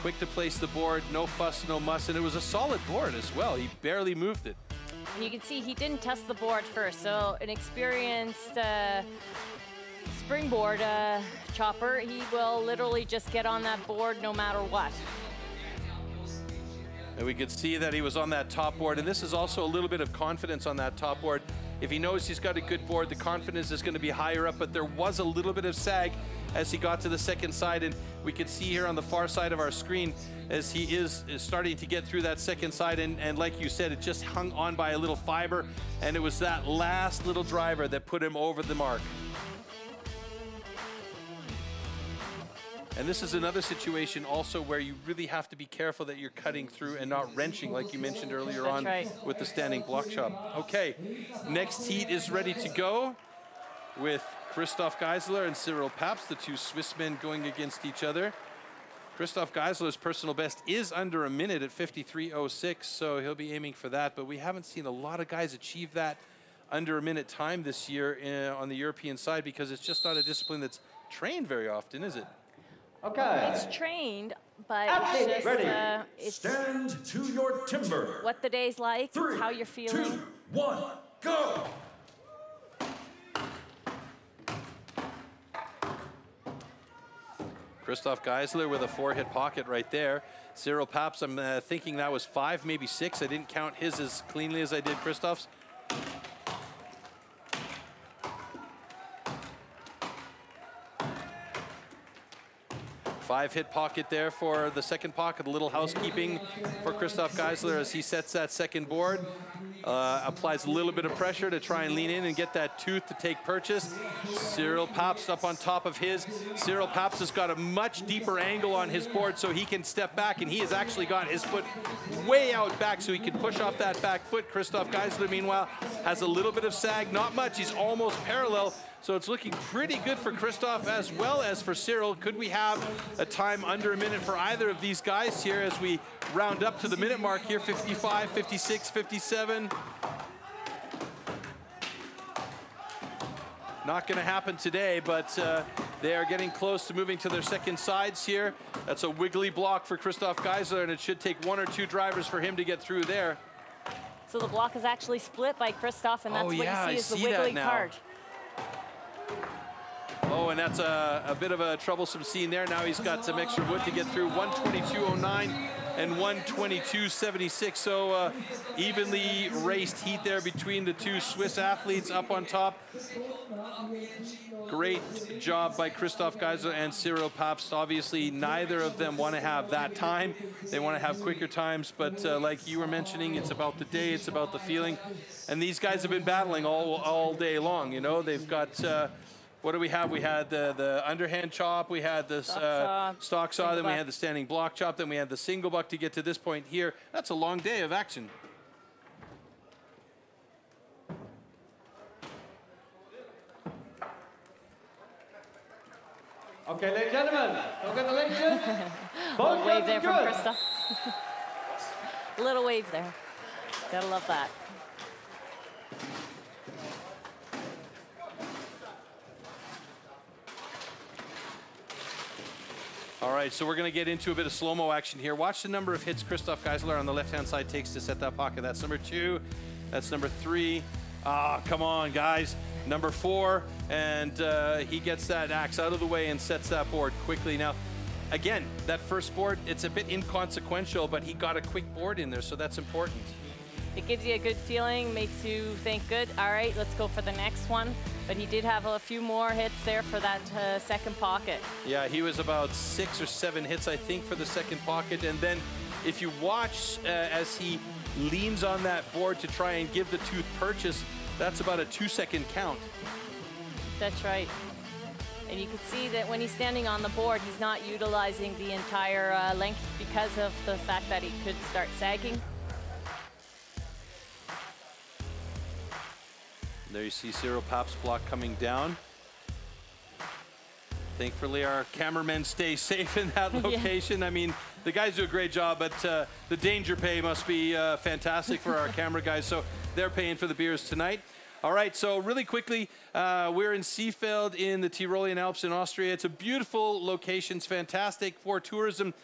quick to place the board, no fuss, no muss, and it was a solid board as well. He barely moved it. And you can see he didn't test the board first, so an experienced springboard chopper, he will literally just get on that board no matter what. And we could see that he was on that top board, and this is also a little bit of confidence on that top board. If he knows he's got a good board, the confidence is going to be higher up, but there was a little bit of sag as he got to the second side, and we can see here on the far side of our screen as he is starting to get through that second side, and like you said, it just hung on by a little fiber, and it was that last little driver that put him over the mark. And this is another situation also where you really have to be careful that you're cutting through and not wrenching like you mentioned earlier on with the standing block chop. Okay, next heat is ready to go with Christoph Geisler and Cyril Paps, the two Swiss men going against each other. Christoph Geisler's personal best is under a minute at 53.06, so he'll be aiming for that, but we haven't seen a lot of guys achieve that under a minute time this year on the European side because it's just not a discipline that's trained very often, is it? Okay. It's trained, but it's just, it's stand to your timber. What the day's like, 3, how you're feeling. 2, 1, go! Christoph Geisler with a 4-hit pocket right there. Cyril Paps, I'm thinking that was 5, maybe 6. I didn't count his as cleanly as I did Christoph's. Five-hit pocket there for the second pocket. A little housekeeping for Christoph Geisler as he sets that second board. applies a little bit of pressure to try and lean in and get that tooth to take purchase. Cyril Papst up on top of his. Cyril Papst has got a much deeper angle on his board so he can step back, and he has actually got his foot way out back so he can push off that back foot. Christoph Geisler, meanwhile, has a little bit of sag, not much. He's almost parallel. So it's looking pretty good for Christoph as well as for Cyril. Could we have a time under a minute for either of these guys here as we round up to the minute mark here? 55, 56, 57. Not going to happen today, but they are getting close to moving to their second sides here. That's a wiggly block for Christoph Geisler, and it should take 1 or 2 drivers for him to get through there. So the block is actually split by Christoph, and that's what you see is the wiggly part. Oh, and that's a bit of a troublesome scene there. Now he's got some extra wood to get through. 122.09 and 122.76. So evenly raced heat there between the two Swiss athletes up on top. Great job by Christoph Geisler and Cyril Papst. Obviously, neither of them want to have that time. They want to have quicker times, but like you were mentioning, it's about the day, it's about the feeling. And these guys have been battling all day long, you know. They've got... what do we have? We had the underhand chop, we had this stock saw, then we had the standing block chop, then we had the single buck to get to this point here. That's a long day of action. Okay, ladies and gentlemen, congratulations. Little wave there from Christoph. Little wave there. Gotta love that. All right, so we're going to get into a bit of slow-mo action here. Watch the number of hits Christoph Geisler on the left-hand side takes to set that pocket. That's number 2. That's number 3. Ah, come on, guys. Number 4. And he gets that axe out of the way and sets that board quickly. Now, again, that first board, it's a bit inconsequential, but he got a quick board in there, so that's important. It gives you a good feeling, makes you think, good, all right, let's go for the next one. But he did have a few more hits there for that second pocket. Yeah, he was about 6 or 7 hits, I think, for the second pocket. And then if you watch as he leans on that board to try and give the tooth purchase, that's about a 2-second count. That's right. And you can see that when he's standing on the board, he's not utilizing the entire length because of the fact that he could start sagging. There you see Cyril Papst's block coming down. Thankfully, our cameramen stay safe in that location. Yeah. I mean, the guys do a great job, but the danger pay must be fantastic for our camera guys. So they're paying for the beers tonight. All right, so really quickly, we're in Seefeld in the Tyrolean Alps in Austria. It's a beautiful location. It's fantastic for tourism.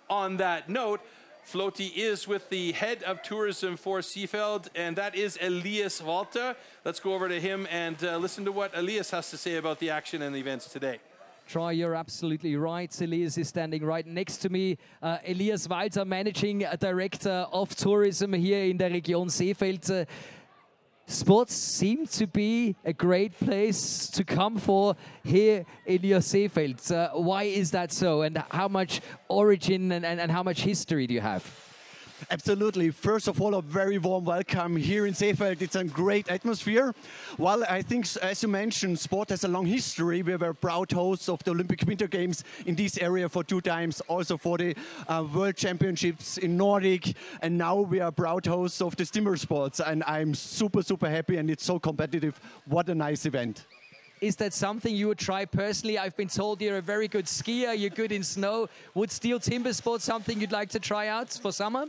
On that note, Flotti is with the head of tourism for Seefeld, and that is Elias Walter. Let's go over to him and listen to what Elias has to say about the action and the events today. Troy, you're absolutely right. Elias is standing right next to me. Elias Walter, Managing Director of Tourism here in der Region Seefeld. Sports seem to be a great place to come for here in your Seefeld. Why is that so, and how much origin and how much history do you have? Absolutely. First of all, a very warm welcome here in Seefeld. It's a great atmosphere. Well, I think, as you mentioned, sport has a long history. We were proud hosts of the Olympic Winter Games in this area for 2 times, also for the World Championships in Nordic, and now we are proud hosts of the Timbersports, and I'm super, super happy, and it's so competitive. What a nice event. Is that something you would try personally? I've been told you're a very good skier, you're good in snow. Would STIHL Timbersports something you'd like to try out for summer?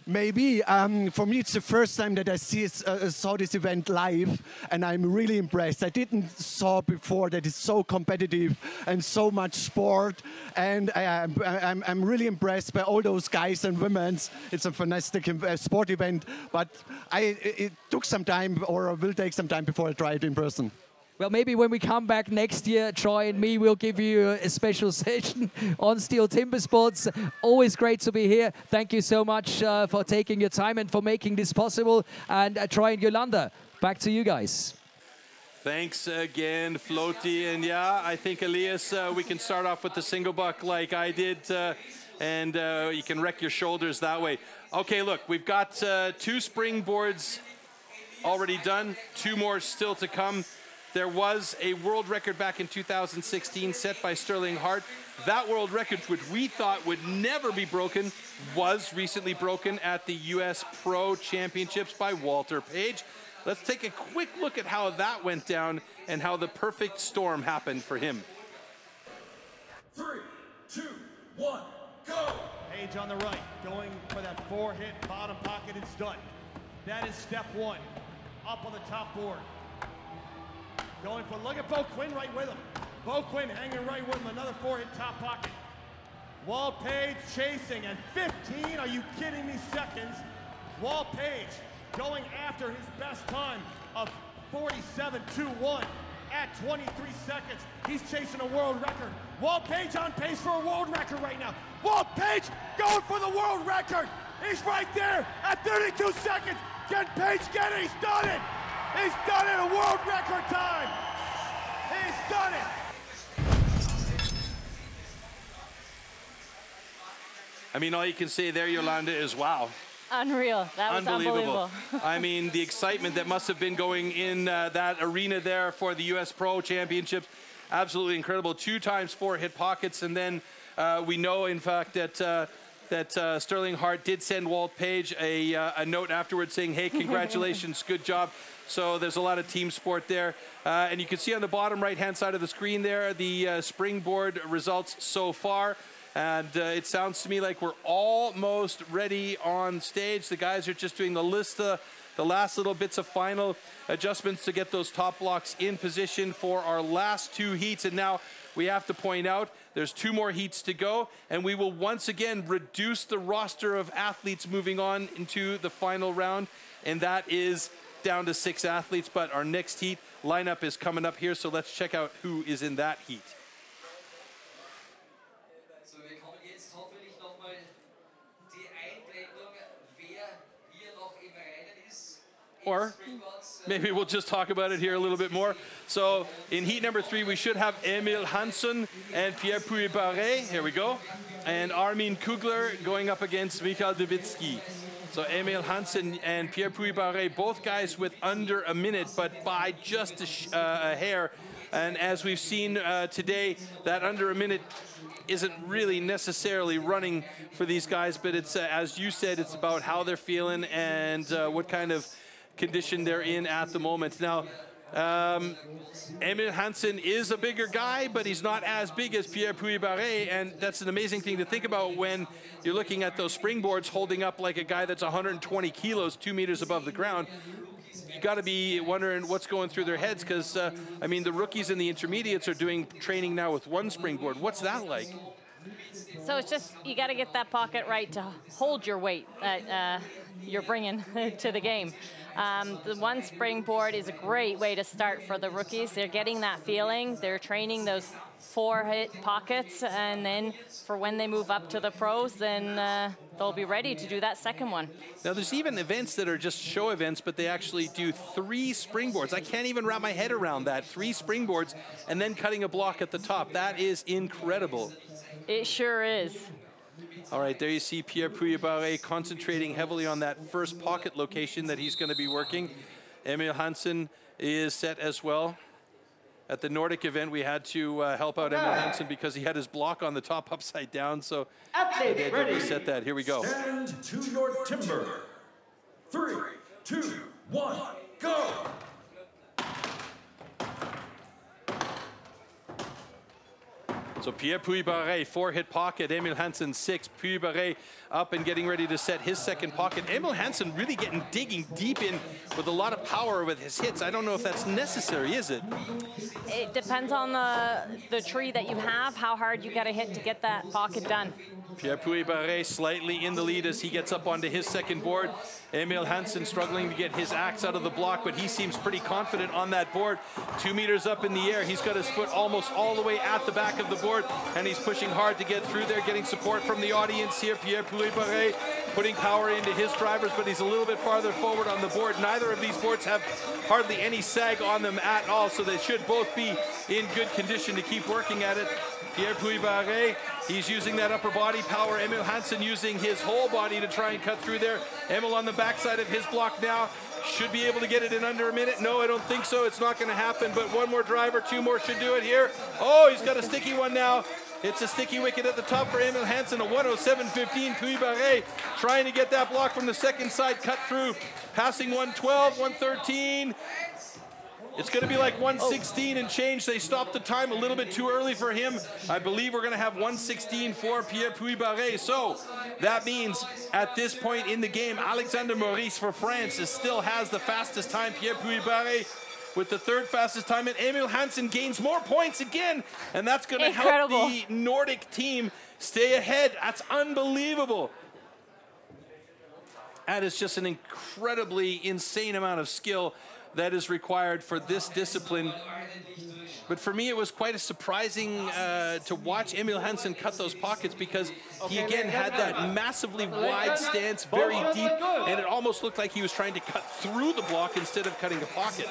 Maybe. For me, it's the first time that I saw this event live, and I'm really impressed. I didn't saw before that it's so competitive and so much sport, and I'm really impressed by all those guys and women. It's a fantastic sport event, but it took some time, or will take some time before I try it in person. Well, maybe when we come back next year, Troy and me will give you a special session on STIHL Timbersports. Always great to be here. Thank you so much for taking your time and for making this possible. And Troy and Yolanda, back to you guys. Thanks again, Flotti. And yeah, I think, Elias, we can start off with the single buck like I did, and you can wreck your shoulders that way. Okay, look, we've got 2 springboards already done, 2 more still to come. There was a world record back in 2016 set by Sterling Hart. That world record, which we thought would never be broken, was recently broken at the US Pro Championships by Walter Page. Let's take a quick look at how that went down and how the perfect storm happened for him. 3, 2, 1, go! Page on the right, going for that 4-hit bottom pocket, it's done. That is step 1, up on the top board. Going for, look at Bo Quinn right with him. Bo Quinn hanging right with him, another 4-hit top pocket. Walt Page chasing at 15, are you kidding me, seconds? Walt Page going after his best time of 47.21 at 23 seconds. He's chasing a world record. Walt Page on pace for a world record right now. Walt Page going for the world record. He's right there at 32 seconds. Can Page get it? He's done it. He's done it, a world record time. He's done it. I mean, all you can say there, Yolanda, is wow. Unreal. That was unbelievable. I mean, the excitement that must have been going in that arena there for the US Pro Championships, absolutely incredible. 2 times 4-hit pockets, and then we know, in fact, that Sterling Hart did send Walt Page a note afterwards saying, hey, congratulations, good job. So there's a lot of team sport there. And you can see on the bottom right-hand side of the screen there, the springboard results so far. And it sounds to me like we're almost ready on stage. The guys are just doing the last little bits of final adjustments to get those top blocks in position for our last 2 heats. And now we have to point out there's 2 more heats to go, and we will once again reduce the roster of athletes moving on into the final round, and that is down to 6 athletes. But our next heat lineup is coming up here, so let's check out who is in that heat. Or maybe we'll just talk about it here a little bit more. So in heat number 3, we should have Emil Hansson and Pierre Puy-Barré. Here we go. And Armin Kugler going up against Mikołaj Dubiccy. So Emil Hansson and Pierre Puy-Barré, both guys with under a minute, but by just a hair. And as we've seen today, that under a minute isn't really necessarily running for these guys, but it's, as you said, it's about how they're feeling and what kind of condition they're in at the moment. Now, Emil Hansson is a bigger guy, but he's not as big as Pierre Puy-Barré, and that's an amazing thing to think about when you're looking at those springboards holding up like a guy that's 120 kilos, 2 meters above the ground. You got to be wondering what's going through their heads, because, I mean, the rookies and the intermediates are doing training now with 1 springboard. What's that like? So it's just, you got to get that pocket right to hold your weight that you're bringing to the game. The 1 springboard is a great way to start for the rookies. They're getting that feeling. They're training those 4-hit pockets, and then for when they move up to the pros, then they'll be ready to do that second one. Now, there's even events that are just show events, but they actually do 3 springboards. I can't even wrap my head around that. 3 springboards and then cutting a block at the top. That is incredible. It sure is. All right, there you see Pierre Puy-Barré concentrating heavily on that first pocket location that he's going to be working. Emil Hansson is set as well. At the Nordic event, we had to help out Emil Hansson because he had his block on the top upside down, so they had to reset that. Here we go. Stand to your timber. 3, 2, 1, go! So Pierre Puy-Barré, 4-hit pocket. Emil Hansson, 6. Puy-Barré up and getting ready to set his second pocket. Emil Hansson really digging deep in with a lot of power with his hits. I don't know if that's necessary, is it? It depends on the tree that you have, how hard you got to hit to get that pocket done. Pierre Puy-Barré slightly in the lead as he gets up onto his second board. Emil Hansson struggling to get his axe out of the block, but he seems pretty confident on that board. 2 meters up in the air. He's got his foot almost all the way at the back of the board, and he's pushing hard to get through there, getting support from the audience here. Pierre Puy-Barré putting power into his drivers, but he's a little bit farther forward on the board. Neither of these boards have hardly any sag on them at all, so they should both be in good condition to keep working at it. Pierre Puy-Barré, he's using that upper body power. Emil Hansson using his whole body to try and cut through there. Emil on the backside of his block now. should be able to get it in under a minute. No, I don't think so. It's not going to happen, but one more driver, two more should do it here. Oh, he's got a sticky one now. It's a sticky wicket at the top for Emil Hansen, a 107.15. Puy trying to get that block from the second side, cut through, passing 112, 113. It's going to be like 116 and change. They stopped the time a little bit too early for him. I believe we're going to have 116 for Pierre Puy-Barré. So that means at this point in the game, Alexander Maurice for France still has the fastest time. Pierre Puy-Barré with the third fastest time, and Emil Hansen gains more points again, and that's going to help the Nordic team stay ahead. That's unbelievable. That is just an incredibly insane amount of skill that is required for this discipline. But for me, it was quite a surprising to watch Emil Hansen cut those pockets, because he again had that massively wide stance, very deep, and it almost looked like he was trying to cut through the block instead of cutting a pocket.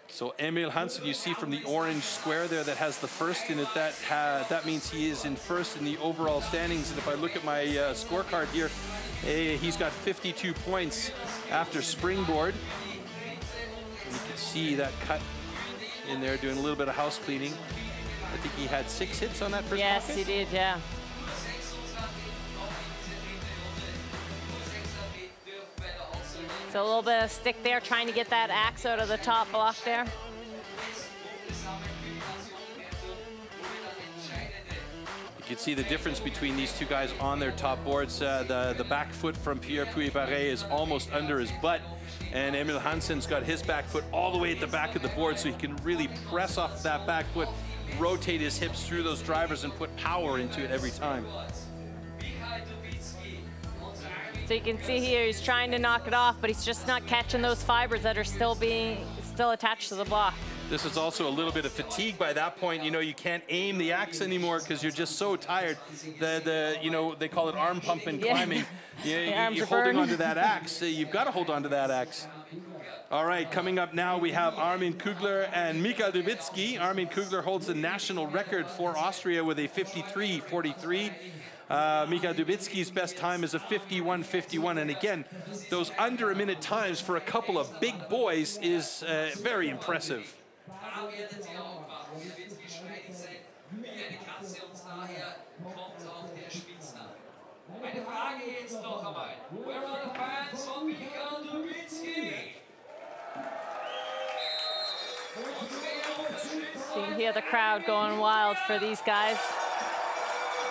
So Emil Hansen, you see from the orange square there that has the first in it, that means he is in first in the overall standings. And if I look at my scorecard here, he's got 52 points after springboard. And you can see that cut in there, doing a little bit of house cleaning. I think he had 6 hits on that first pocket. Yes, he did, yeah. So a little bit of stick there, trying to get that axe out of the top block there. You can see the difference between these two guys on their top boards. The back foot from Pierre Puy-Barré is almost under his butt, and Emil Hansen's got his back foot all the way at the back of the board, so he can really press off that back foot, rotate his hips through those drivers, and put power into it every time. So you can see here, he's trying to knock it off, but he's just not catching those fibers that are still attached to the block. This is also a little bit of fatigue by that point. You know, you can't aim the axe anymore because you're just so tired. You know, they call it arm pump and climbing. You're holding onto that axe. You've got to hold onto that axe. All right, coming up now, we have Armin Kugler and Mikael Dubiccy. Armin Kugler holds the national record for Austria with a 53.43. Mikael Dubicky's best time is a 51.51, and again, those under a minute times for a couple of big boys is very impressive. Eine Frage jetzt noch einmal. Where are the fans von Mikael Dubiccy? So you can hear the crowd going wild for these guys.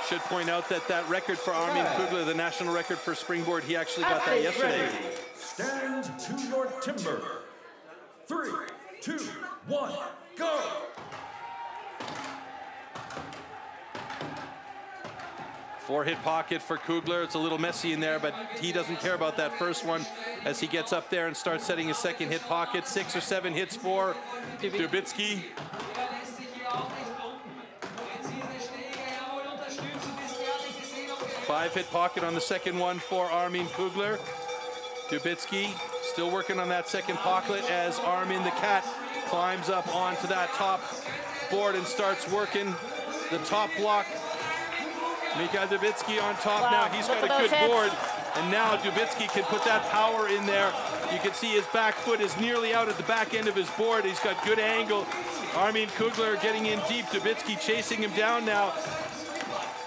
Should point out that that record for Armin Kugler, the national record for springboard, he actually got that yesterday. Stand to your timber. 3, 2, 1, go! Four-hit pocket for Kugler. It's a little messy in there, but he doesn't care about that first one as he gets up there and starts setting his second hit pocket. 6 or 7 hits for Dubiccy. 5-hit pocket on the second one for Armin Kugler. Dubiccy still working on that second pocket as Armin the Cat climbs up onto that top board and starts working the top block. Mikael Dubiccy on top now. He's got a good board, and now Dubiccy can put that power in there. You can see his back foot is nearly out at the back end of his board. He's got good angle. Armin Kugler getting in deep. Dubiccy chasing him down now.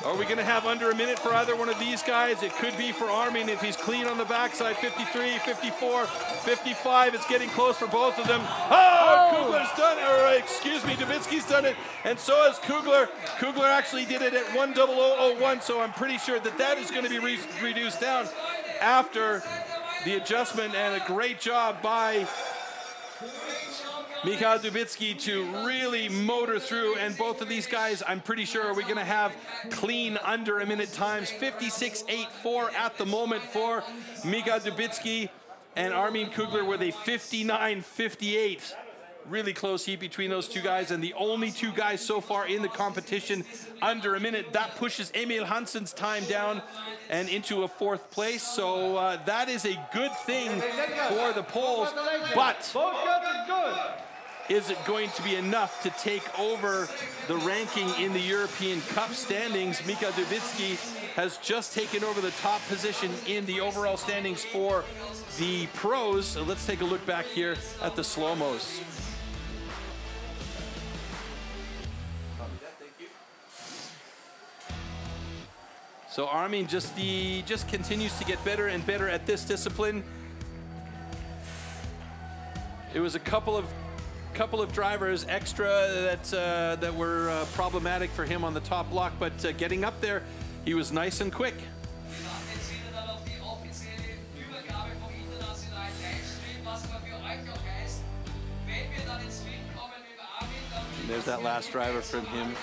Are we going to have under a minute for either one of these guys? It could be for Armin if he's clean on the backside. 53, 54, 55. It's getting close for both of them. Oh! Kugler's done it. Or, excuse me, Dubicky's done it. And so has Kugler. Kugler actually did it at 1:00:01, so I'm pretty sure that that is going to be reduced down after the adjustment, and a great job by Mikael Dubiccy to really motor through, and both of these guys, I'm pretty sure, are we going to have clean under a minute times. 56.84 at the moment for Mikael Dubiccy, and Armin Kugler with a 59.58. Really close heat between those two guys, and the only two guys so far in the competition under a minute. That pushes Emil Hansen's time down and into a 4th place, so that is a good thing for the Poles, but is it going to be enough to take over the ranking in the European Cup standings? Mikael Dubiccy has just taken over the top position in the overall standings for the pros. So let's take a look back here at the slow-mos. So Armin just continues to get better and better at this discipline. It was a couple of drivers extra that were problematic for him on the top block, but getting up there, he was nice and quick. And there's that last driver from him.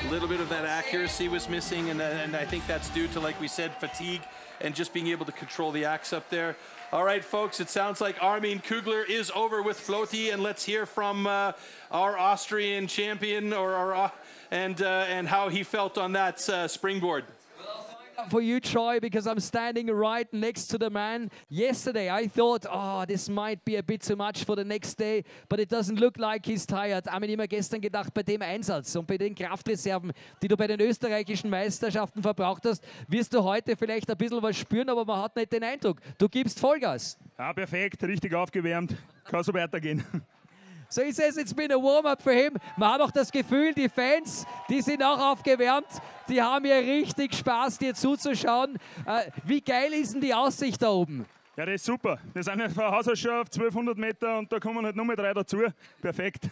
A little bit of that accuracy was missing, and I think that's due to, like we said, fatigue and just being able to control the axe up there. All right, folks, it sounds like Armin Kugler is over with floaty, and let's hear from our Austrian champion and how he felt on that springboard. For you, Troy, because I'm standing right next to the man. Yesterday, I thought, oh, this might be a bit too much for the next day, but it doesn't look like he's tired. Ich habe mir immer gestern gedacht, bei dem Einsatz und bei den Kraftreserven, die du bei den österreichischen Meisterschaften verbraucht hast, wirst du heute vielleicht ein bisschen was spüren, aber man hat nicht den Eindruck. Du gibst Vollgas. Ja, perfekt, richtig aufgewärmt. Kann so weitergehen. So he says it's been a warm-up for him. Man hat auch das Gefühl, die Fans, die sind auch aufgewärmt. Die haben hier richtig Spaß, dir zuzuschauen. Wie geil ist denn die Aussicht da oben? Ja, das ist super. Wir sind ja von Haus aus schon auf 1200 Meter und da kommen halt nochmal 3 dazu. Perfekt.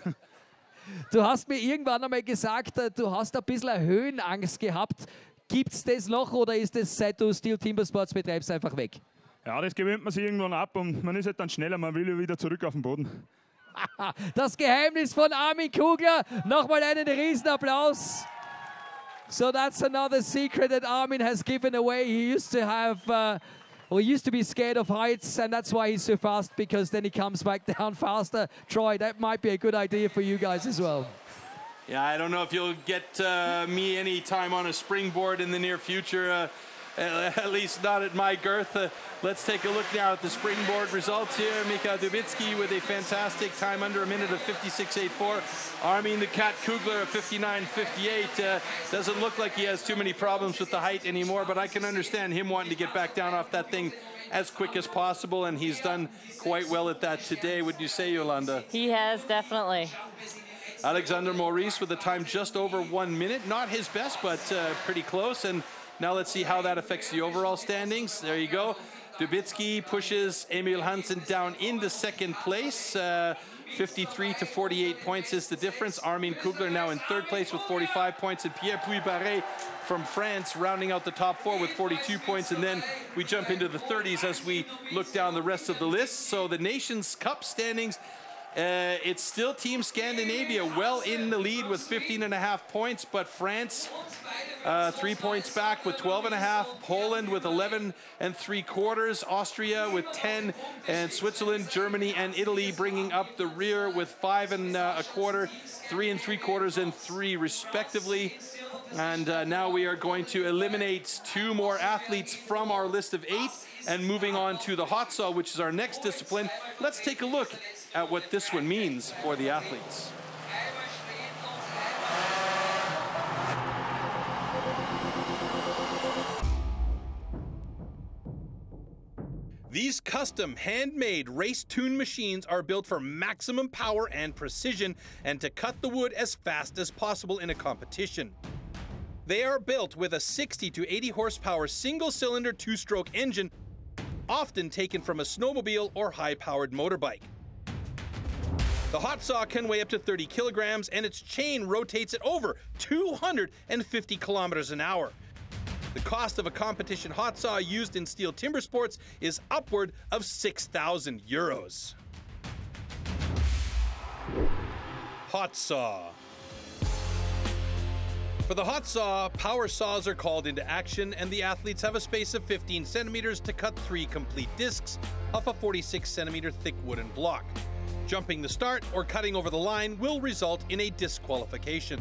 Du hast mir irgendwann einmal gesagt, du hast ein bisschen eine Höhenangst gehabt. Gibt es das noch oder ist das, seit du STIHL Timbersports betreibst, einfach weg? Ja, das gewöhnt man sich irgendwann ab und man ist halt dann schneller, man will ja wieder zurück auf den Boden. Das Geheimnis von Armin Kugler. Nochmal einen Riesenapplaus. So that's another secret that Armin has given away. He used to have, he used to be scared of heights, and that's why he's so fast, because then he comes back down faster. Troy, that might be a good idea for you guys as well. Yeah, I don't know if you'll get me any time on a springboard in the near future. At least not at my girth. Let's take a look now at the springboard results here. Mikołaj Dubiccy with a fantastic time under a minute of 56.84. Armin the Cat Kugler of 59.58. Doesn't look like he has too many problems with the height anymore, but I can understand him wanting to get back down off that thing as quick as possible, and he's done quite well at that today. Would you say, Yolanda? He has, definitely. Alexander Maurice with a time just over 1 minute. Not his best, but pretty close. And now let's see how that affects the overall standings. There you go. Dubiccy pushes Emil Hansen down into second place. 53 to 48 points is the difference. Armin Kugler now in third place with 45 points. And Pierre Puy-Barré from France rounding out the top 4 with 42 points. And then we jump into the 30s as we look down the rest of the list. So the Nations Cup standings, it's still Team Scandinavia well in the lead with 15.5 points, but France 3 points back with 12.5, Poland with 11.75, Austria with 10, and Switzerland, Germany, and Italy bringing up the rear with 5.25, 3.75, and 3 respectively. And now we are going to eliminate 2 more athletes from our list of 8, and moving on to the hot saw, which is our next discipline. Let's take a look at what this one means for the athletes. These custom, handmade, race-tuned machines are built for maximum power and precision and to cut the wood as fast as possible in a competition. They are built with a 60 to 80 horsepower single-cylinder 2-stroke engine, often taken from a snowmobile or high-powered motorbike. The hot saw can weigh up to 30 kilograms and its chain rotates at over 250 kilometers an hour. The cost of a competition hot saw used in STIHL Timbersports is upward of 6,000 euros. Hot saw. For the hot saw, power saws are called into action and the athletes have a space of 15 centimeters to cut 3 complete discs off a 46 centimeter thick wooden block. Jumping the start or cutting over the line will result in a disqualification.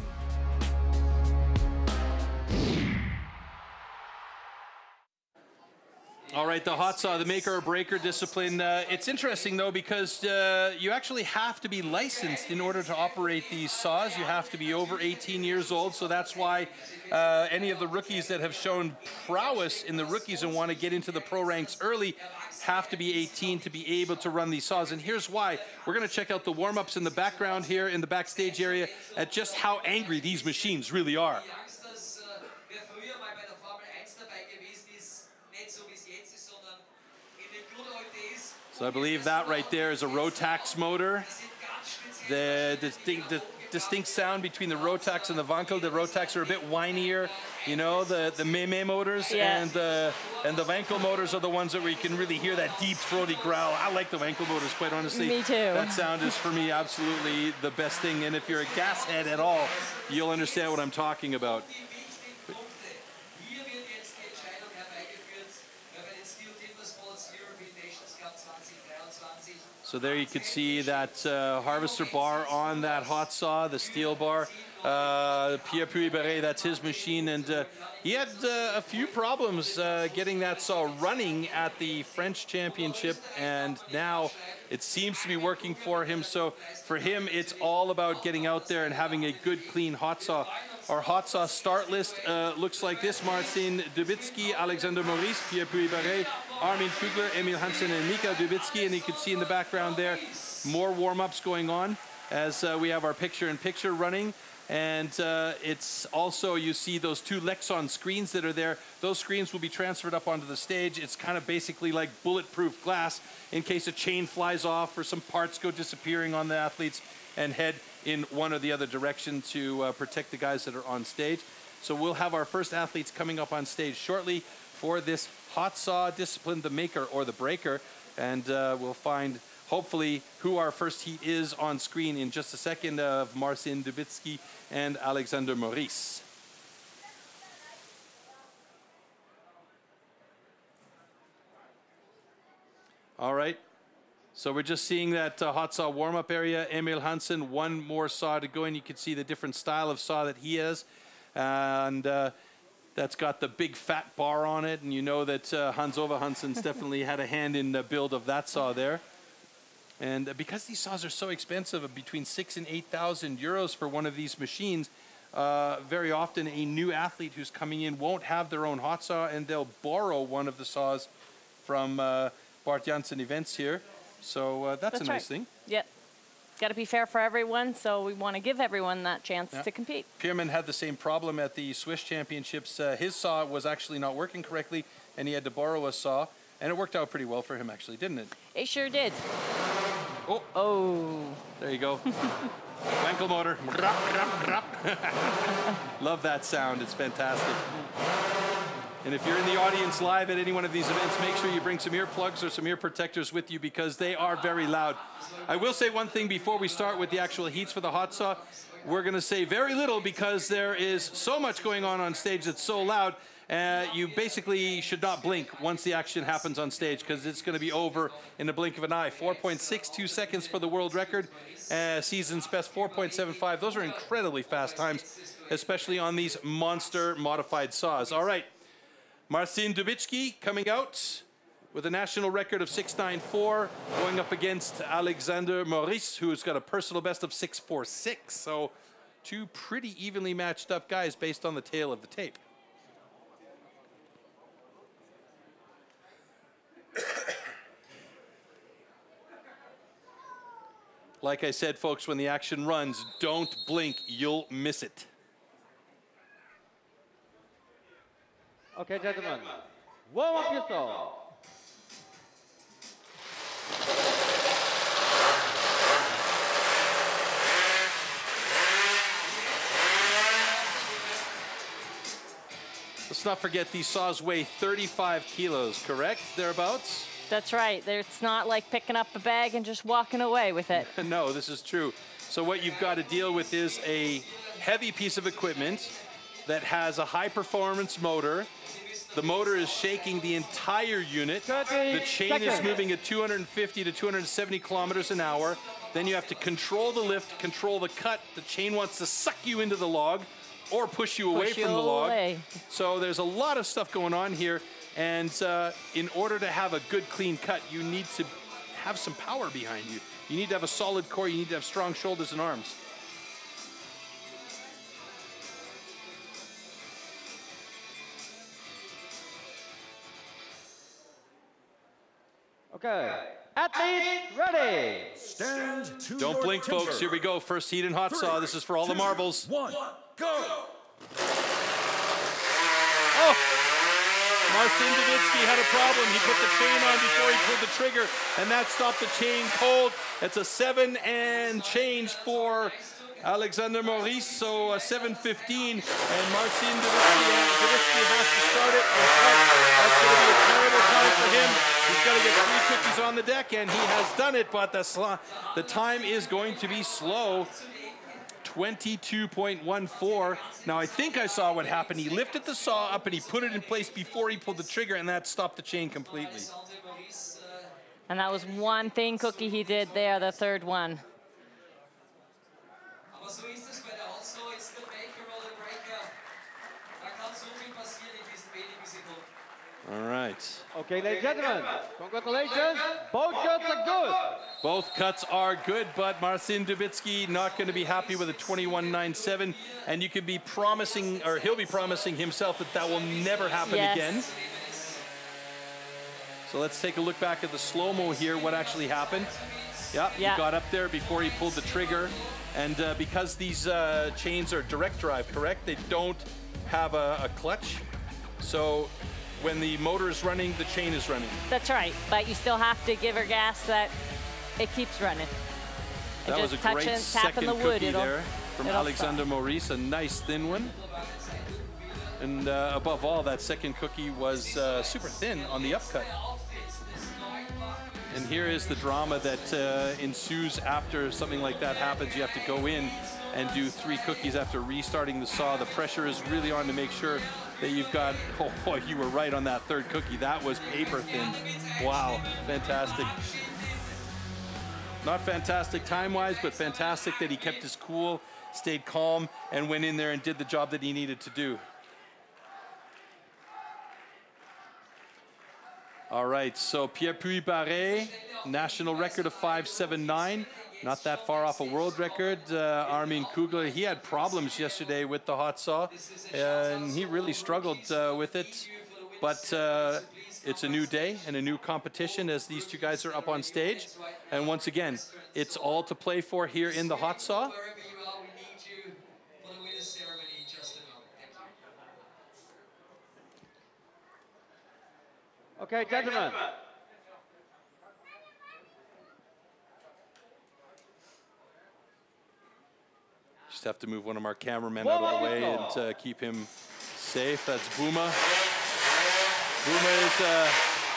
All right, the hot saw, the maker or breaker discipline. It's interesting, though, because you actually have to be licensed in order to operate these saws. You have to be over 18 years old, so that's why any of the rookies that have shown prowess in the rookies and want to get into the pro ranks early have to be 18 to be able to run these saws. And here's why. We're going to check out the warm-ups in the background here in the backstage area at just how angry these machines really are. So I believe that right there is a Rotax motor. The distinct sound between the Rotax and the Wankel. The Rotax are a bit whinier, you know, the Meme motors, and the Wankel motors are the ones that where you can really hear that deep throaty growl. I like the Wankel motors, quite honestly. Me too. That sound is for me absolutely the best thing, and if you're a gas head at all, you'll understand what I'm talking about. So there you could see that harvester bar on that hot saw, the steel bar. Pierre Puy-Beret, that's his machine, and he had a few problems getting that saw running at the French Championship, and now it seems to be working for him. So for him, it's all about getting out there and having a good, clean hot saw. Our hot saw start list looks like this: Marcin Dubiccy, Alexander Maurice, Pierre Puy-Beret, Armin Kugler, Emil Hansen, and Mikael Dubiccy. And you can see in the background there more warm-ups going on as we have our picture-in-picture running. And it's also, you see those two Lexon screens that are there. Those screens will be transferred up onto the stage. It's kind of basically like bulletproof glass in case a chain flies off or some parts go disappearing on the athletes and head in one or the other direction to protect the guys that are on stage. So we'll have our first athletes coming up on stage shortly for this hot saw discipline, the maker or the breaker. And we'll find hopefully who our first heat is on screen in just a second, of Marcin Dubiccy and Alexander Maurice. All right, so we're just seeing that hot saw warm-up area. Emil Hansen, one more saw to go, and you can see the different style of saw that he has. And that's got the big fat bar on it, and you know that Hans-Ove Hansen's definitely had a hand in the build of that saw there. And because these saws are so expensive, between 6,000 and 8,000 euros for one of these machines, very often a new athlete who's coming in won't have their own hot saw, and they'll borrow one of the saws from Bart Jansen Events here. So that's a nice thing. Yeah. Got to be fair for everyone, so we want to give everyone that chance to compete. Pierman had the same problem at the Swiss Championships. His saw was actually not working correctly, and he had to borrow a saw. And it worked out pretty well for him, actually, didn't it? It sure did. Oh. There you go. Wankel motor. Love that sound. It's fantastic. And if you're in the audience live at any one of these events, make sure you bring some earplugs or some ear protectors with you because they are very loud. I will say one thing before we start with the actual heats for the hot saw. We're going to say very little because there is so much going on stage that's so loud. You basically should not blink once the action happens on stage because it's going to be over in the blink of an eye. 4.62 seconds for the world record. Season's best 4.75. Those are incredibly fast times, especially on these monster modified saws. All right, Marcin Dubiccy coming out with a national record of 6.94, going up against Alexander Maurice, who's got a personal best of 6.46. So two pretty evenly matched up guys based on the tail of the tape. Like I said, folks, when the action runs, don't blink. You'll miss it. Okay, gentlemen, warm up your saw. Let's not forget these saws weigh 35 kilos, correct? Thereabouts? That's right. It's not like picking up a bag and just walking away with it. No, this is true. So what you've got to deal with is a heavy piece of equipment that has a high-performance motor. The motor is shaking the entire unit. The chain is moving at 250 to 270 kilometers an hour. Then you have to control the lift, control the cut. The chain wants to suck you into the log or push you away from the log. So there's a lot of stuff going on here. And in order to have a good, clean cut, you need to have some power behind you. You need to have a solid core. You need to have strong shoulders and arms. Okay, athletes ready. Stand to Don't your blink, timber. folks. Here we go. First heat in hot saw. This is for all the marbles. 1, go. Oh! Marcin Dubiccy had a problem. He put the chain on before he pulled the trigger, and that stopped the chain cold. It's a 7 and change for Alexander Maurice, so a 7:15, and Marcin Dubiccy has to start it. That's going to be a terrible time for him. He's got to get 3 cookies on the deck, and he has done it, but the time is going to be slow. 22.14. Now, I think I saw what happened. He lifted the saw up and he put it in place before he pulled the trigger, and that stopped the chain completely. And that was one thin cookie he did there, the third one. All right. Okay, ladies and gentlemen, congratulations. Both cuts are good. Both cuts are good, but Marcin Dubiccy not going to be happy with a 21.97, and you can be promising, or he'll be promising himself that that will never happen again. So let's take a look back at the slow-mo here, what actually happened. Yeah, he got up there before he pulled the trigger, and because these chains are direct drive, correct? They don't have a clutch, so when the motor is running, the chain is running. That's right, but you still have to give her gas that it keeps running. That was a great second cookie there from Alexander Maurice, a nice thin one. And above all, that second cookie was super thin on the upcut. And here is the drama that ensues after something like that happens. You have to go in and do 3 cookies after restarting the saw. The pressure is really on to make sure that you've got, oh, you were right on that third cookie. That was paper thin. Wow, fantastic. Not fantastic time-wise, but fantastic that he kept his cool, stayed calm, and went in there and did the job that he needed to do. All right, so Pierre Puy-Barré, national record of 5.79. Not that far off a world record. Armin Kugler, he had problems yesterday with the hot saw, and he really struggled with it. But it's a new day and a new competition as these two guys are up on stage. And once again, it's all to play for here in the hot saw. Okay, gentlemen. Just have to move one of our cameramen out of the way and keep him safe. That's Bouma. Bouma is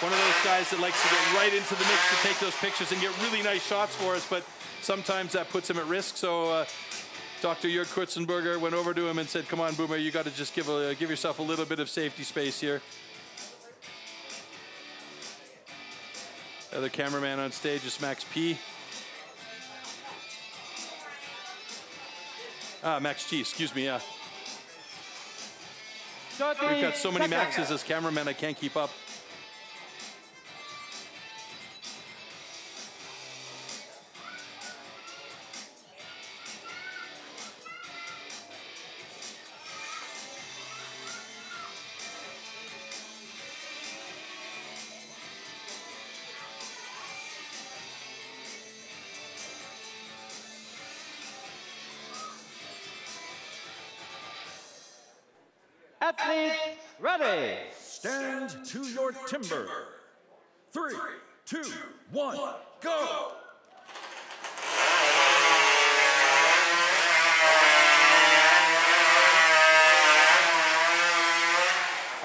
one of those guys that likes to get right into the mix to take those pictures and get really nice shots for us, but sometimes that puts him at risk. So Dr. Jörg Kurzenberger went over to him and said, come on, Bouma, you got to just give yourself a little bit of safety space here. Other cameraman on stage is Max P. Max G, excuse me, yeah. We've got so many Maxes as cameramen, I can't keep up. Athletes ready. Stand to your timber. 3, 2, 1, go.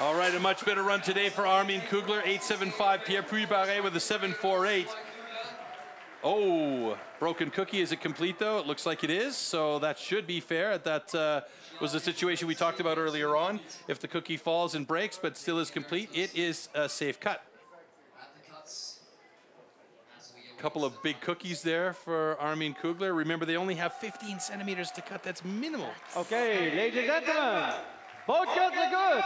All right, a much better run today for Armin Kugler, 8.75. Pierre Puy-Barré with a 7.48. Oh, broken cookie. Is it complete, though? It looks like it is, so that should be fair. That was the situation we talked about earlier on. If the cookie falls and breaks but still is complete, it is a safe cut. A couple of big cookies there for Armin Kugler. Remember, they only have 15 centimeters to cut. That's minimal. Okay, ladies and gentlemen, both cuts are good.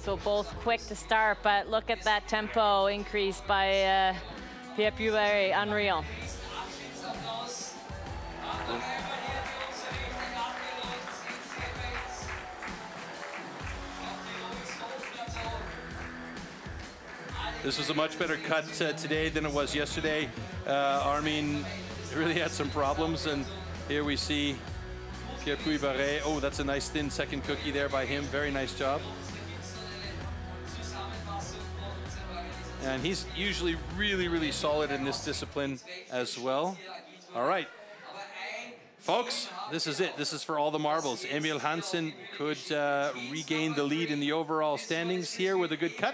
So both quick to start, but look at that tempo increase by Pierre, unreal. This was a much better cut today than it was yesterday. Armin really had some problems, and here we see Pierre Barret. Oh, that's a nice thin second cookie there by him. Very nice job. And he's usually really, really solid in this discipline as well. All right. Folks, this is it. This is for all the marbles. Emil Hansen could regain the lead in the overall standings here with a good cut,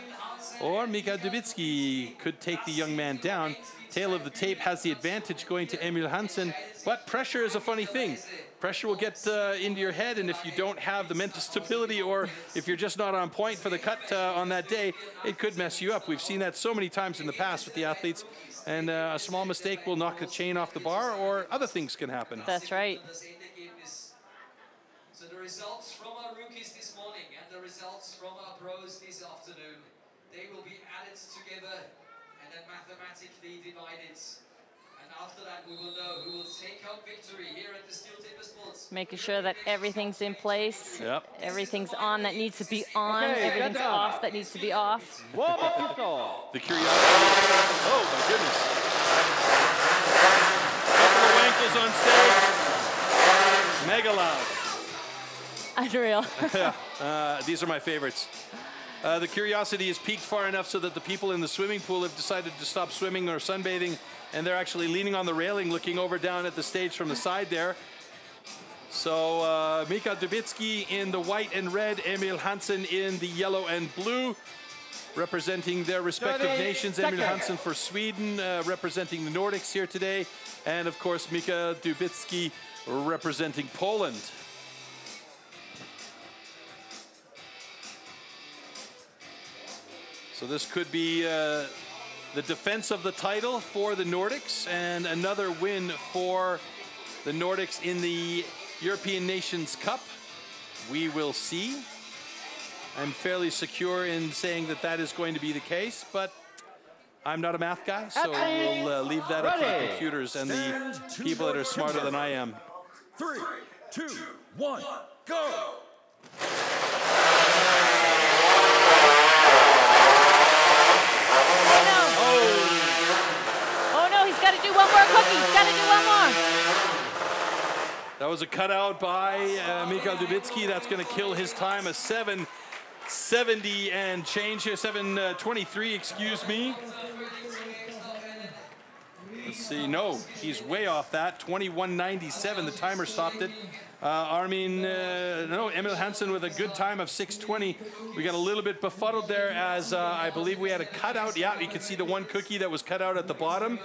or Mikołaj Dubiccy could take the young man down. Tail of the tape has the advantage going to Emil Hansen, but pressure is a funny thing. Pressure will get into your head, and if you don't have the mental stability, or if you're just not on point for the cut on that day, it could mess you up. We've seen that so many times in the past with the athletes, and a small mistake will knock the chain off the bar, or other things can happen. That's right. So the results from our rookies this morning and the results from our pros this afternoon, they will be added together and then mathematically divided. And after that, we will know who will take home victory here at the STIHL TIMBERSPORTS. Making sure that everything's in place. Yep. Everything's on that needs to be on. Everything's off that needs to be off. The curiosity. Oh, my goodness. Couple of wankles on stage. Mega loud. Unreal. Yeah, these are my favorites. The curiosity is peaked far enough so that the people in the swimming pool have decided to stop swimming or sunbathing, and they're actually leaning on the railing, looking over down at the stage from the side there. So Mikołaj Dubiccy in the white and red, Emil Hansen in the yellow and blue, representing their respective nations. Emil Hansen for Sweden, representing the Nordics here today, and of course Mikołaj Dubiccy representing Poland. So this could be the defense of the title for the Nordics, and another win for the Nordics in the European Nations Cup. We will see. I'm fairly secure in saying that that is going to be the case, but I'm not a math guy, so we'll leave that up to the computers and the people that are smarter than I am. 3, 2, 1, go! Oh no, he's got to do one more cookie. He's got to do one more. That was a cutout by Mikołaj Dubiccy. That's going to kill his time, a 7:70 and change here, 7:23, excuse me. Let's see, no, he's way off that, 21:97, the timer stopped it. Emil Hansen with a good time of 6:20. We got a little bit befuddled there as I believe we had a cutout. Yeah, you can see the one cookie that was cut out at the bottom.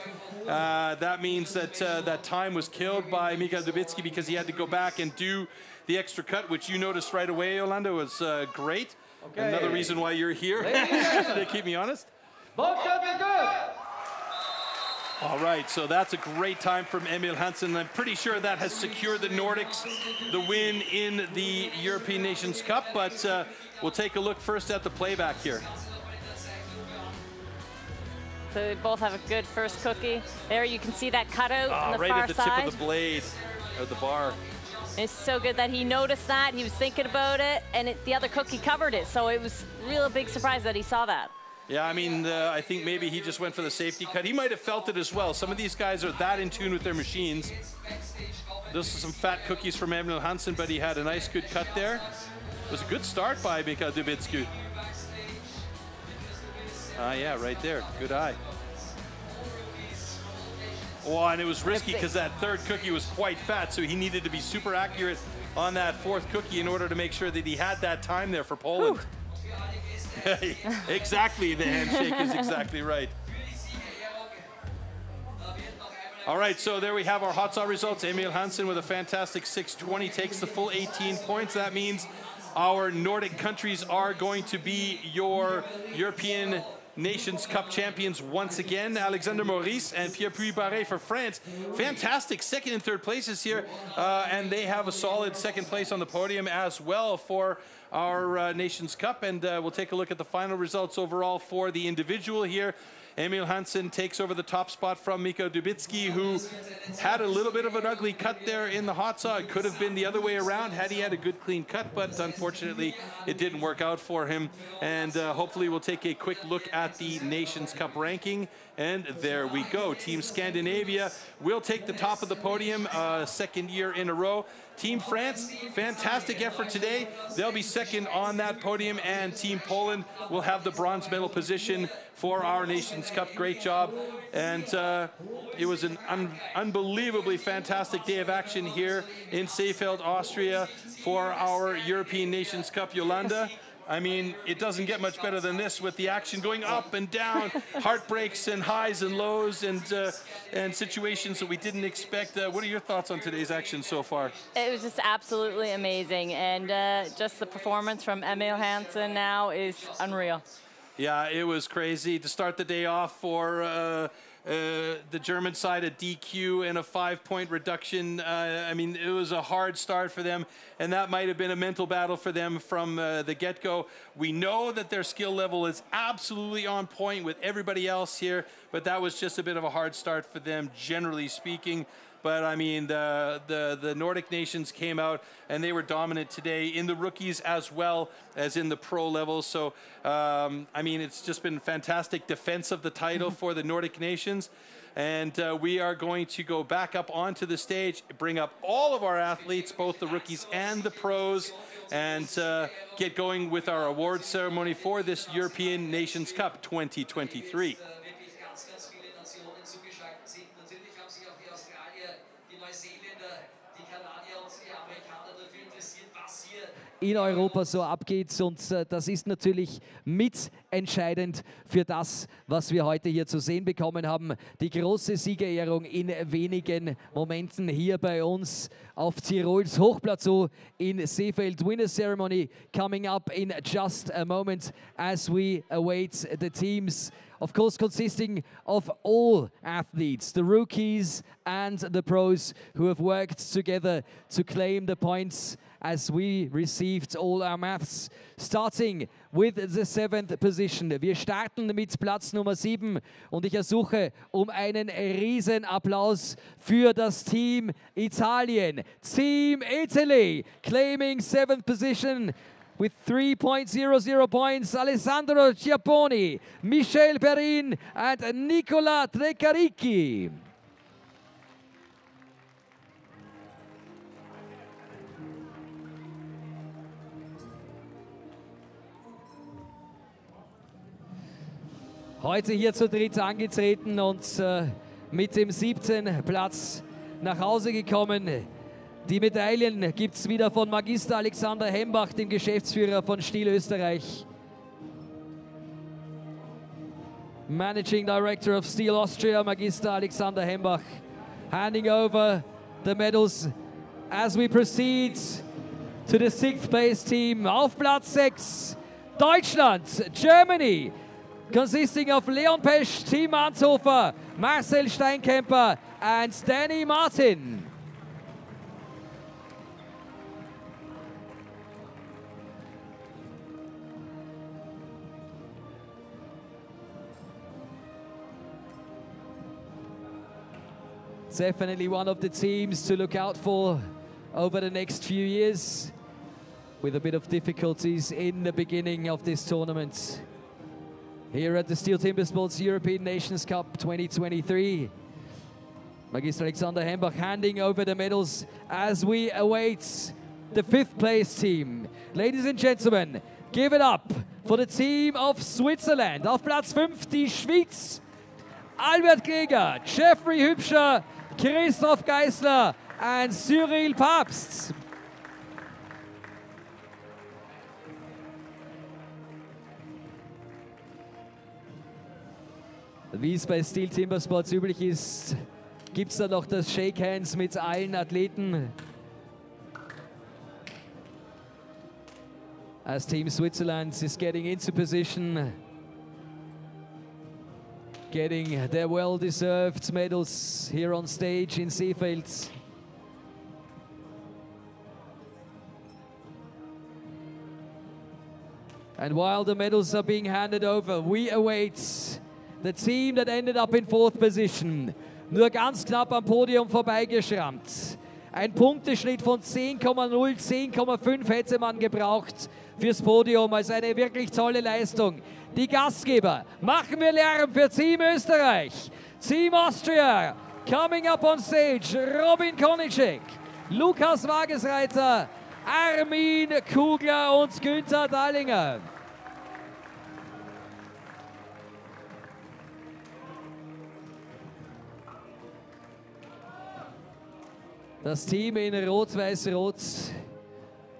That means that that time was killed by Mikołaj Dubiccy because he had to go back and do the extra cut, which you noticed right away, Yolanda, was great. Okay. Another reason why you're here, to keep me honest. Both judges good. All right, so that's a great time from Emil Hansen. I'm pretty sure that has secured the Nordics the win in the European Nations Cup, but we'll take a look first at the playback here. So they both have a good first cookie. There you can see that cutout on the right far at the side. tip of the blade, or the bar. It's so good that he noticed that, he was thinking about it, and the other cookie covered it. So it was a real big surprise that he saw that. Yeah, I mean, I think maybe he just went for the safety cut. He might have felt it as well. Some of these guys are that in tune with their machines. Those are some fat cookies from Emil Hansen, but he had a nice, good cut there. It was a good start by Mikołaj Dubiccy. Yeah, right there. Good eye. Oh, and it was risky because that third cookie was quite fat, so he needed to be super accurate on that fourth cookie in order to make sure that he had that time there for Poland. Exactly, the handshake is exactly right. All right, so there we have our hot saw results. Emil Hansen with a fantastic 6:20 takes the full 18 points. That means our Nordic countries are going to be your European Nations Cup champions once again. Alexander Maurice and Pierre Barret for France. Fantastic second and third places here, and they have a solid second place on the podium as well for our Nations Cup, and we'll take a look at the final results overall for the individual here. Emil Hansen takes over the top spot from Mikołaj Dubiccy, who had a little bit of an ugly cut there in the hot saw. It could have been the other way around had he had a good clean cut, but unfortunately it didn't work out for him. And hopefully we'll take a quick look at the Nations Cup ranking. And there we go. Team Scandinavia will take the top of the podium, second year in a row. Team France, fantastic effort today. They'll be second on that podium, and Team Poland will have the bronze medal position for our Nations Cup. Great job. And it was an unbelievably fantastic day of action here in Seefeld, Austria for our European Nations Cup. Yolanda, I mean, it doesn't get much better than this, with the action going up and down, heartbreaks and highs and lows, and situations that we didn't expect. What are your thoughts on today's action so far? It was just absolutely amazing, and just the performance from Emil Hansen now is unreal. Yeah, it was crazy to start the day off for the German side, a DQ and a 5-point reduction. I mean, it was a hard start for them, and that might have been a mental battle for them from the get-go. We know that their skill level is absolutely on point with everybody else here, but that was just a bit of a hard start for them, generally speaking. But I mean, the Nordic nations came out and they were dominant today in the rookies as well as in the pro level. So, I mean, it's just been fantastic defense of the title for the Nordic nations. And we are going to go back up onto the stage, bring up all of our athletes, both the rookies and the pros, and get going with our award ceremony for this European Nations Cup 2023. in Europa so abgeht. Und das ist natürlich mitentscheidend für das, was wir heute hier zu sehen bekommen haben. Die große Siegerehrung in wenigen Momenten hier bei uns auf Tirols Hochplateau in Seefeld. Winner ceremony coming up in just a moment as we await the teams. Of course, consisting of all athletes, the rookies and the pros who have worked together to claim the points as we received all our maths. Starting with the 7th position. Wir starten mit Platz Nummer 7 und ich ersuche um einen riesen Applaus für das Team Italien. Team Italy claiming 7th position with 3.00 points, Alessandro Ciapponi, Michel Perin and Nicola Treccaricchi. Heute hier zu dritt angetreten und mit dem 7. Platz nach Hause gekommen. Die Medaillen gibt es wieder von Magister Alexander Hembach, dem Geschäftsführer von STIHL Österreich. Managing Director of STIHL Austria, Magister Alexander Hembach, handing over the medals as we proceed to the 6th place team. Auf Platz 6, Deutschland, Germany, consisting of Leon Pesch, Team Manshofer, Marcel Steinkemper and Danny Martin. Definitely one of the teams to look out for over the next few years, with a bit of difficulties in the beginning of this tournament. Here at the STIHL Timbersports European Nations Cup 2023. Magister Alexander Hembach handing over the medals as we await the 5th place team. Ladies and gentlemen, give it up for the team of Switzerland. Auf Platz 5 die Schweiz. Albert Greger, Jeffrey Hübscher, Christoph Geisler and Cyril Papst. Wie es bei STIHL Timbersports üblich ist, gibt es da noch das Shake Hands mit allen Athleten. As Team Switzerland is getting into position, getting their well-deserved medals here on stage in Seefeld. And while the medals are being handed over, we await the team that ended up in 4th position. Nur ganz knapp am Podium vorbeigeschrammt. Ein Punkteschnitt von 10,0, 10,5 hätte man gebraucht fürs Podium. Also eine wirklich tolle Leistung. Die Gastgeber, machen wir Lärm für Team Österreich. Team Austria, coming up on stage, Robin Konicek, Lukas Wagesreiter, Armin Kugler und Günther Dallinger. Das Team in Rot-Weiß-Rot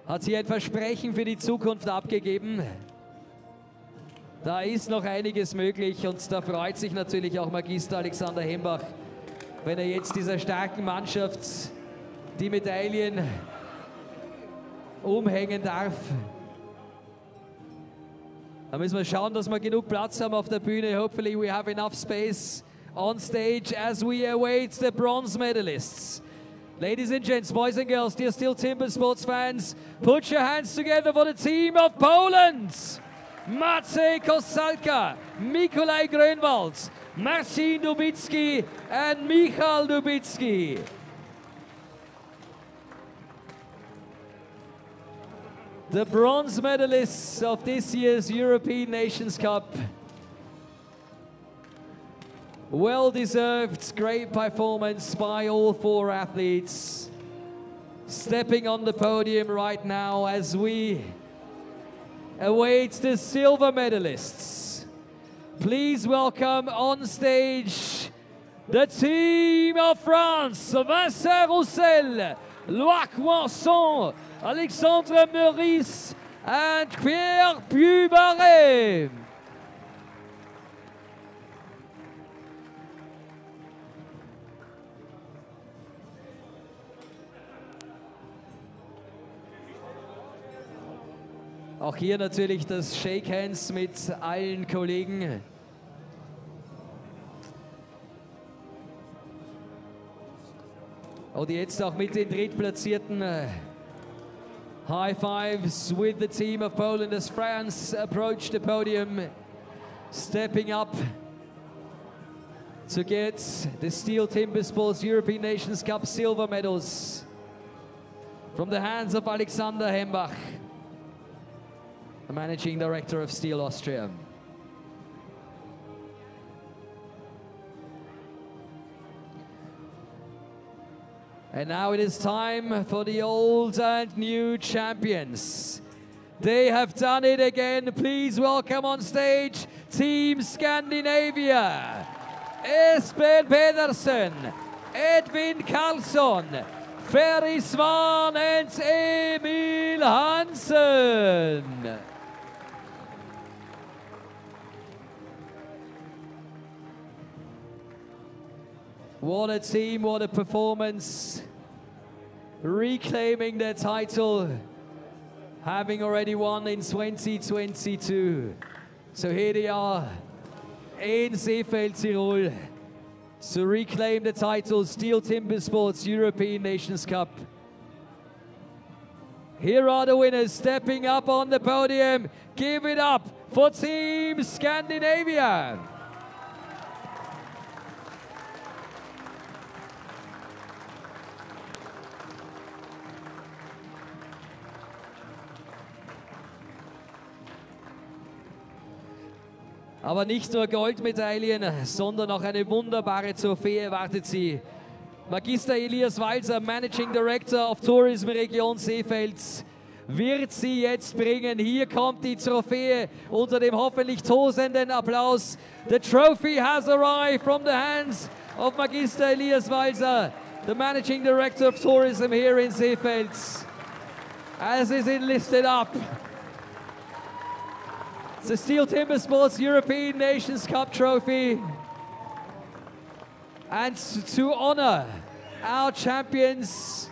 hat hier ein Versprechen für die Zukunft abgegeben. Da ist noch einiges möglich und da freut sich natürlich auch Magister Alexander Hembach, wenn er jetzt dieser starken Mannschaft die Medaillen umhängen darf. Da müssen wir schauen, dass wir genug Platz haben auf der Bühne. Hopefully we have enough space on stage as we await the bronze medalists. Ladies and gents, boys and girls, dear STIHL Timbersports fans, put your hands together for the team of Poland. Maciej Koszałka, Mikołaj Groenwald, Marcin Dubiccy and Mikołaj Dubiccy. The bronze medalists of this year's European Nations Cup. Well-deserved, great performance by all 4 athletes. Stepping on the podium right now as we await the silver medalists. Please welcome on stage the team of France, Vincent Roussel, Loïc Moisson, Alexandre Meurice and Pierre Pubaret. Auch hier natürlich das Shake Hands mit allen Kollegen. Und jetzt auch mit den Drittplatzierten. High fives with the team of Poland as France approach the podium, stepping up to get the STIHL Timbersports European Nations Cup silver medals from the hands of Alexander Hembach, the managing director of STIHL Austria. And now it is time for the old and new champions. They have done it again. Please welcome on stage Team Scandinavia. Espen Pedersen, Edvin Karlsson, Ferry Svan and Emil Hansen. What a team, what a performance. Reclaiming their title, having already won in 2022. So here they are in Seefeld, Tirol, to reclaim the title, STIHL Timbersports European Nations Cup. Here are the winners stepping up on the podium. Give it up for Team Scandinavia. Aber nicht nur Goldmedaillen, sondern auch eine wunderbare Trophäe erwartet sie. Magister Elias Walser, Managing Director of Tourism Region Seefeld, wird sie jetzt bringen. Hier kommt die Trophäe unter dem hoffentlich tosenden Applaus. The trophy has arrived from the hands of Magister Elias Walser, the Managing Director of Tourism here in Seefeld, as is it lifted up. The STIHL Timbersports European Nations Cup trophy. And to honor our champions,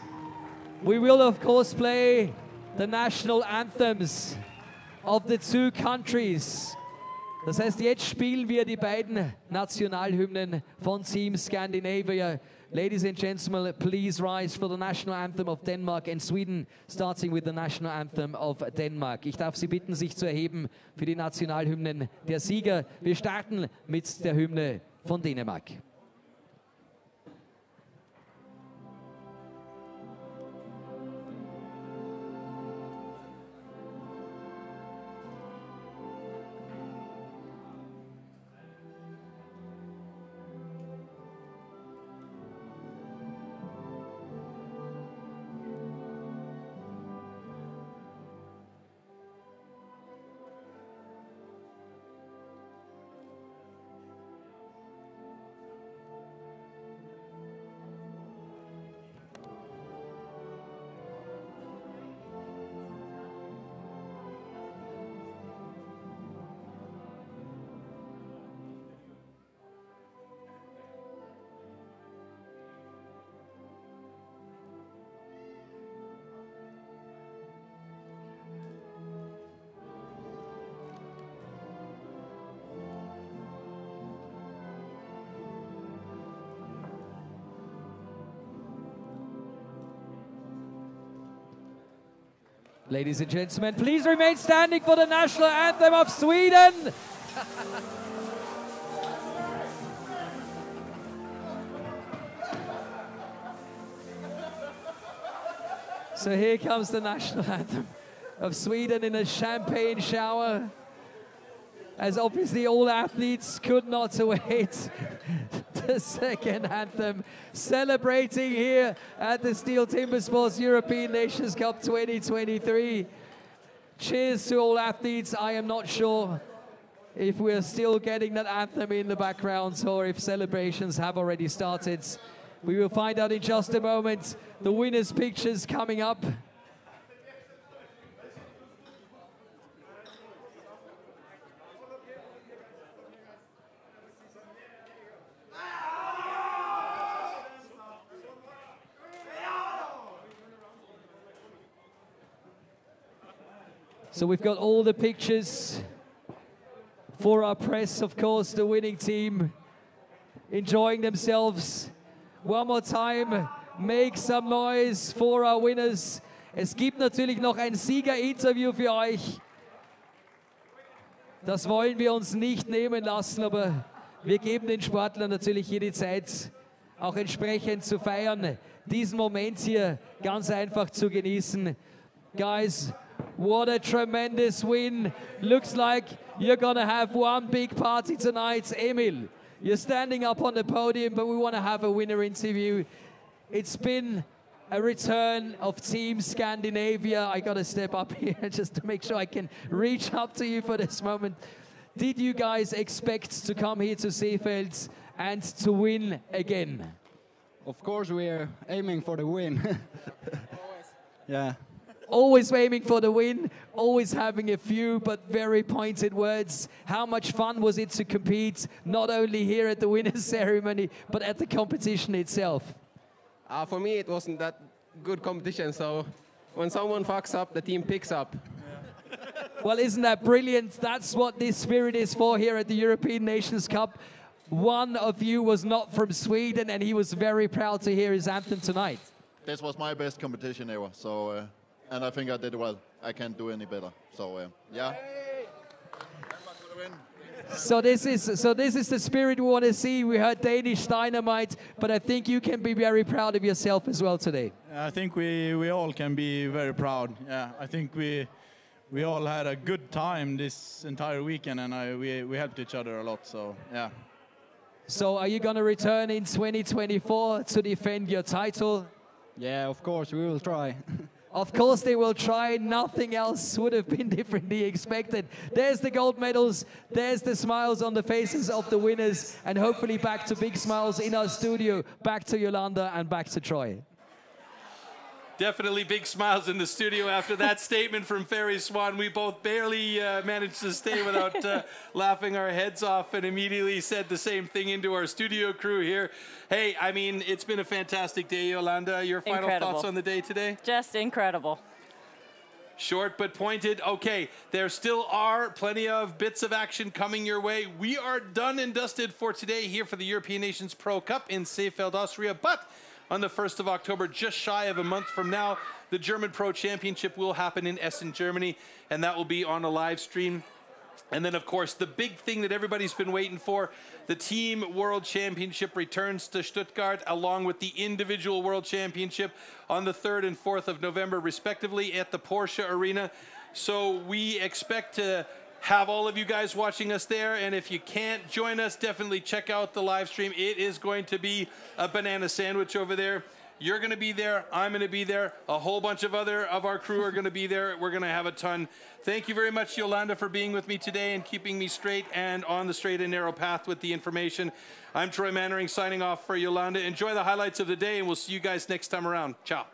we will of course play the national anthems of the 2 countries Das heißt, jetzt spielen wir die beiden Nationalhymnen von Team Scandinavia. Ladies and gentlemen, please rise for the national anthem of Denmark and Sweden, starting with the national anthem of Denmark. Ich darf Sie bitten, sich zu erheben für die Nationalhymnen der Sieger. Wir starten mit der Hymne von Dänemark. Ladies and gentlemen, please remain standing for the national anthem of Sweden. So here comes the national anthem of Sweden in a champagne shower, as obviously all athletes could not await the second anthem, celebrating here at the STIHL TIMBERSPORTS European Nations Cup 2023. Cheers to all athletes. I am not sure if we're still getting that anthem in the background or if celebrations have already started. We will find out in just a moment. The winners' pictures coming up. So we've got all the pictures for our press, of course, the winning team enjoying themselves. One more time, make some noise for our winners. Es gibt natürlich noch ein Siegerinterview für euch. Das wollen wir uns nicht nehmen lassen, aber wir geben den Sportlern natürlich hier die Zeit, auch entsprechend zu feiern, diesen Moment hier ganz einfach zu genießen. Guys, what a tremendous win. Looks like you're gonna have one big party tonight. Emil, you're standing up on the podium, but we want to have a winner interview. It's been a return of Team Scandinavia. I gotta step up here just to make sure I can reach up to you for this moment. Did you guys expect to come here to Seefeld and to win again? Of course, we're aiming for the win. Yeah. Always aiming for the win, always having a few but very pointed words. How much fun was it to compete, not only here at the winners' ceremony, but at the competition itself? For me, it wasn't that good competition, so when someone fucks up, the team picks up. Well, isn't that brilliant? That's what this spirit is for here at the European Nations Cup. One of you was not from Sweden, and he was very proud to hear his anthem tonight. This was my best competition ever, so... and I think I did well. I can't do any better. So, yeah. So this is the spirit we want to see. We heard Danish Dynamite, but I think you can be very proud of yourself as well today. I think we all can be very proud. Yeah, I think we all had a good time this entire weekend, and we helped each other a lot. So, yeah. So are you going to return in 2024 to defend your title? Yeah, of course, we will try. Of course they will try. Nothing else would have been differently expected. There's the gold medals. There's the smiles on the faces of the winners. And hopefully back to big smiles in our studio. Back to Yolanda and back to Troy. Definitely big smiles in the studio after that statement from Ferry Swan. We both barely managed to stay without laughing our heads off, and immediately said the same thing into our studio crew here. Hey, I mean, it's been a fantastic day, Yolanda. Your final thoughts on the day today? Just incredible. Short but pointed. Okay, there still are plenty of bits of action coming your way. We are done and dusted for today here for the European Nations Pro Cup in Seefeld, Austria. But on the 1st of October, just shy of a month from now, the German Pro Championship will happen in Essen, Germany, and that will be on a live stream. And then, of course, the big thing that everybody's been waiting for, the Team World Championship returns to Stuttgart, along with the Individual World Championship on the 3rd and 4th of November, respectively, at the Porsche Arena. So we expect to have all of you guys watching us there. And if you can't join us, definitely check out the live stream. It is going to be a banana sandwich over there. You're going to be there. I'm going to be there. A whole bunch of other of our crew are going to be there. We're going to have a ton. Thank you very much, Yolanda, for being with me today and keeping me straight and on the straight and narrow path with the information. I'm Troy Mannering signing off for Yolanda. Enjoy the highlights of the day, and we'll see you guys next time around. Ciao.